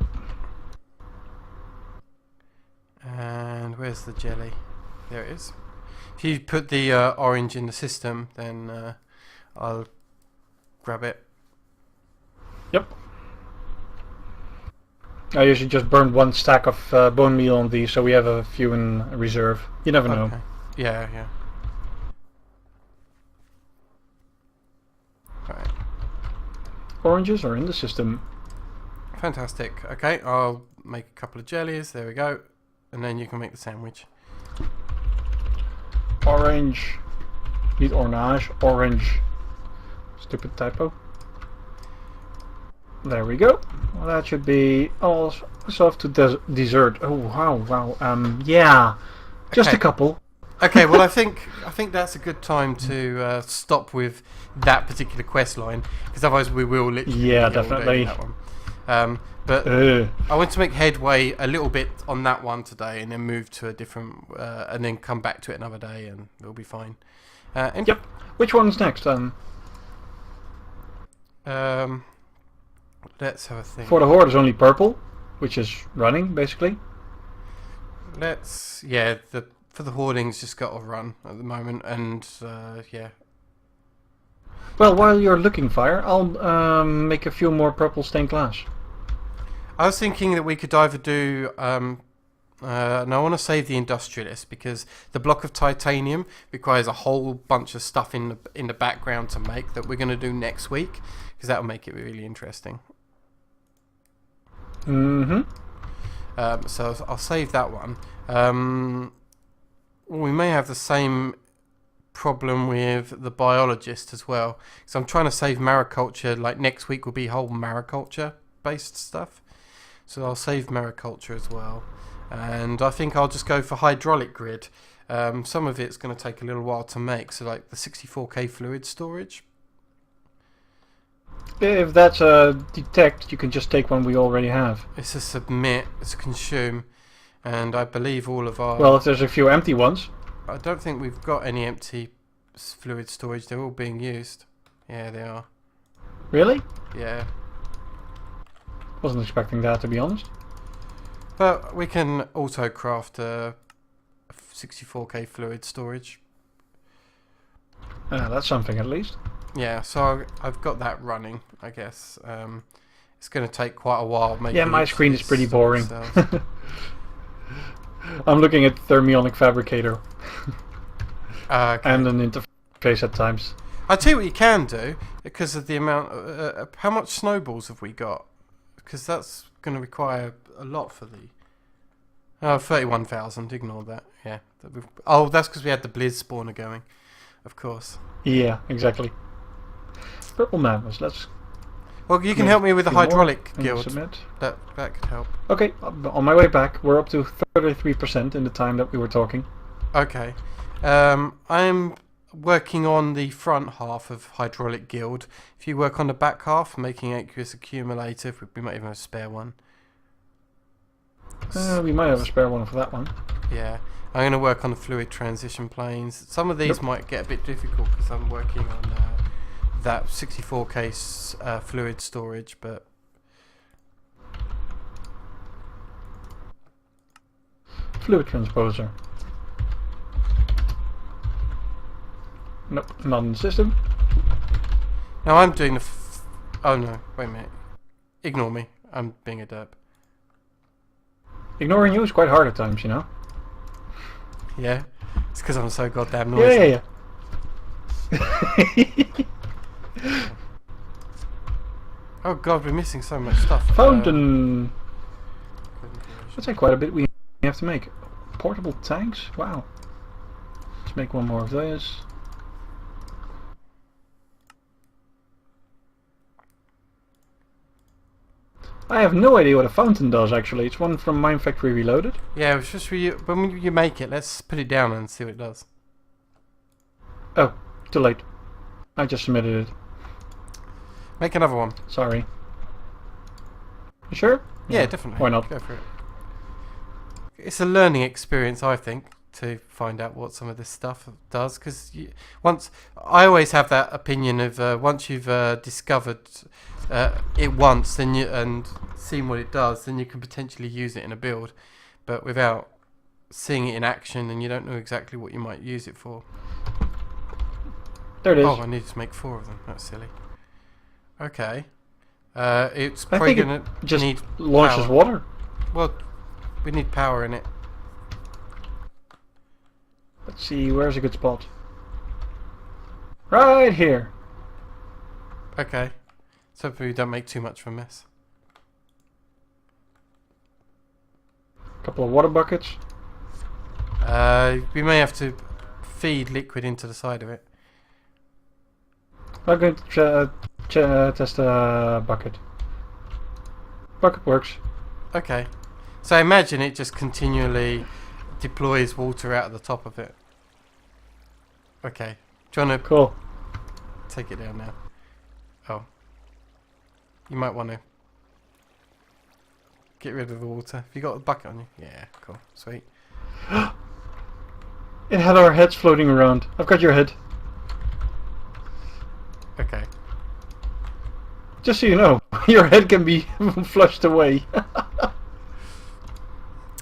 And where's the jelly? There it is. If you put the orange in the system, then I'll grab it. Yep. I usually just burn one stack of bone meal on these, so we have a few in reserve. You never know. Okay. Yeah, yeah. Right. Oranges are in the system. Fantastic. Okay, I'll make a couple of jellies. There we go. And then you can make the sandwich. Orange. Niet orange. Orange. Stupid typo. There we go. Well, that should be all off to dessert. Oh wow, wow. Yeah, just Okay. a couple. Okay, well I think that's a good time to stop with that particular quest line, because otherwise we will literally be Yeah, here all day definitely. with that one. But I want to make headway a little bit on that one today, and then move to a different, and then come back to it another day, and we'll be fine. Yep. Which one's next? Let's have a think. For the horde is only purple, which is running basically. For the hoardings just got to run at the moment, and yeah. Well, while you're looking, Fire, I'll make a few more purple stained glass. I was thinking that we could either do. And I want to save the industrialist, because the block of titanium requires a whole bunch of stuff in the background to make, that we're going to do next week, because that will make it really interesting. Mm-hmm. So I'll save that one. We may have the same problem with the biologist as well. So I'm trying to save mariculture. Like next week will be whole mariculture based stuff. So I'll save mariculture as well. And I think I'll just go for hydraulic grid. Some of it's going to take a little while to make. So like the 64K fluid storage. If that's a detect, you can just take one we already have. It's a submit. It's a consume. And I believe all of our... Well, if there's a few empty ones. I don't think we've got any empty fluid storage. They're all being used. Yeah, they are. Really? Yeah. Wasn't expecting that, to be honest. But we can auto craft a 64K fluid storage. That's something at least. Yeah, so I've got that running, I guess. It's going to take quite a while. Yeah, my screen is pretty boring. cells. I'm looking at Thermionic Fabricator. Okay. And an interface at times. I'll tell you what you can do, because of the amount... how much snowballs have we got? Because that's going to require a lot for the... Oh, 31,000. Ignore that. Yeah. Oh, that's because we had the Blizz spawner going. Of course. Yeah, exactly. Purple Madness, let's... Well, you can help me with the hydraulic and guild. submit. That could help. Okay, on my way back, we're up to 33% in the time that we were talking. Okay. I'm working on the front half of hydraulic guild. If you work on the back half, making aqueous accumulator, we might even have a spare one. We might have a spare one for that one. Yeah. I'm going to work on the fluid transition planes. Some of these might get a bit difficult because I'm working on that 64K fluid storage, but... Fluid transposer. Nope, not in the system. Now I'm doing the... oh no, wait a minute. Ignore me. I'm being a derp. Ignoring you is quite hard at times, you know? Yeah? It's because I'm so goddamn noisy. Yeah. Oh god, we're missing so much stuff. Fountain. That's quite a bit we have to make. Portable tanks? Wow. make one more of those. I have no idea what a fountain does actually. It's one from Mine Factory Reloaded. Yeah, it's just when you make it, let's put it down and see what it does. Oh, too late. I just submitted it. Make another one. Sorry. You sure? Yeah, definitely. Why not? Go for it. It's a learning experience, I think, to find out what some of this stuff does. Because I always have that opinion of once you've discovered it once, then and seen what it does, then you can potentially use it in a build. But without seeing it in action, then you don't know exactly what you might use it for. There it is. Oh, I need to make 4 of them. That's silly. Okay. It's probably going to just need launches power. water. Well, we need power in it. Let's see, where's a good spot? Right here. Okay. So we don't make too much of a mess. Couple of water buckets. We may have to feed liquid into the side of it. I'm going to test a bucket. Bucket works. Okay. So I imagine it just continually deploys water out of the top of it. Okay. Do you want to Cool. take it down now? Oh. You might want to get rid of the water. Have you got a bucket on you? Yeah, cool. Sweet. It had our heads floating around. I've got your head. Okay. Just so you know, your head can be flushed away.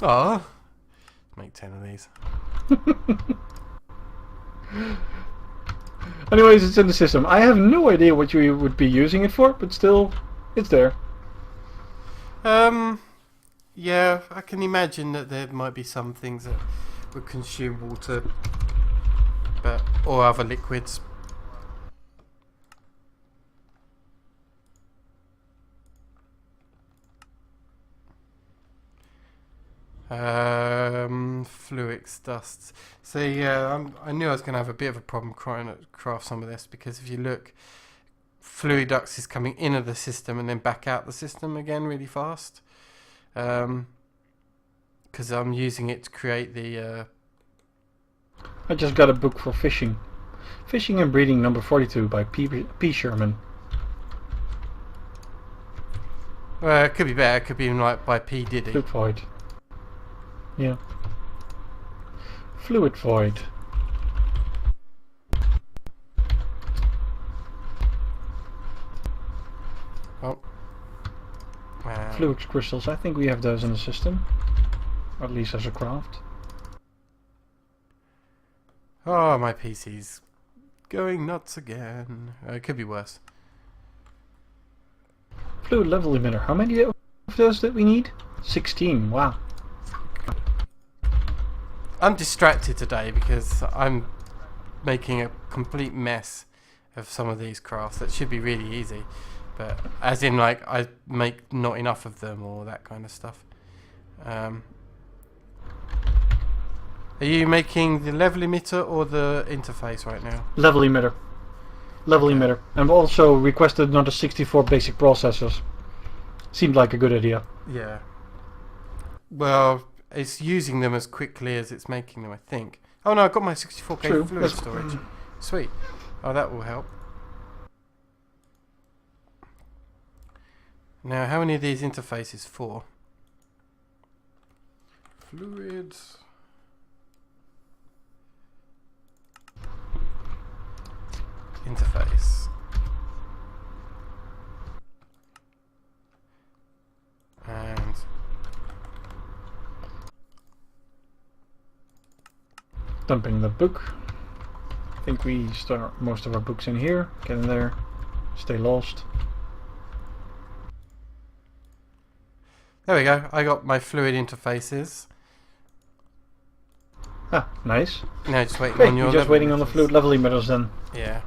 Ah. Make 10 of these. Anyways, it's in the system. I have no idea what you would be using it for, but still, it's there. Yeah, I can imagine that there might be some things that would consume water, or other liquids. Fluix dusts. So yeah, I knew I was going to have a bit of a problem trying to craft some of this, because if you look, Fluidux is coming into the system and then back out the system again really fast. Because I'm using it to create the... I just got a book for fishing. Fishing and Breeding number 42 by P. Sherman. It could be better. It could be even like by P. Diddy. Fluid Void. Yeah. Fluid Void. Oh. Fluid crystals. I think we have those in the system. Or at least as a craft. Oh, my PC's going nuts again. It could be worse. Fluid level emitter. How many of those did we need? 16. Wow. I'm distracted today because I'm making a complete mess of some of these crafts that should be really easy, but as in like I make not enough of them or that kind of stuff. Are you making the level emitter or the interface right now? Level emitter. Level emitter. And also requested another 64 basic processors. Seemed like a good idea. Yeah. Well, it's using them as quickly as it's making them, I think. Oh no, I got my 64K True. fluid storage. Sweet. Oh, that will help. Now, how many of these interfaces for? Fluids. Interface. And Dumping the book. I think we start most of our books in here. Get in there. Stay lost. there we go. I got my fluid interfaces. Ah, nice. Now just waiting Great, on your you're just level waiting on the emitters. fluid level emitters then. Yeah.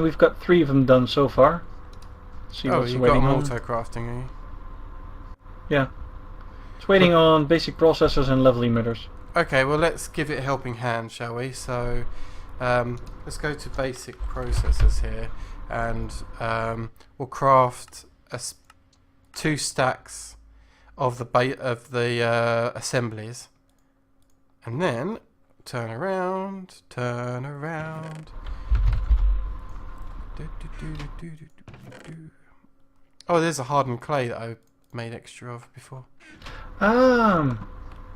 We've got 3 of them done so far. See Oh, what's you've got waiting them on. auto-crafting, are you? Yeah. It's waiting on basic processors and level emitters. Okay, well let's give it a helping hand, shall we? So let's go to basic processors here, and we'll craft 2 stacks of the assemblies, and then turn around. Oh, there's a hardened clay that I made extra of before. No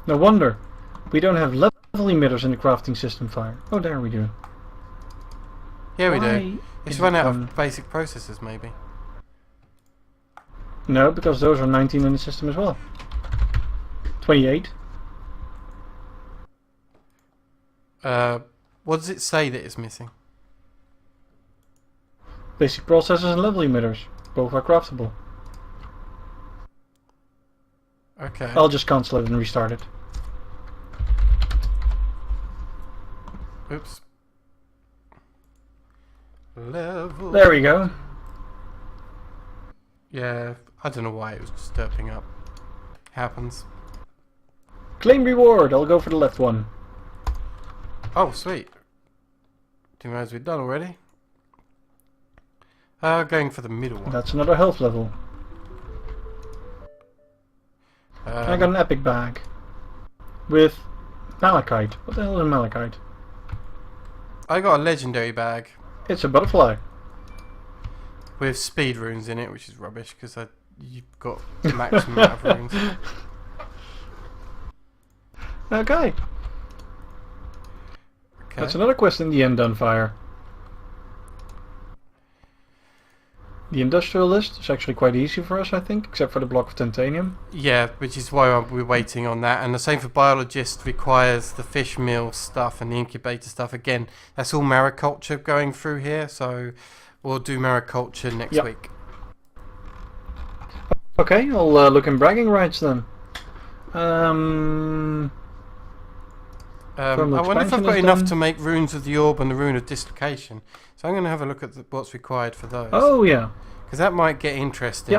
wonder. We don't have level emitters in the crafting system, Fire. Oh, there we do. Yeah, we Why do. It's is run it out done? of basic processors, maybe. No, because those are 19 in the system as well. 28. What does it say that it's missing? Basic processors and level emitters. Both are craftable. Okay. I'll just cancel it and restart it. Oops. Level. There we go. Yeah, I don't know why it was just derping up. Happens. Claim reward. I'll go for the left one. Oh, sweet. Didn't realize we'd done already. Going for the middle one. That's another health level. I got an epic bag. With malachite. What the hell is a malachite? I got a legendary bag It's a butterfly. with speed runes in it, which is rubbish because you've got the maximum amount of runes. Okay. That's another quest in the end done, Fire. The industrial list is actually quite easy for us, I think, except for the block of titanium. Yeah, which is why we're waiting on that. And the same for biologist requires the fish meal stuff and the incubator stuff. Again, that's all mariculture going through here, so we'll do mariculture next week. Okay, I'll look in bragging rights then. I wonder if I've got enough to make runes of the orb and the rune of dislocation. So I'm going to have a look at what's required for those. Oh, yeah. Because that might get interesting.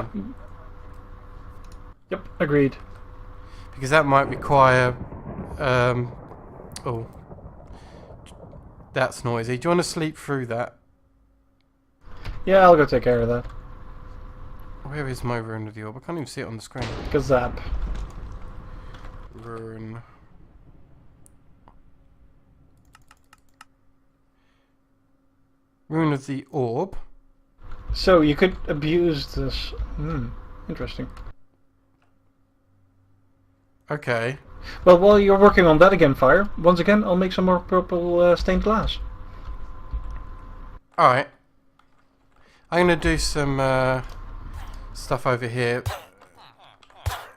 Yep, agreed. Because that might require... oh. That's noisy. Do you want to sleep through that? Yeah, I'll go take care of that. Where is my rune of the orb? I can't even see it on the screen. Gazap. Rune... Rune of the orb. So you could abuse this. Interesting. Okay. Well, while you're working on that again, Fire, once again, I'll make some more purple stained glass. Alright. I'm going to do some stuff over here.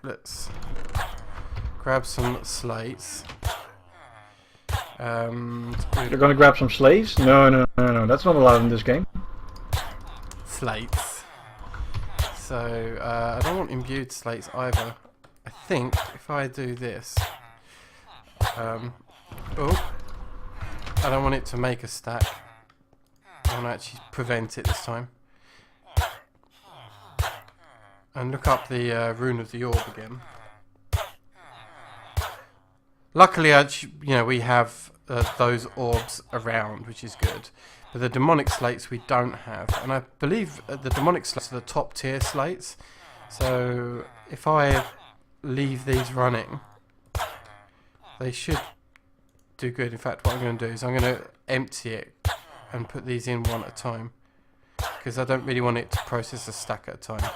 Let's grab some slates. You're gonna grab some slaves? No, that's not allowed in this game. Slates. So, I don't want imbued slates either. I think if I do this... oh. I don't want it to make a stack. I want to actually prevent it this time. And look up the rune of the orb again. Luckily, we have those orbs around, which is good. But the demonic slates we don't have. And I believe the demonic slates are the top tier slates. So if I leave these running, they should do good. In fact, what I'm going to do is I'm going to empty it and put these in one at a time. Because I don't really want it to process a stack at a time.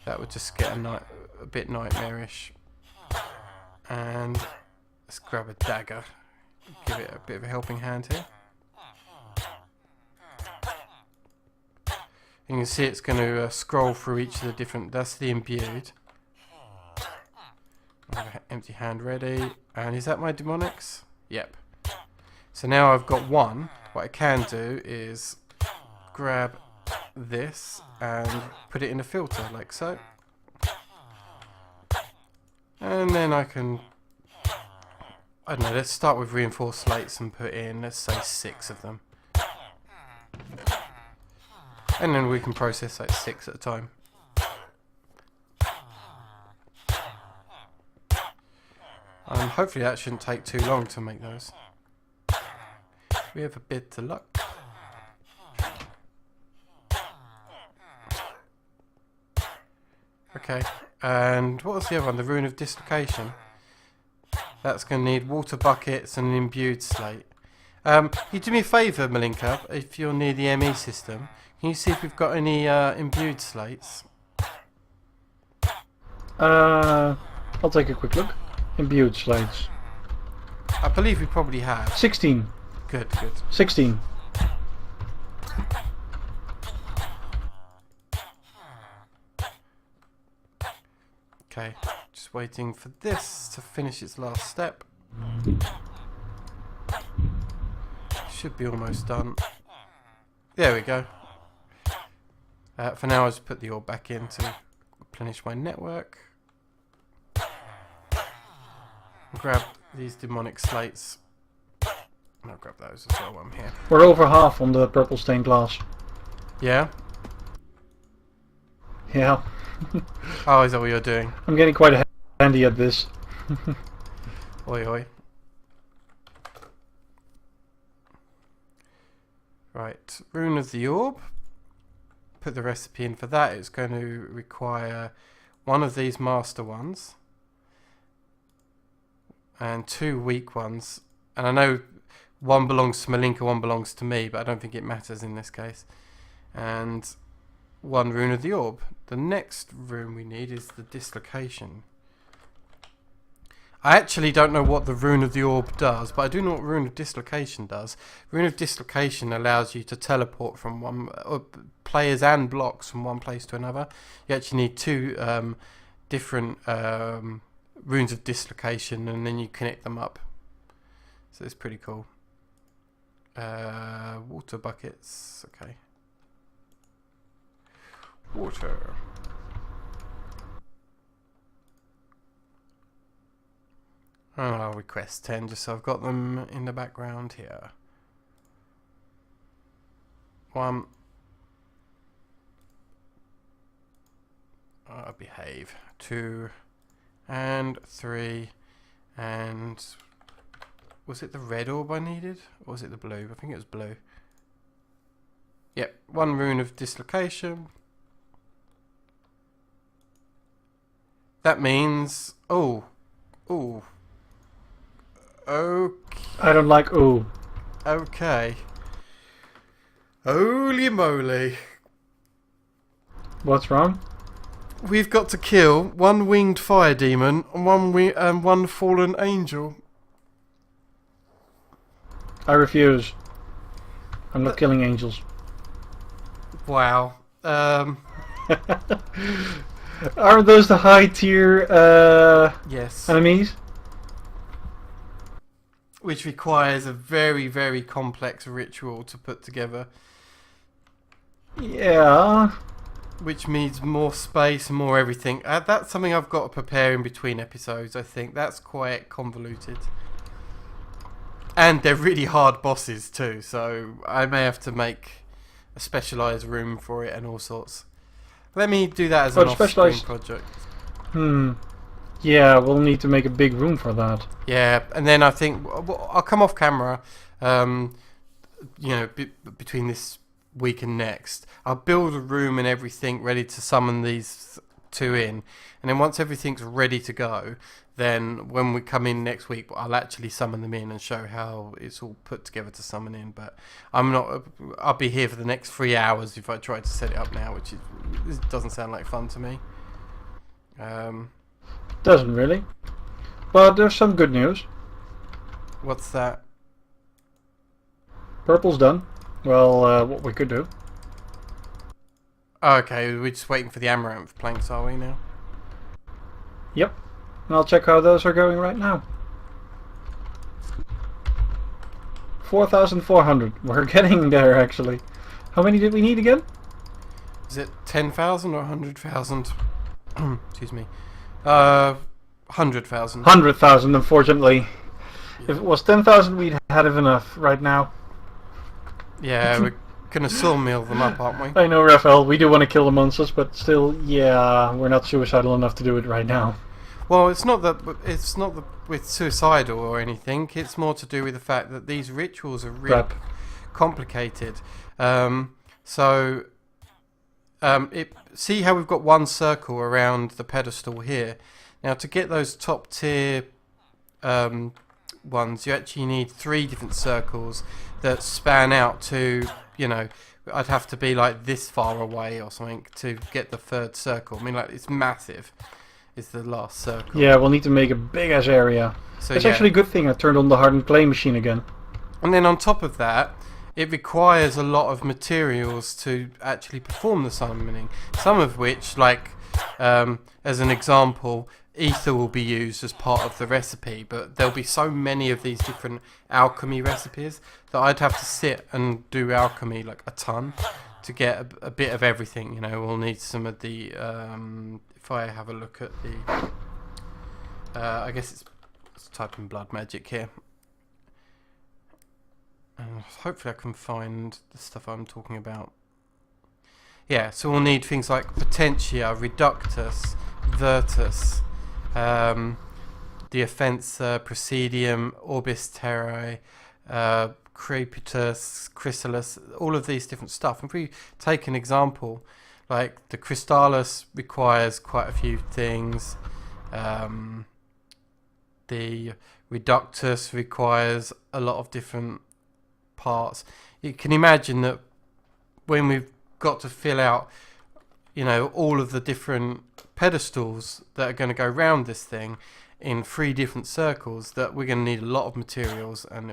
That would just get a bit nightmarish. And let's grab a dagger. Give it a bit of a helping hand here. You can see it's going to scroll through each of the different... That's the imbued. Empty hand ready. And is that my demonics? Yep. So now I've got one. What I can do is grab this and put it in a filter like so. And then I can... I don't know, let's start with reinforced slates and put in, let's say 6 of them. And then we can process like 6 at a time. I'm Hopefully that shouldn't take too long to make those. We have a bit of luck. Okay, and what was the other one? The Rune of Dislocation. That's going to need water buckets and an imbued slate. You do me a favour, Malinka, if you're near the ME system. Can you see if we've got any imbued slates? I'll take a quick look. Imbued slates. I believe we probably have. 16. Good, good. 16. Okay, just waiting for this to finish its last step. Should be almost done. There we go. For now, I'll just put the ore back in to replenish my network. Grab these demonic slates. I'll grab those as well while I'm here. We're over half on the purple stained glass. Yeah? Yeah. Oh, is that what you're doing? I'm getting quite handy at this. Oi, oi. Right, Rune of the Orb. Put the recipe in for that. It's going to require one of these master ones and 2 weak ones. And I know one belongs to Malinka, one belongs to me, but I don't think it matters in this case. And 1 Rune of the Orb. The next rune we need is the Dislocation. I actually don't know what the Rune of the Orb does, but I do know what Rune of Dislocation does. Rune of Dislocation allows you to teleport from players and blocks from one place to another. You actually need 2 different Runes of Dislocation, and then you connect them up. So it's pretty cool. Water buckets, okay. Water. I'll request 10 just so I've got them in the background here. 1. Behave. 2 and 3 and was it the red orb I needed? Or was it the blue? I think it was blue. Yep, 1 Rune of Dislocation. That means okay. I don't like ooh. Okay. Holy moly. What's wrong? We've got to kill 1 winged fire demon and 1 fallen angel. I refuse. I'm not killing angels. Wow. Aren't those the high tier Yes. enemies? Which requires a very, very complex ritual to put together. Yeah. Which means more space and more everything. That's something I've got to prepare in between episodes, I think. That's quite convoluted. And they're really hard bosses too, so I may have to make a specialised room for it and all sorts. Let me do that as an off-screen project. Yeah, we'll need to make a big room for that. Yeah, and then I think I'll come off camera, between this week and next. I'll build a room and everything ready to summon these 2 in, and then once everything's ready to go, then when we come in next week, I'll actually summon them in and show how it's all put together to summon in. But I'll be here for the next 3 hours if I try to set it up now, which doesn't sound like fun to me. Doesn't really. But there's some good news. What's that? Purple's done. Well, what we could do. Oh, okay, we're just waiting for the amaranth planks, are we now? Yep. And I'll check how those are going right now. 4,400. We're getting there, actually. How many did we need again? Is it 10,000 or 100,000? Excuse me. 100,000. 100,000, unfortunately. Yeah. If it was 10,000, we'd had enough right now. Yeah, we're gonna sawmill them up, aren't we? I know, Raphael, we do want to kill the monsters, but still, yeah, we're not suicidal enough to do it right now. Well, it's not that with suicidal or anything. It's more to do with the fact that these rituals are really complicated. See how we've got one circle around the pedestal here. Now, to get those top tier ones, you actually need 3 different circles that span out to, I'd have to be like this far away or something to get the 3rd circle. I mean, like, it's massive. It's the last circle. Yeah, we'll need to make a big ass area. So it's actually a good thing I turned on the hardened clay machine again. And then on top of that, it requires a lot of materials to actually perform the summoning. Some of which, like, as an example, ether will be used as part of the recipe, but there'll be so many of these different alchemy recipes that I'd have to sit and do alchemy like a ton to get a bit of everything. We'll need some of the if I have a look at the I guess let's type in blood magic here, and hopefully I can find the stuff I'm talking about. Yeah, so we'll need things like Potentia, Reductus, Virtus, the Offensa, Presidium, Orbis Terrae, Crepitus, Chrysalis, all of these different stuff. If we take an example, like the Crystallis requires quite a few things. The Reductus requires a lot of different parts. You can imagine that when we've got to fill out, all of the different pedestals that are going to go around this thing in 3 different circles, that we're going to need a lot of materials. And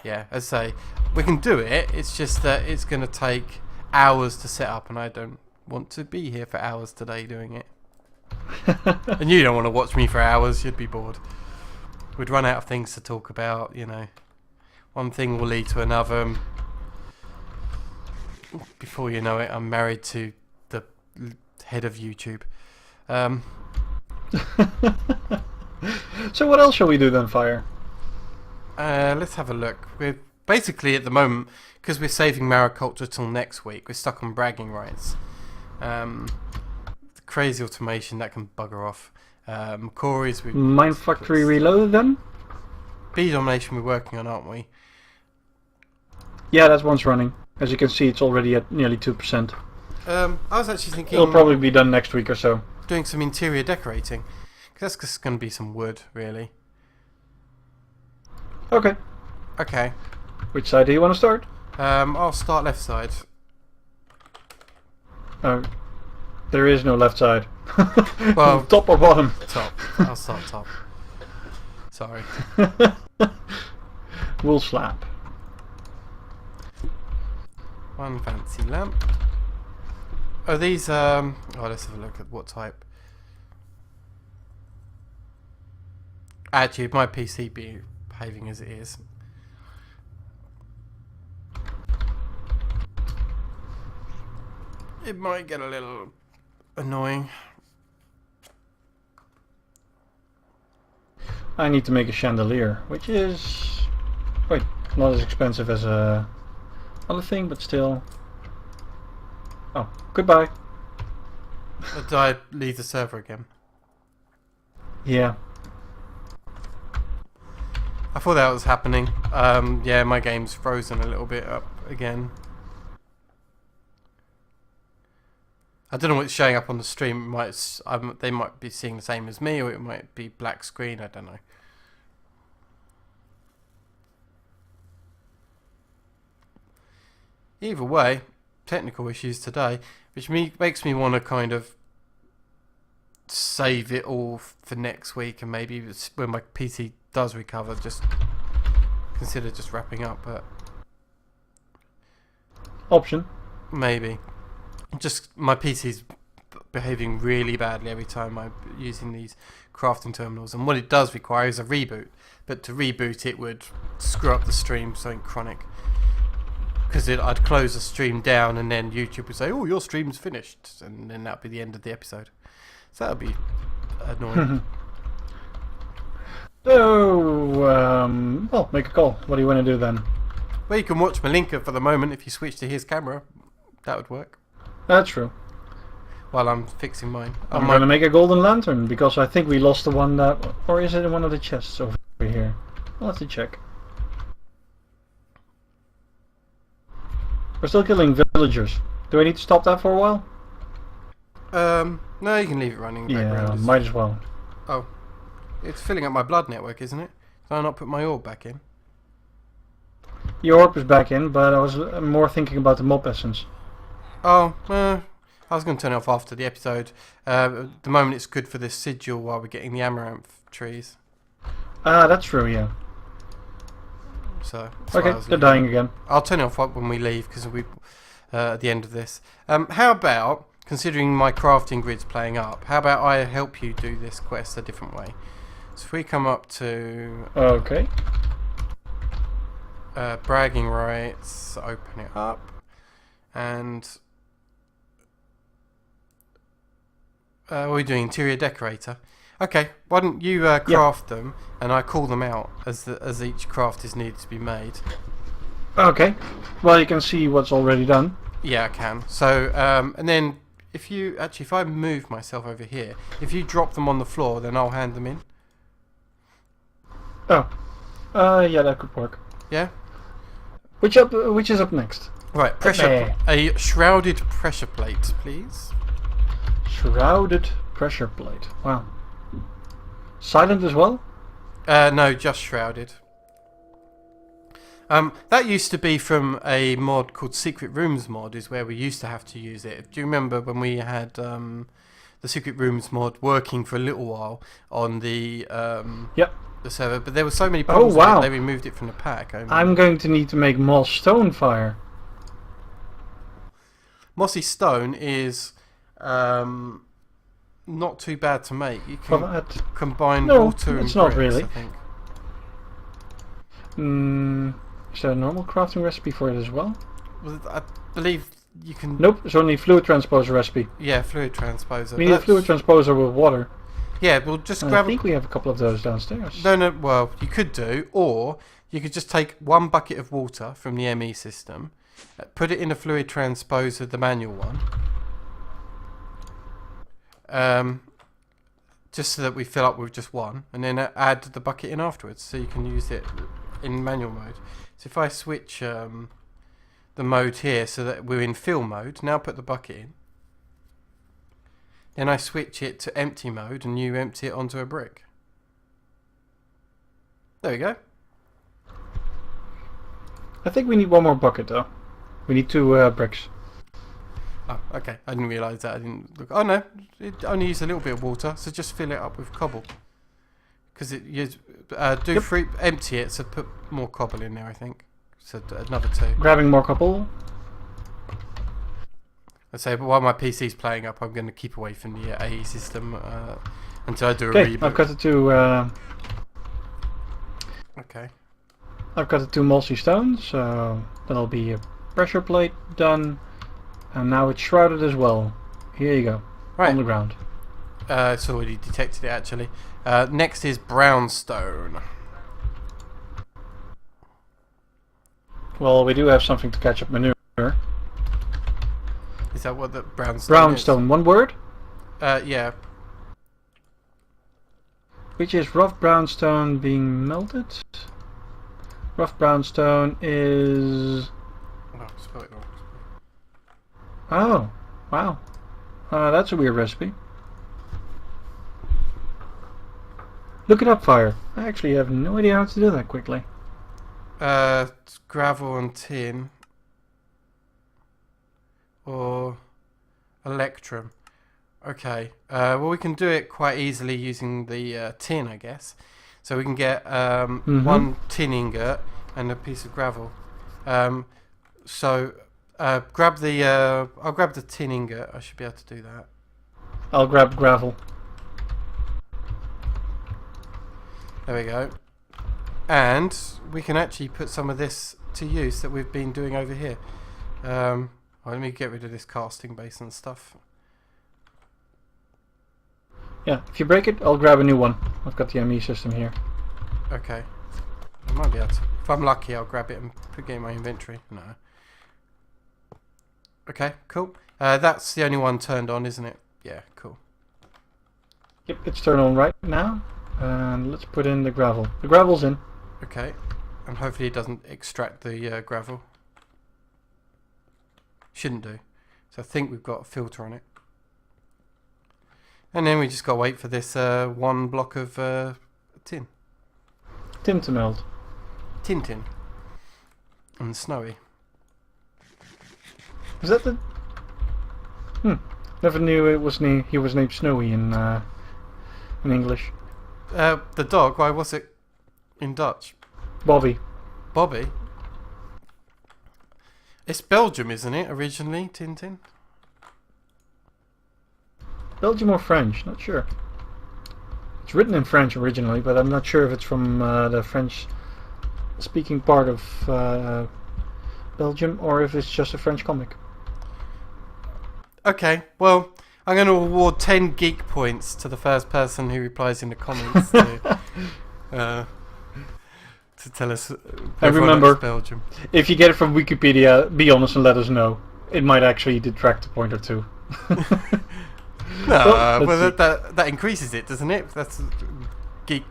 as I say, we can do it. It's just that it's going to take hours to set up, and I don't want to be here for hours today doing it. And you don't want to watch me for hours. You'd be bored. We'd run out of things to talk about. One thing will lead to another. Before you know it, I'm married to the head of YouTube. So what else shall we do then, Fire? Let's have a look. We're basically at the moment, because we're saving mariculture till next week, we're stuck on bragging rights. Crazy automation that can bugger off. Corey's Mine Factory Reloaded then? Bee domination we're working on, aren't we? Yeah, that one's running. As you can see, it's already at nearly 2%. I was actually thinking It'll probably be done next week or so. Doing some interior decorating. Because that's just going to be some wood, really. Okay. Okay. Which side do you want to start? I'll start left side. There is no left side. Well, top or bottom? Top. I'll start top. Sorry. We'll slap. One fancy lamp. Oh, these, let's have a look at what type. Actually, my PC be behaving as it is. It might get a little annoying. I need to make a chandelier, which is not as expensive as a other thing, but still. Oh, goodbye. Did I leave the server again? Yeah. I thought that was happening. Yeah, my game's frozen a little bit up again. I don't know what's showing up on the stream. They might be seeing the same as me, or it might be black screen. I don't know. Either way, technical issues today, which makes me want to kind of save it all for next week, and maybe when my PC does recover, just consider just wrapping up. But option. Maybe. Just my PC's behaving really badly every time I'm using these crafting terminals, and what it does require is a reboot. But to reboot it would screw up the stream, something chronic. Because I'd close the stream down, and then YouTube would say, "Oh, your stream's finished," and then that'd be the end of the episode. So that'd be annoying. So, well, make a call. What do you want to do then? Well, you can watch Malinka for the moment if you switch to his camera. That would work. That's true. while I'm fixing mine. I'm gonna make a golden lantern because I think we lost the one that, or is it in one of the chests over here? I'll have to check. We're still killing villagers. Do I need to stop that for a while? No, you can leave it running. Yeah, might as well. Oh, it's filling up my blood network, isn't it? Did I not put my orb back in? Your orb is back in, but I was more thinking about the mob essence. Oh, I was going to turn it off after the episode. At the moment it's good for this sigil while we're getting the amaranth trees. Ah, that's true, yeah. So okay, they're dying again. I'll turn it off when we leave because we at the end of this. How about, considering my crafting grid's playing up, how about I help you do this quest a different way? So if we come up to okay, bragging rights, open it up, and what are we doing? Interior decorator. Okay, why don't you craft them, and I call them out as each craft is needed to be made. Okay, well you can see what's already done. Yeah, I can. So, and then if I move myself over here, if you drop them on the floor, then I'll hand them in. Oh, yeah, that could work. Yeah. Which is up next? Right, a shrouded pressure plate, please. Shrouded pressure plate. Wow. Silent as well? No, just shrouded. That used to be from a mod called Secret Rooms mod, is where we used to have to use it. Do you remember when we had the Secret Rooms mod working for a little while on the yep, the server? But there were so many problems with it, they removed it from the pack. I'm going to need to make moss stone fire. Mossy stone is not too bad to make. You can combine water and it's not bricks, really. I think. Is there a normal crafting recipe for it as well? Well, I believe you can. Nope, it's only fluid transposer recipe. Yeah, fluid transposer. We need a fluid transposer with water. Yeah, we'll just grab. I think we have a couple of those downstairs. No. Well, you could do, or you could just take one bucket of water from the ME system, put it in a fluid transposer, the manual one. Just so that we fill up with just one, and then add the bucket in afterwards, so you can use it in manual mode. So if I switch the mode here so that we're in fill mode, now put the bucket in. Then I switch it to empty mode and you empty it onto a brick. There we go. I think we need one more bucket though. We need 2 bricks. Oh, okay. I didn't realise that. I didn't look. Oh no, it only used a little bit of water, so just fill it up with cobble. Because it empty it, so put more cobble in there. I think. So another 2. Grabbing more cobble. I say, but while my PC's playing up, I'm going to keep away from the AE system until I do a reboot. I've got the 2. Okay. I've got the 2 mossy stones, so that'll be a pressure plate done. And now it's shrouded as well. Here you go. Right. On the ground. It's already detected it actually. Next is brownstone. Well, we do have something to catch up manure. Is that what the brownstone Brownstone, one word? Yeah. Which is rough brownstone being melted. Rough brownstone is... Oh, spelled it wrong. Oh, wow. That's a weird recipe. Look it up, Fire. I actually have no idea how to do that quickly. Gravel and tin. Or electrum. Okay. Well, we can do it quite easily using the tin, I guess. So we can get 1 tin ingot and a piece of gravel. Grab the. I'll grab the tin ingot. I should be able to do that. I'll grab gravel. There we go. And we can actually put some of this to use that we've been doing over here. Let me get rid of this casting basin stuff. Yeah, if you break it, I'll grab a new one. I've got the ME system here. Okay. I might be able to. If I'm lucky, I'll grab it and put it in my inventory. No. Okay, cool. That's the only one turned on, isn't it? Yeah, cool. Yep, it's turned on right now. And let's put in the gravel. The gravel's in. Okay, and hopefully it doesn't extract the gravel. Shouldn't do. So I think we've got a filter on it. And then we just got to wait for this one block of tin. Tin to melt. Tintin. And snowy. Is that the... Never knew it was he was named Snowy in English. The dog, why was it in Dutch? Bobby. Bobby? It's Belgium, isn't it, originally, Tintin? Belgium or French, not sure. It's written in French originally, but I'm not sure if it's from the French-speaking part of Belgium or if it's just a French comic. Okay, well, I'm going to award 10 geek points to the first person who replies in the comments to tell us. And remember, Belgium. If you get it from Wikipedia, be honest and let us know. It might actually detract a point or two. No, that increases it, doesn't it? That's geek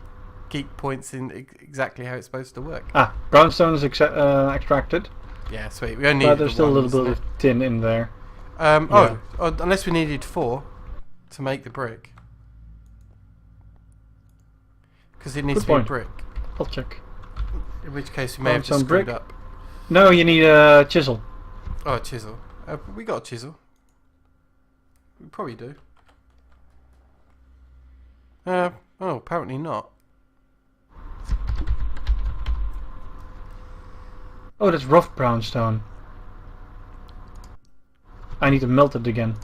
points in exactly how it's supposed to work. Brownstone is extracted. Yeah, sweet. We only but need there's still a little bit of tin in there. Unless we needed 4 to make the brick. Because it needs to be a brick. I'll check. In which case we may have just screwed up. No, you need a chisel. Oh, a chisel. We got a chisel. We probably do. Apparently not. Oh, that's rough brownstone. I need to melt it again.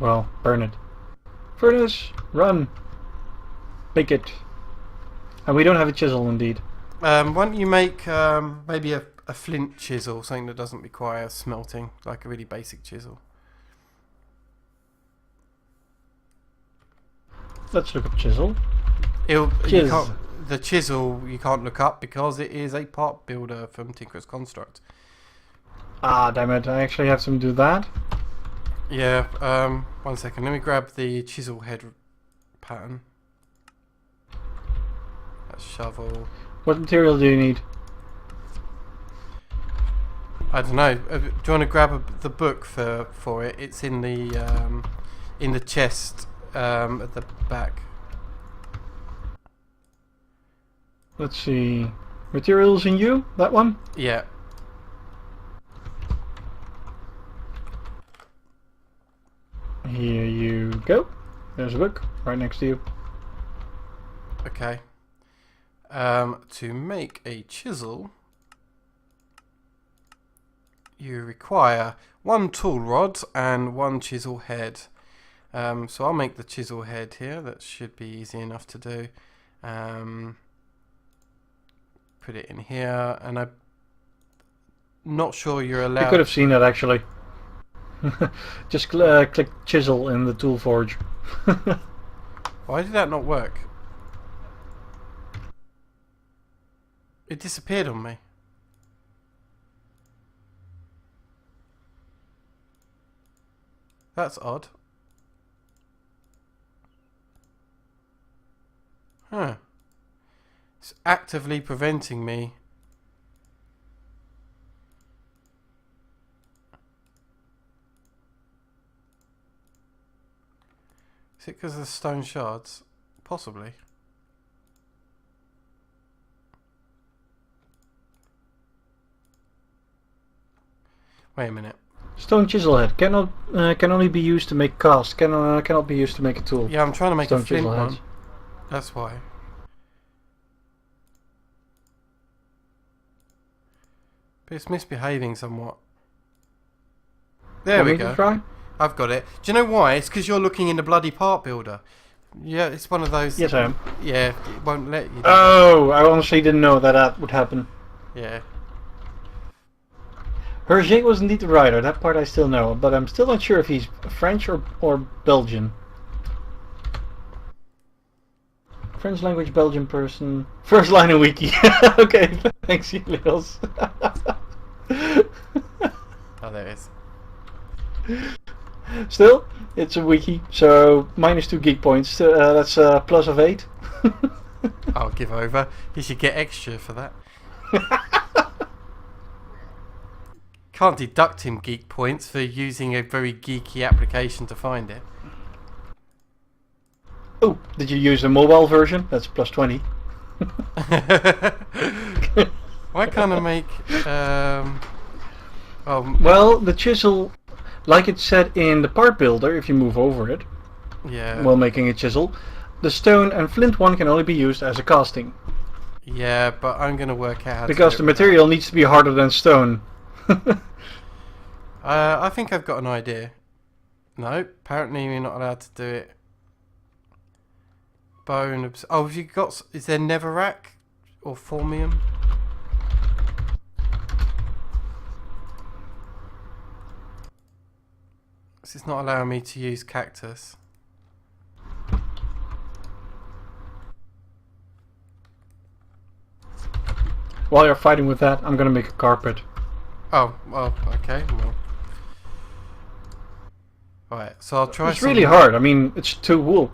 Well, burn it. Furnace, run. Make it. And we don't have a chisel, indeed. Why don't you make maybe a flint chisel, something that doesn't require smelting, like a really basic chisel. Let's look up chisel. The chisel you can't look up because it is a part builder from Tinker's Construct. Damn it, I actually have to do that. Yeah, 1 second, let me grab the chisel head pattern. That's shovel. What material do you need? I don't know. Do you want to grab the book for it? It's in the chest at the back. Let's see. Materials in you? That one? Yeah. Here you go. There's a book right next to you. Okay. To make a chisel, you require 1 tool rod and 1 chisel head. So I'll make the chisel head here. That should be easy enough to do. Put it in here, and I'm not sure you're allowed. You could have seen that actually. Just click chisel in the tool forge. Why did that not work? It disappeared on me. That's odd. Huh. It's actively preventing me. Is it because of the stone shards? Possibly. Wait a minute. Stone chisel head can only be used to make cast. Cannot be used to make a tool. Yeah, I'm trying to make Stone a flint chisel one. heads. That's why. But it's misbehaving somewhat. There we go. Try? I've got it. Do you know why? It's because you're looking in the bloody part builder. Yeah, it's one of those. Yes, I am. Yeah, it won't let you. Oh, I honestly didn't know that would happen. Yeah. Hergé was indeed the writer. That part I still know, but I'm still not sure if he's French or Belgian. French language, Belgian person. First line of wiki. Okay, thanks, Julius. Oh, there it is. Still, it's a wiki, so -2 geek points. That's a plus of 8. I'll give over. You should get extra for that. Can't deduct him geek points for using a very geeky application to find it. Oh, did you use the mobile version? That's plus 20. Why can't I make... Well, the chisel, like it said in the part builder, if you move over it yeah. while making a chisel, the stone and flint one can only be used as a casting. Yeah, but I'm going to work out how because to the material needs to be harder than stone. I think I've got an idea. No, apparently we're not allowed to do it. Bone. Oh, have you got? Is there netherrack or formium? This is not allowing me to use cactus. While you're fighting with that, I'm gonna make a carpet. Oh, well, okay. Well. Alright, so I'll try. It's really hard. I mean, it's 2 wool.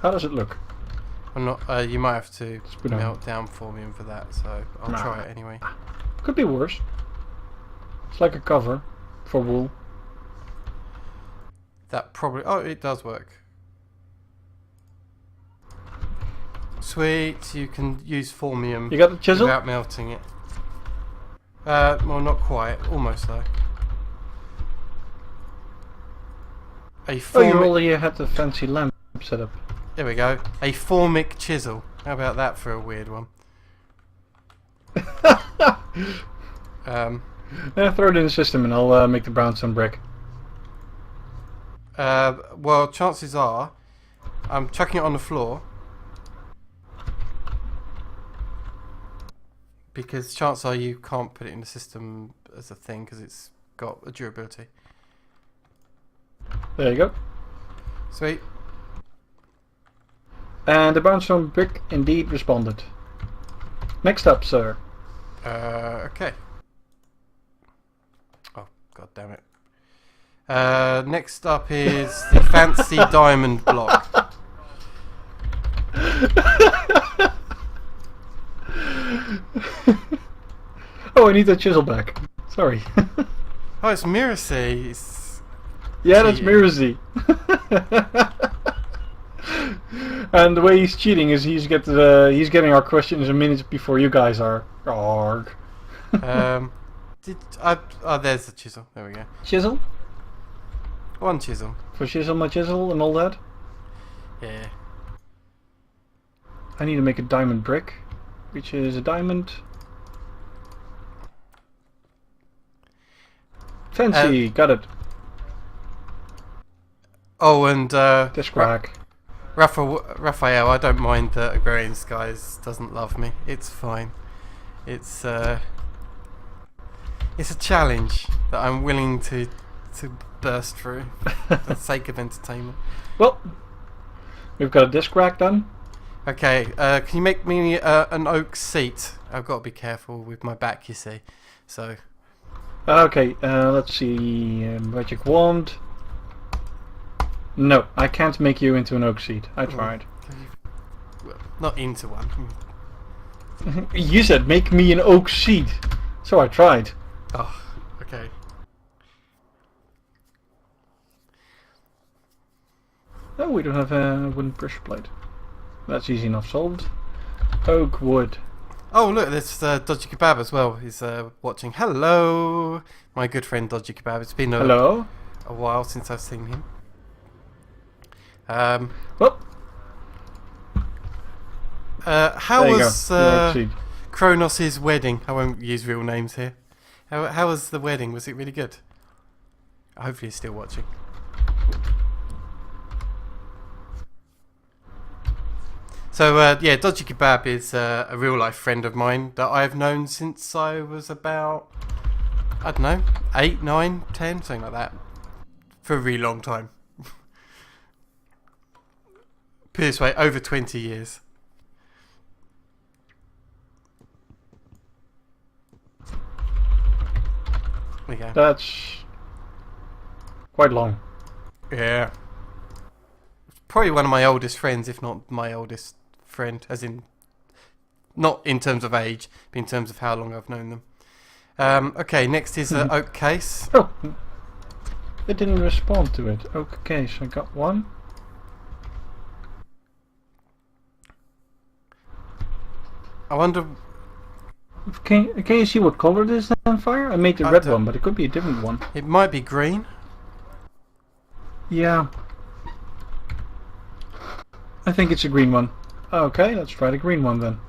How does it look? I'm not. You might have to melt down formium for that, so I'll try it anyway. Could be worse. It's like a cover for wool. That probably. Oh, it does work. Sweet, you can use formium. You got the chisel? Without melting it. Well, not quite. Almost though. A Oh, you already had the fancy lamp set up. There we go. A formic chisel. How about that for a weird one? Throw it in the system and I'll make the brownstone brick. Well, chances are, I'm chucking it on the floor. Because chances are you can't put it in the system as a thing because it's got a durability. There you go. Sweet. And the brownstone brick indeed responded. Next up, sir. Okay. Oh, god damn it. Next up is the fancy diamond block. Oh, I need that chisel back. Sorry. Oh, it's Miracy. Yeah, that's Miracy. And the way he's cheating is he's getting our questions a minute before you guys are. Arg. Oh, there's the chisel. There we go. Chisel? One chisel. For chisel my chisel and all that? Yeah. I need to make a diamond brick, which is a diamond. Fancy, got it. Oh, and This crack. Raphael, I don't mind that Agrarian Skies doesn't love me. It's fine. It's a challenge that I'm willing to burst through for the sake of entertainment. Well, we've got a disc rack done. Okay, can you make me an oak seat? I've got to be careful with my back, you see. So. Okay, let's see. Magic wand. No, I can't make you into an oak seat. I tried. Well, not into one. You said make me an oak seat, so I tried. Oh, okay. Oh, we don't have a wooden pressure plate. That's easy enough solved. Oak wood. Oh look, there's Dodgy Kebab as well. He's watching. Hello, my good friend Dodgy Kebab. It's been a while since I've seen him. Well, how was Kronos' wedding? I won't use real names here. How was the wedding? Was it really good? Hopefully he's still watching. So yeah, Dodgy Kebab is a real life friend of mine that I've known since I was about, I don't know, 8, 9, 10, something like that. For a really long time. Put it this way, over 20 years. There you go. That's quite long. Yeah. Probably one of my oldest friends, if not my oldest friend, as in, not in terms of age, but in terms of how long I've known them. Okay, next is an oak case. Oh, it didn't respond to it. Okay, so I got one. I wonder... Can you see what color this is on fire? I made the red one, but it could be a different one. It might be green. Yeah. I think it's a green one. Okay, let's try the green one then.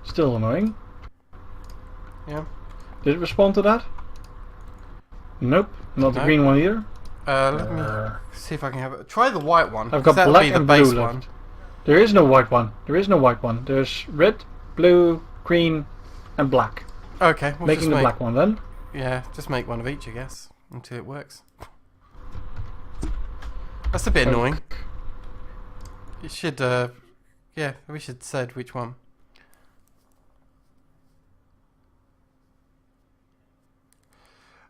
Still annoying. Yeah. Did it respond to that? Nope, not the green one either. Let me see if I can have it. Try the white one. I've got that'll black be the and base blue one. left. There is no white one. There is no white one. There's red, blue, green, and black. Okay, we'll Making just the black one then. Yeah, just make one of each, I guess, until it works. That's a bit annoying. It should, yeah, we should said which one.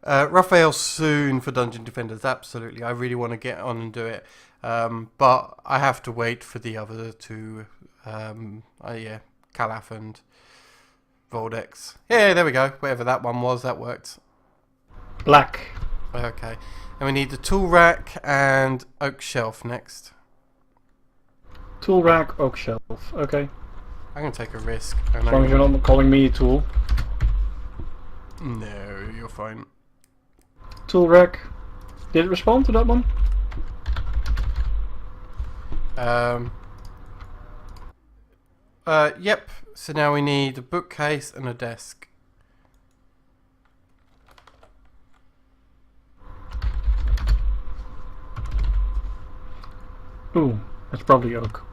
Raphael soon for Dungeon Defenders, absolutely. I really want to get on and do it. But I have to wait for the other two, yeah, Calaf and Voldex. Yeah, there we go. Whatever that one was, that worked. Black. Okay. And we need the tool rack and oak shelf next. Tool rack, oak shelf. Okay. I'm going to take a risk. As long as you're not calling me a tool. No, you're fine. Tool rack. Did it respond to that one? Yep. So now we need a bookcase and a desk. Ooh, that's probably oak.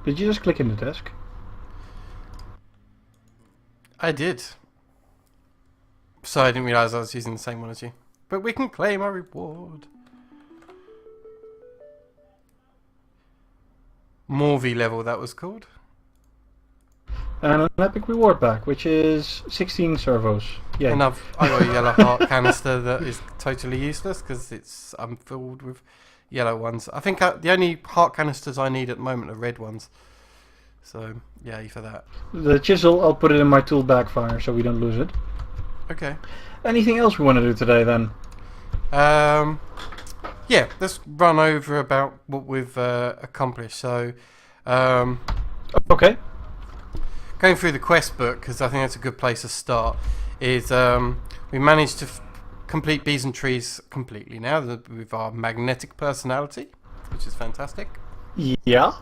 Did you just click in the desk? I did. So I didn't realise I was using the same one as you. But we can claim our reward. Morvie level, that was called. And an epic reward pack, which is 16 servos. Yeah. And I got a yellow heart canister that is totally useless because I'm filled with yellow ones. I think the only heart canisters I need at the moment are red ones. So, yay for that. The chisel, I'll put it in my tool backfire so we don't lose it. Okay. Anything else we want to do today then? Yeah, let's run over about what we've accomplished. So, Okay. going through the quest book, because I think that's a good place to start, is we managed to complete Bees and Trees completely now with our magnetic personality, which is fantastic. Yeah.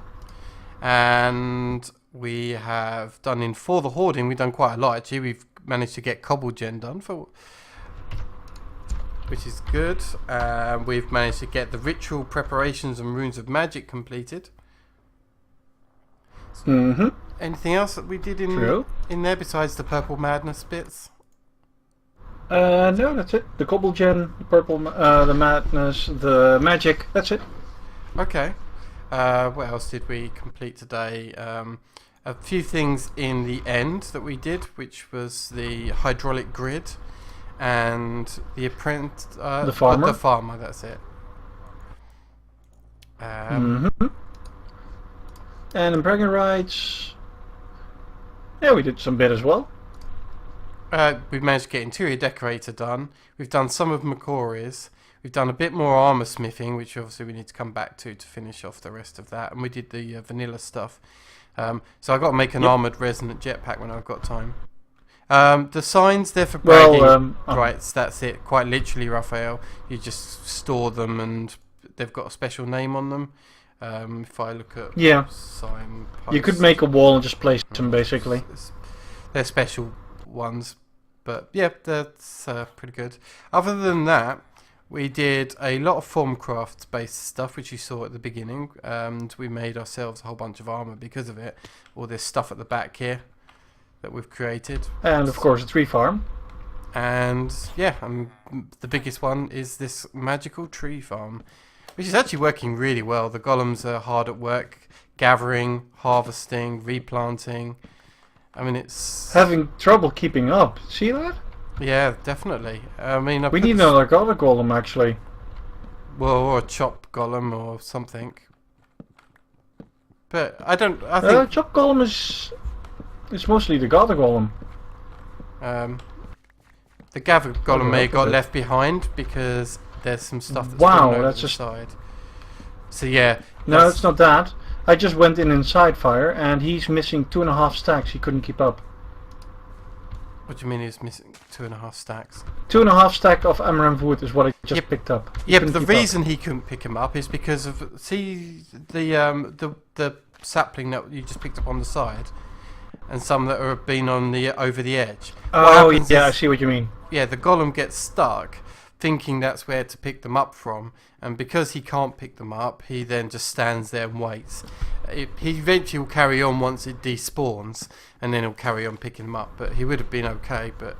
And we have done in For the Hoarding, we've done quite a lot actually. We've managed to get Cobble Gen done, which is good. We've managed to get the Ritual Preparations and Runes of Magic completed. Mm-hmm. Anything else that we did in there besides the Purple Madness bits? No, that's it. The Cobble Gen, the Purple, the Madness, the Magic, that's it. Okay. What else did we complete today? A few things in the end that we did, which was the hydraulic grid and the apprentice, the farmer. The farmer, that's it. Mm-hmm. And in Bragging Rights, yeah, we did some bit as well. We've managed to get Interior Decorator done. We've done some of Macquarie's. We've done a bit more armour smithing, which obviously we need to come back to finish off the rest of that. And we did the vanilla stuff. So I've got to make an armoured resonant jetpack when I've got time. The signs, they're for bragging rights, that's it. Quite literally, Raphael. You just store them and they've got a special name on them. If I look at sign posts, you could make a wall and just place them basically. They're special ones. But yeah, that's pretty good. Other than that, we did a lot of Formcraft based stuff, which you saw at the beginning, and we made ourselves a whole bunch of armour because of it. All this stuff at the back here that we've created. And of course a tree farm. And yeah, the biggest one is this magical tree farm, Which is actually working really well. The golems are hard at work, gathering, harvesting, replanting. I mean, it's... Having trouble keeping up. See that? Yeah, definitely. I mean, We need another other golem, actually. Well, or a chop golem or something. But I think... Chop golem is mostly the gather golem. The gather golem may have got left behind because there's some stuff that's Wow, over that's the just... side. So yeah. No, it's not that. I just went inside fire and he's missing 2.5 stacks. He couldn't keep up. What do you mean he's missing 2.5 stacks? 2.5 stack of amaranth wood is what I just picked up. Yeah, but the reason he couldn't pick him up is because of the sapling that you just picked up on the side, and some that have been on the over the edge. Oh yeah, I see what you mean. Yeah, the golem gets stuck, thinking that's where to pick them up from, and because he can't pick them up, he then just stands there and waits. He eventually will carry on once it despawns, and then he'll carry on picking them up. But he would have been okay. But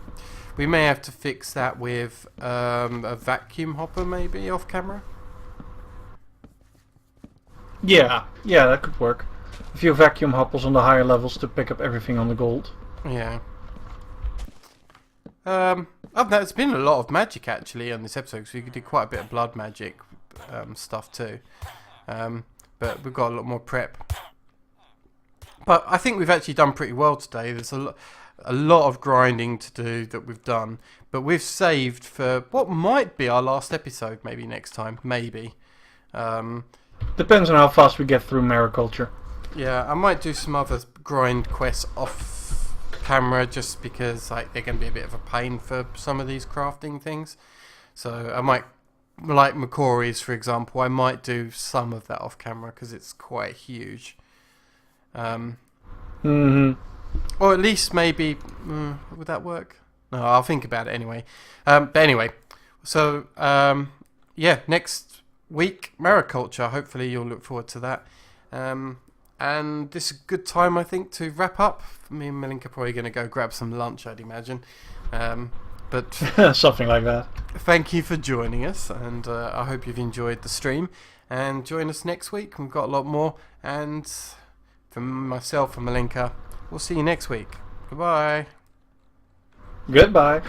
we may have to fix that with a vacuum hopper, maybe off camera. Yeah, that could work. A few vacuum hoppers on the higher levels to pick up everything on the gold. Yeah. Other than that, it's been a lot of magic actually on this episode, because we did quite a bit of blood magic stuff too. But we've got a lot more prep. But I think we've actually done pretty well today. There's a lot of grinding to do that we've done, but we've saved for what might be our last episode, maybe next time, maybe. Depends on how fast we get through mariculture. Yeah, I might do some other grind quests off camera, just because like they're going to be a bit of a pain for some of these crafting things. So I might, like Macquarie's for example, I might do some of that off camera because it's quite huge. Or at least maybe, would that work? No, I'll think about it anyway. But anyway, so yeah, next week, mariculture. Hopefully you'll look forward to that. And this is a good time, I think, to wrap up. Me and Melinka are probably going to go grab some lunch, I'd imagine. But something like that. Thank you for joining us, and I hope you've enjoyed the stream. And join us next week. We've got a lot more. And from myself and Melinka, we'll see you next week. Goodbye. Goodbye.